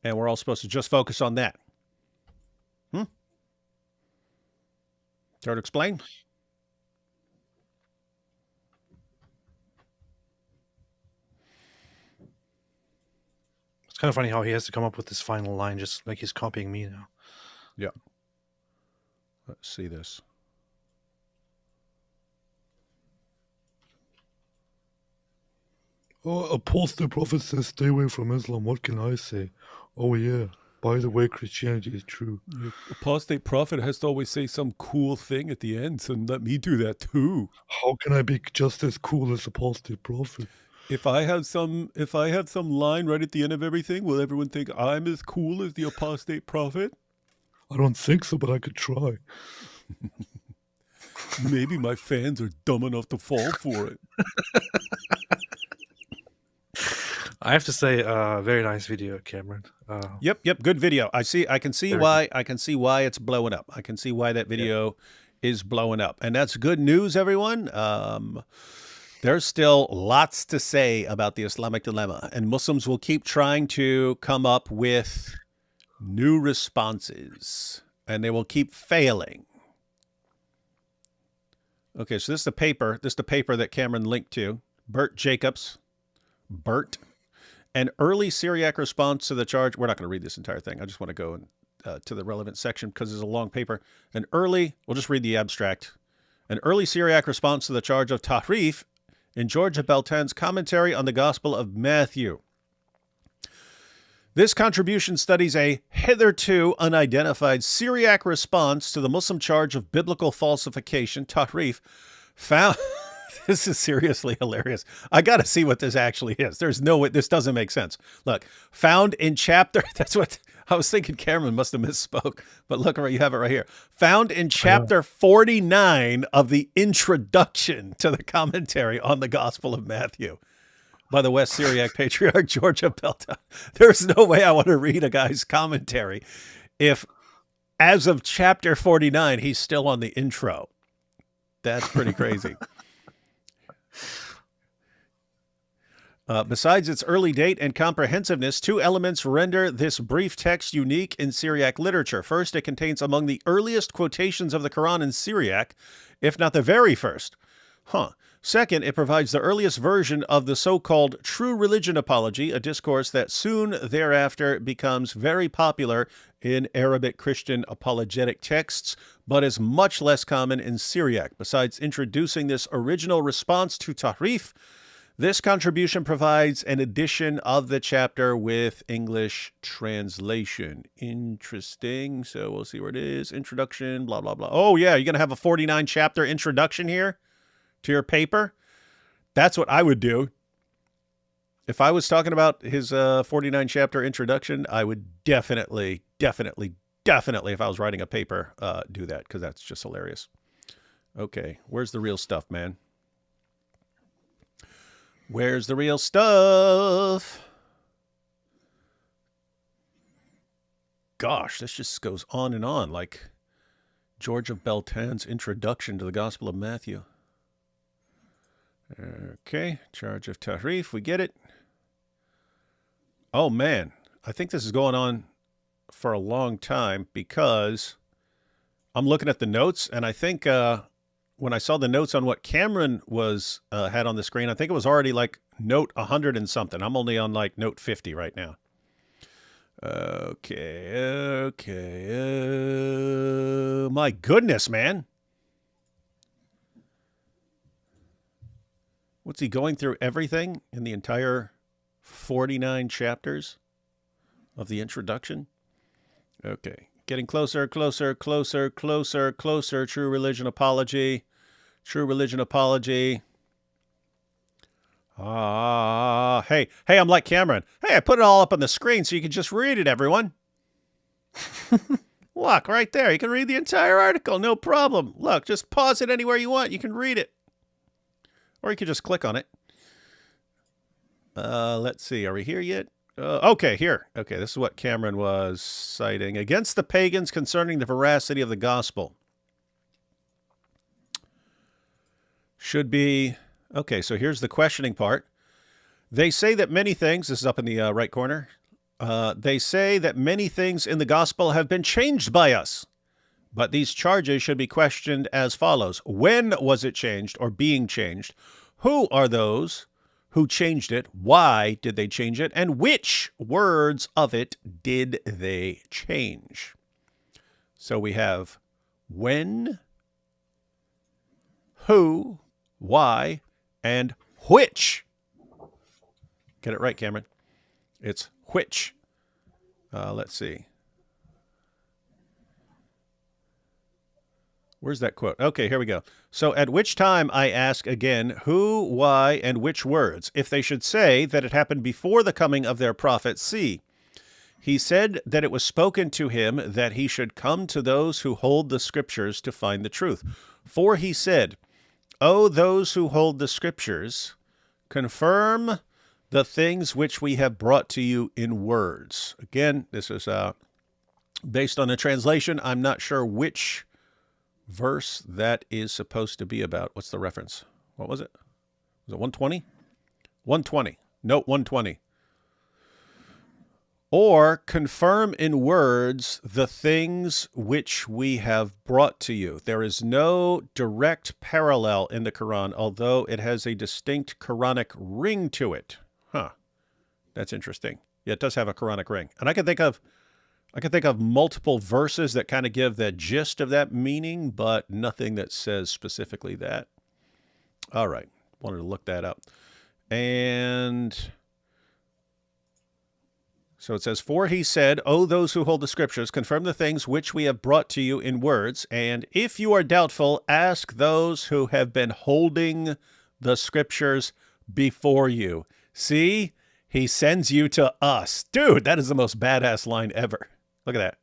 [SPEAKER 1] and we're all supposed to just focus on that. Care to explain?
[SPEAKER 2] It's kind of funny how he has to come up with this final line, just like he's copying me now.
[SPEAKER 1] Yeah. Let's see this.
[SPEAKER 4] Oh, Apostle Prophet says stay away from Islam. What can I say? Oh, yeah. By the way, Christianity is true.
[SPEAKER 1] The apostate prophet has to always say some cool thing at the end, so let me do that too.
[SPEAKER 4] How can I be just as cool as Apostate Prophet?
[SPEAKER 1] If I have some line right at the end of everything, will everyone think I'm as cool as the apostate prophet?
[SPEAKER 4] I don't think so, but I could try.
[SPEAKER 1] Maybe my fans are dumb enough to fall for it.
[SPEAKER 2] I have to say, very nice video, Cameron.
[SPEAKER 1] Yep, good video. I can see why it's blowing up. I can see why that video is blowing up. And that's good news, everyone. There's still lots to say about the Islamic dilemma, and Muslims will keep trying to come up with new responses, and they will keep failing. Okay, so this is the paper. This is the paper that Cameron linked to. Bert Jacobs. An early Syriac response to the charge. We're not going to read this entire thing. I just want to go to the relevant section because it's a long paper. We'll just read the abstract. An early Syriac response to the charge of tahrif in George Belton's commentary on the Gospel of Matthew. This contribution studies a hitherto unidentified Syriac response to the Muslim charge of biblical falsification, tahrif, found This is seriously hilarious. I got to see what this actually is. There's no way. This doesn't make sense. Look, found in chapter. That's what I was thinking. Cameron must have misspoke. But look, you have it right here. Found in chapter 49 of the introduction to the commentary on the Gospel of Matthew by the West Syriac Patriarch George of Belta. There's no way I want to read a guy's commentary if, as of chapter 49, he's still on the intro. That's pretty crazy. Besides its early date and comprehensiveness, two elements render this brief text unique in Syriac literature. First, it contains among the earliest quotations of the Quran in Syriac, if not the very first. Second, it provides the earliest version of the so-called true religion apology, a discourse that soon thereafter becomes very popular in Arabic Christian apologetic texts, but is much less common in Syriac. Besides introducing this original response to Tahrif, this contribution provides an edition of the chapter with English translation. Interesting. So we'll see where it is. Introduction, blah, blah, blah. Oh, yeah, you're going to have a 49-chapter introduction here to your paper? That's what I would do. If I was talking about his 49-chapter introduction, I would definitely, if I was writing a paper, do that, because that's just hilarious. Okay, where's the real stuff, man? Where's the real stuff? Gosh, this just goes on and on, like George of Beltan's introduction to the Gospel of Matthew. Okay, charge of Tahrif, we get it. Oh, man, I think this is going on for a long time because I'm looking at the notes, and I think when I saw the notes on what Cameron was had on the screen, I think it was already like note 100 and something. I'm only on like note 50 right now. Okay. My goodness, man. What's he going through everything in the entire 49 chapters of the introduction? Okay. Getting closer. True religion apology. Hey, I'm like Cameron. Hey, I put it all up on the screen so you can just read it, everyone. Look, right there. You can read the entire article, no problem. Look, just pause it anywhere you want. You can read it. Or you can just click on it. Let's see. Are we here yet? Okay, here. Okay, this is what Cameron was citing. Against the pagans concerning the veracity of the gospel. Should be... Okay, so here's the questioning part. They say that many things... This is up in the right corner. They say that many things in the gospel have been changed by us. But these charges should be questioned as follows. When was it changed or being changed? Who are those who changed it? Why did they change it? And which words of it did they change? So we have when, who, why, and which. Get it right, Cameron. It's which. Let's see. Where's that quote? Okay, here we go. So at which time I ask again, who, why, and which words? If they should say that it happened before the coming of their prophet, see. He said that it was spoken to him that he should come to those who hold the scriptures to find the truth. For he said, O those who hold the scriptures, confirm the things which we have brought to you in words. Again, this is based on a translation. I'm not sure which verse that is supposed to be about. What's the reference? What was it? Was it 120? 120. Note 120. Or confirm in words the things which we have brought to you. There is no direct parallel in the Quran, although it has a distinct Quranic ring to it. Huh. That's interesting. Yeah, it does have a Quranic ring. And I can think of multiple verses that kind of give the gist of that meaning, but nothing that says specifically that. All right. Wanted to look that up. And so it says, for he said, O those who hold the scriptures, confirm the things which we have brought to you in words. And if you are doubtful, ask those who have been holding the scriptures before you. See, he sends you to us. Dude, that is the most badass line ever. Look at that.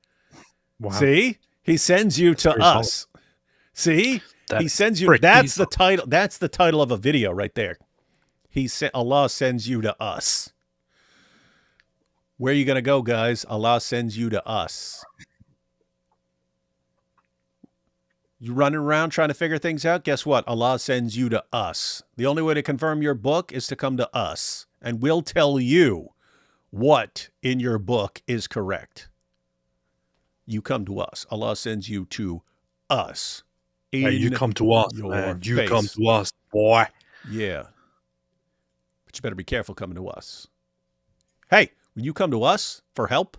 [SPEAKER 2] Wow.
[SPEAKER 1] See, he sends you to
[SPEAKER 2] very
[SPEAKER 1] us. See, he
[SPEAKER 2] That's
[SPEAKER 1] sends you.
[SPEAKER 2] pretty
[SPEAKER 1] That's the
[SPEAKER 2] solid.
[SPEAKER 1] title. That's the title of a video right there. Allah sends you to us. Where are you going to go, guys? Allah sends you to us. You running around trying to figure things out? Guess what? Allah sends you to us. The only way to confirm your book is to come to us, and we'll tell you what in your book is correct. You come to us. Allah sends you to us.
[SPEAKER 2] Yeah, you come to us,
[SPEAKER 1] your
[SPEAKER 2] man. You
[SPEAKER 1] face.
[SPEAKER 2] come to us, boy.
[SPEAKER 1] Yeah. But you better be careful coming to us. Hey, when you come to us for help,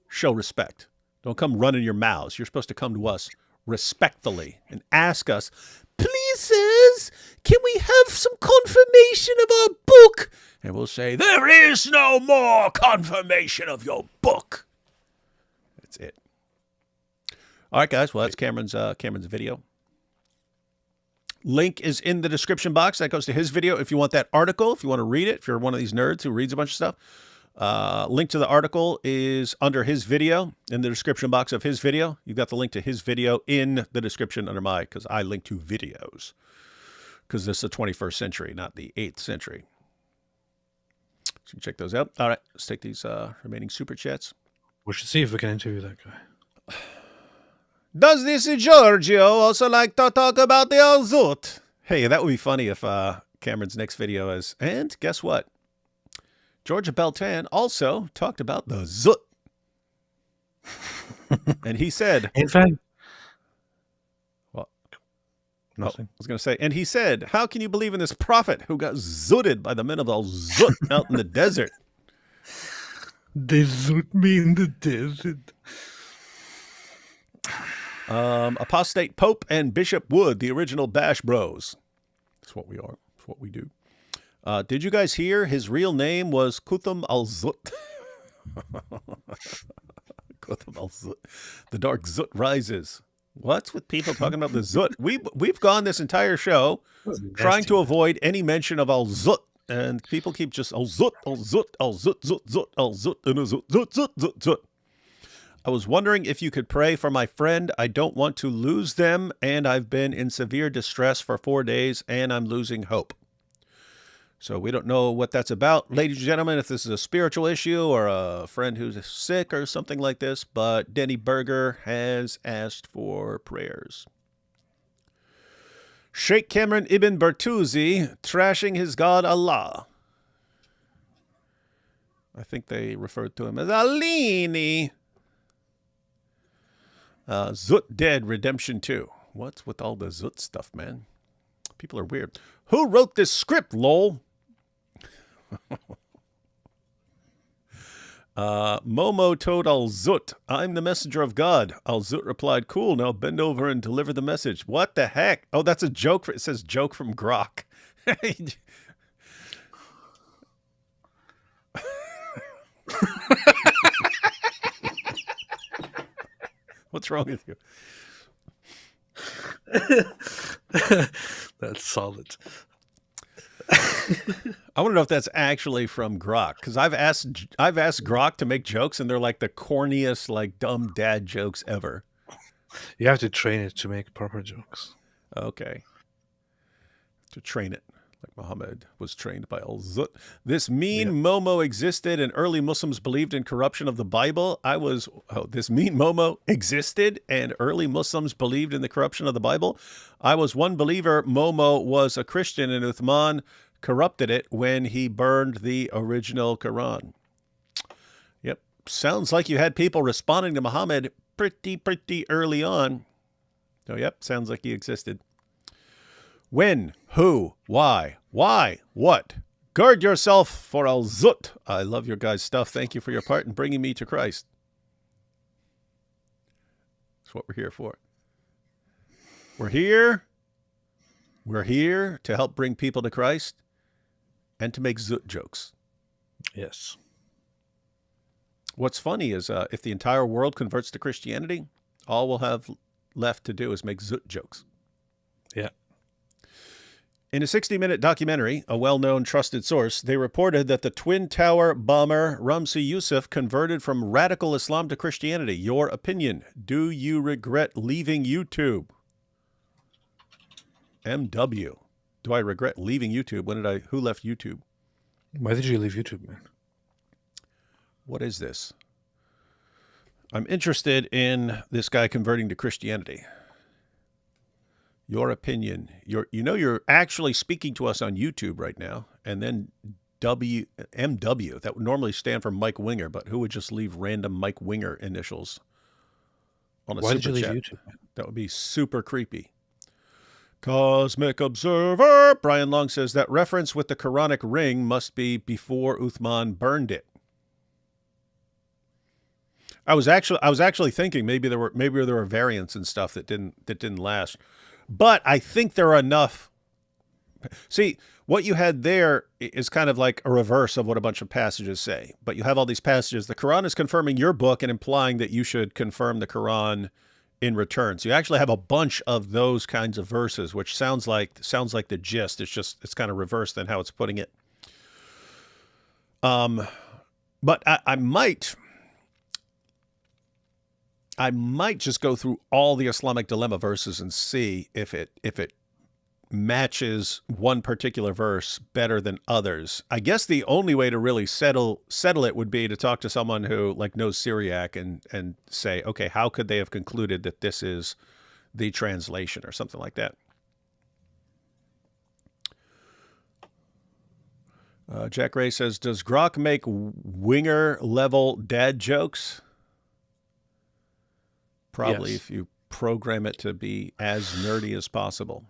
[SPEAKER 1] show respect. Don't come running your mouths. You're supposed to come to us respectfully and ask us, please, sirs, can we have some confirmation of our book? And we'll say, there is no more confirmation of your book. That's it. All right, guys. Well, that's Cameron's video. Link is in the description box. That goes to his video. If you want that article, if you want to read it, if you're one of these nerds who reads a bunch of stuff, link to the article is under his video in the description box of his video. You've got the link to his video in the description under my, because I link to videos, because this is the 21st century, not the 8th century. So you can check those out. All right, let's take these remaining super chats.
[SPEAKER 2] We should see if we can interview that guy.
[SPEAKER 1] Does this Giorgio also like to talk about the Al-Zut? Hey, that would be funny if Cameron's next video is, and guess what? Georgia Beltan also talked about the Zut. And he said,
[SPEAKER 2] In fact,
[SPEAKER 1] well,
[SPEAKER 2] nothing.
[SPEAKER 1] I was going to say, and he said, how can you believe in this prophet who got zooted by the men of Al-Zut out in the desert?
[SPEAKER 4] They zoot me in the desert.
[SPEAKER 1] Apostate Pope and Bishop Wood, the original Bash Bros. That's what we are. That's what we do. Did you guys hear his real name was Kuthum al-Zut? Kuthum al-Zut. The dark Zut rises. What's with people talking about the Zut? We've gone this entire show trying to avoid any mention of al-Zut, and people keep just al-Zut, al-Zut, al-Zut, Zut, Zut, al-Zut, and a-Zut, Zut, Zut, Zut, Zut. I was wondering if you could pray for my friend. I don't want to lose them, and I've been in severe distress for 4 days, and I'm losing hope. So we don't know what that's about, ladies and gentlemen, if this is a spiritual issue or a friend who's sick or something like this, but Denny Berger has asked for prayers. Sheikh Cameron Ibn Bertuzzi trashing his god Allah. I think they referred to him as Alini. Zut Dead Redemption 2. What's with all the Zut stuff, man? People are weird. Who wrote this script, lol? Momo told Al-Zut, I'm the messenger of God. Al-Zut replied, cool, now bend over and deliver the message. What the heck? Oh, that's a joke. It says joke from Grok. What's wrong with you?
[SPEAKER 2] That's solid.
[SPEAKER 1] I want to know if that's actually from Grok, because I've asked Grok to make jokes, and they're like the corniest, like dumb dad jokes ever.
[SPEAKER 2] You have to train it to make proper jokes.
[SPEAKER 1] Okay, to train it like Muhammad was trained by Al-Zut. This mean Momo existed, and early Muslims believed in corruption of the Bible. This mean Momo existed, and early Muslims believed in the corruption of the Bible. I was one believer. Momo was a Christian, and Uthman corrupted it when he burned the original Quran. Yep. Sounds like you had people responding to Muhammad pretty early on. Oh, yep. Sounds like he existed. When? Who? Why? What? Guard yourself for Al-Zut. I love your guys' stuff. Thank you for your part in bringing me to Christ. That's what we're here for. We're here to help bring people to Christ and to make Zut jokes.
[SPEAKER 2] Yes.
[SPEAKER 1] What's funny is if the entire world converts to Christianity, all we'll have left to do is make Zut jokes.
[SPEAKER 2] Yeah.
[SPEAKER 1] In a 60-minute documentary, a well-known trusted source, they reported that the Twin Tower bomber Ramzi Youssef converted from radical Islam to Christianity. Your opinion. Do you regret leaving YouTube? MW. Do I regret leaving YouTube? Who left YouTube?
[SPEAKER 2] Why did you leave YouTube, man?
[SPEAKER 1] What is this? I'm interested in this guy converting to Christianity. Your opinion. You're actually speaking to us on YouTube right now, and then MW. That would normally stand for Mike Winger, but who would just leave random Mike Winger initials on a
[SPEAKER 2] Why did you
[SPEAKER 1] super
[SPEAKER 2] leave
[SPEAKER 1] chat?
[SPEAKER 2] YouTube, man?
[SPEAKER 1] That would be super creepy. Cosmic Observer. Brian Long says that reference with the Quranic ring must be before Uthman burned it. I was actually thinking maybe there were variants and stuff that didn't last. But I think there are enough. See, what you had there is kind of like a reverse of what a bunch of passages say. But you have all these passages. The Quran is confirming your book and implying that you should confirm the Quran in return. So you actually have a bunch of those kinds of verses, which sounds like the gist. It's kind of reversed than how it's putting it. But I might just go through all the Islamic dilemma verses and see if it matches one particular verse better than others. I guess the only way to really settle it would be to talk to someone who like knows Syriac and say, okay, how could they have concluded that this is the translation or something like that? Jack Ray says, does Grok make Winger level dad jokes? Probably,
[SPEAKER 2] Yes.
[SPEAKER 1] if you program it to be as nerdy as possible.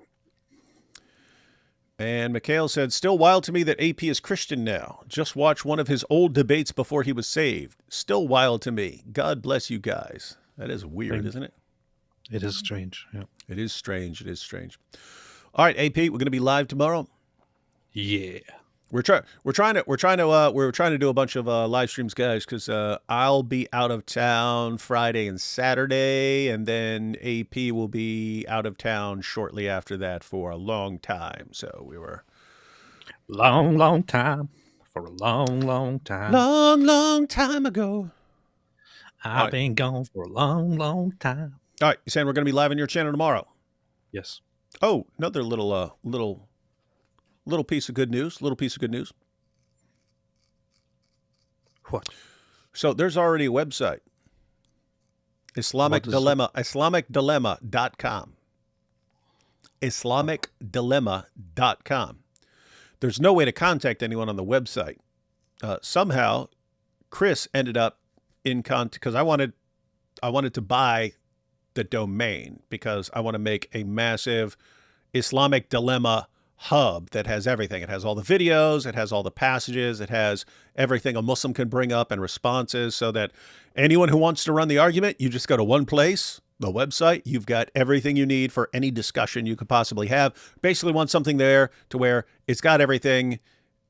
[SPEAKER 1] And Mikhail said, still wild to me that AP is Christian now. Just watch one of his old debates before he was saved. Still wild to me. God bless you guys. That is weird, isn't it?
[SPEAKER 2] It is strange. Yeah.
[SPEAKER 1] It is strange. It is strange. All right, AP, we're going to be live tomorrow.
[SPEAKER 2] Yeah.
[SPEAKER 1] We're trying to do a bunch of live streams, guys, because I'll be out of town Friday and Saturday, and then AP will be out of town shortly after that for a long time. So we were
[SPEAKER 2] Long time. For a long time.
[SPEAKER 1] long time ago.
[SPEAKER 2] I've been gone for a long time.
[SPEAKER 1] All right, you're saying we're going to be live on your channel tomorrow?
[SPEAKER 2] Yes.
[SPEAKER 1] Oh, another little piece of good news.
[SPEAKER 2] What?
[SPEAKER 1] So there's already a website. Islamic
[SPEAKER 2] What is it?
[SPEAKER 1] Dilemma. IslamicDilemma.com. IslamicDilemma.com. There's no way to contact anyone on the website. Somehow, Chris ended up in contact because I wanted to buy the domain because I want to make a massive Islamic Dilemma hub that has everything. It has all the videos, it has all the passages, it has everything a Muslim can bring up and responses, so that anyone who wants to run the argument, you just go to one place, the website. You've got everything you need for any discussion you could possibly have. Basically want something there to where it's got everything.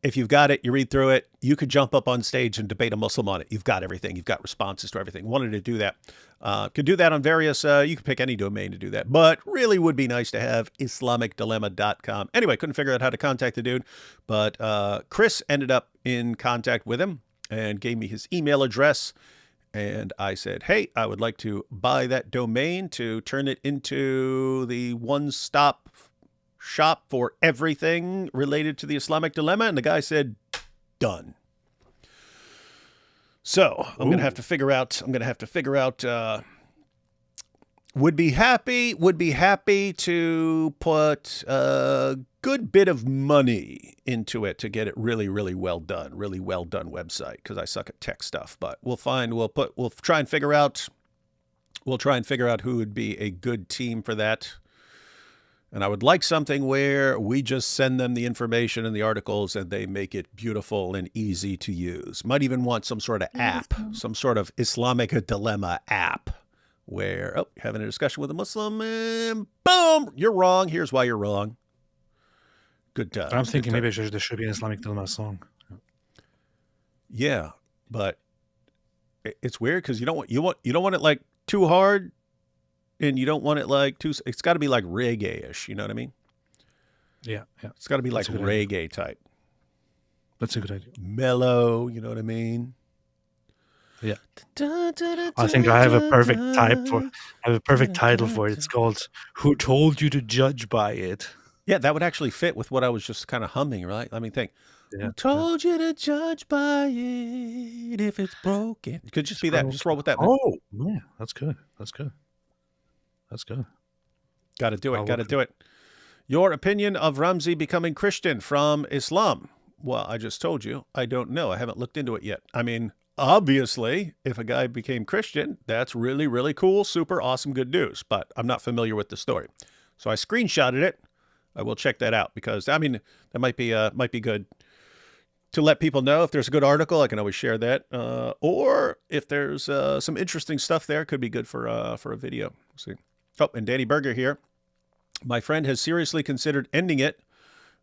[SPEAKER 1] If you've got it, you read through it, you could jump up on stage and debate a Muslim on it. You've got everything. You've got responses to everything. Wanted to do that. Could do that on various, you could pick any domain to do that, but really would be nice to have IslamicDilemma.com. Anyway, couldn't figure out how to contact the dude, but Chris ended up in contact with him and gave me his email address. And I said, hey, I would like to buy that domain to turn it into the one-stop shop for everything related to the Islamic dilemma. And the guy said, done. So I'm going to have to figure out, would be happy to put a good bit of money into it to get it really, really well done website. Cause I suck at tech stuff, but we'll try and figure out who would be a good team for that. And I would like something where we just send them the information and the articles and they make it beautiful and easy to use. Might even want some sort of app, some sort of Islamic dilemma app where, having a discussion with a Muslim and boom, you're wrong. Here's why you're wrong. Good time.
[SPEAKER 2] I'm thinking maybe there should be an Islamic Dilemma song.
[SPEAKER 1] Yeah, but it's weird because you don't want it like too hard. And you don't want it like too, it's got to be like reggae-ish, you know what I mean?
[SPEAKER 2] Yeah, yeah.
[SPEAKER 1] It's got to be like
[SPEAKER 2] That's a good idea.
[SPEAKER 1] reggae type.
[SPEAKER 2] That's a good idea.
[SPEAKER 1] Mellow, you know what I mean?
[SPEAKER 2] Yeah. I think I have a perfect title for it. It's called "Who Told You to Judge by It."
[SPEAKER 1] Yeah, that would actually fit with what I was just kind of humming, right? Let me think.
[SPEAKER 2] Yeah.
[SPEAKER 1] Who told you to judge by it if it's broken? It could just be that. Just roll with that, man.
[SPEAKER 2] Oh, yeah, that's good. That's good. That's good.
[SPEAKER 1] Got to do it.
[SPEAKER 2] I'll
[SPEAKER 1] Got to
[SPEAKER 2] look
[SPEAKER 1] do it. Your opinion of Ramzi becoming Christian from Islam? Well, I just told you. I don't know. I haven't looked into it yet. I mean, obviously, if a guy became Christian, that's really, really cool, super awesome, good news. But I'm not familiar with the story. So I screenshotted it. I will check that out because, I mean, that might be good to let people know. If there's a good article, I can always share that. Or if there's some interesting stuff there, could be good for a video. We'll see. Oh, and Danny Berger here. My friend has seriously considered ending it,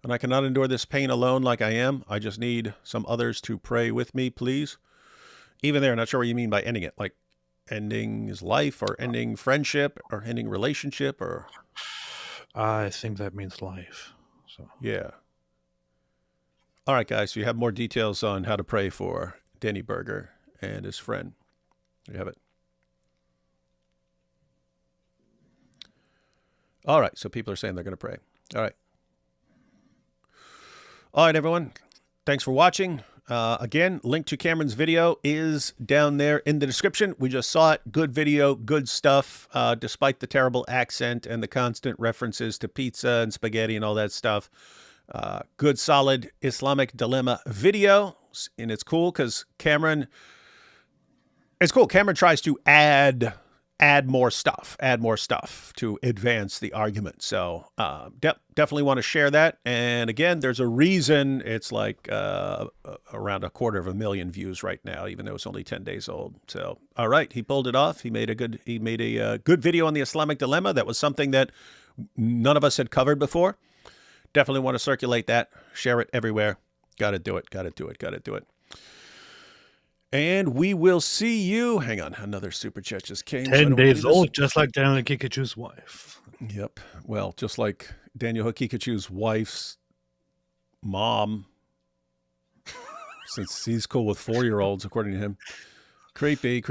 [SPEAKER 1] and I cannot endure this pain alone like I am. I just need some others to pray with me, please. Even there, not sure what you mean by ending it. Like ending his life or ending friendship or ending relationship or...
[SPEAKER 2] I think that means life. So
[SPEAKER 1] yeah. All right, guys. So you have more details on how to pray for Danny Berger and his friend. You have it. All right. So people are saying they're going to pray. All right. All right, everyone. Thanks for watching. Again, link to Cameron's video is down there in the description. We just saw it. Good video, good stuff, despite the terrible accent and the constant references to pizza and spaghetti and all that stuff. Good, solid Islamic dilemma video. And it's cool because Cameron tries to add more stuff to advance the argument. So definitely want to share that. And again, there's a reason it's like around 250,000 views right now, even though it's only 10 days old. So, all right, he pulled it off. He made a good video on the Islamic dilemma. That was something that none of us had covered before. Definitely want to circulate that, share it everywhere. Got to do it. And we will see you. Hang on, another super chat just came.
[SPEAKER 2] 10 days old, just like Daniel Kikachu's wife.
[SPEAKER 1] Yep. Well, just like Daniel Hakikachu's wife's mom, since he's cool with 4-year-olds, according to him. Creepy.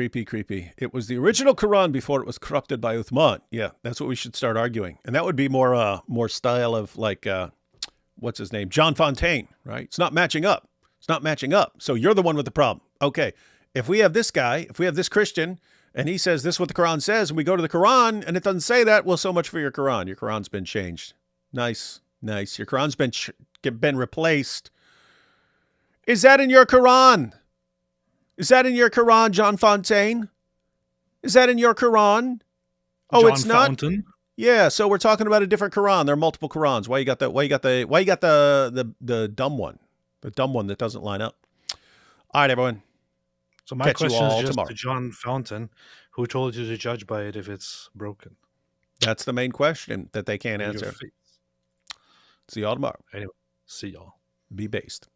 [SPEAKER 1] It was the original Quran before it was corrupted by Uthman. Yeah, that's what we should start arguing. And that would be more style of like, what's his name? John Fontaine, right? It's not matching up. So you're the one with the problem. Okay, if we have this guy, if we have this Christian, and he says this is what the Quran says, and we go to the Quran, and it doesn't say that, well, so much for your Quran. Your Quran's been changed. Nice. Your Quran's been replaced. Is that in your Quran? John Fontaine? Is that in your Quran? Oh,
[SPEAKER 2] John
[SPEAKER 1] it's not.
[SPEAKER 2] Fountain.
[SPEAKER 1] Yeah, so we're talking about a different Quran. There are multiple Qurans. Why you got the dumb one? The dumb one that doesn't line up. All right, everyone.
[SPEAKER 2] So my
[SPEAKER 1] Catch you
[SPEAKER 2] question
[SPEAKER 1] all
[SPEAKER 2] is just
[SPEAKER 1] tomorrow.
[SPEAKER 2] to John Fountain, who told you to judge by it if it's broken?
[SPEAKER 1] That's the main question that they can't
[SPEAKER 2] In your
[SPEAKER 1] answer.
[SPEAKER 2] face.
[SPEAKER 1] See y'all tomorrow.
[SPEAKER 2] Anyway, see y'all.
[SPEAKER 1] Be based.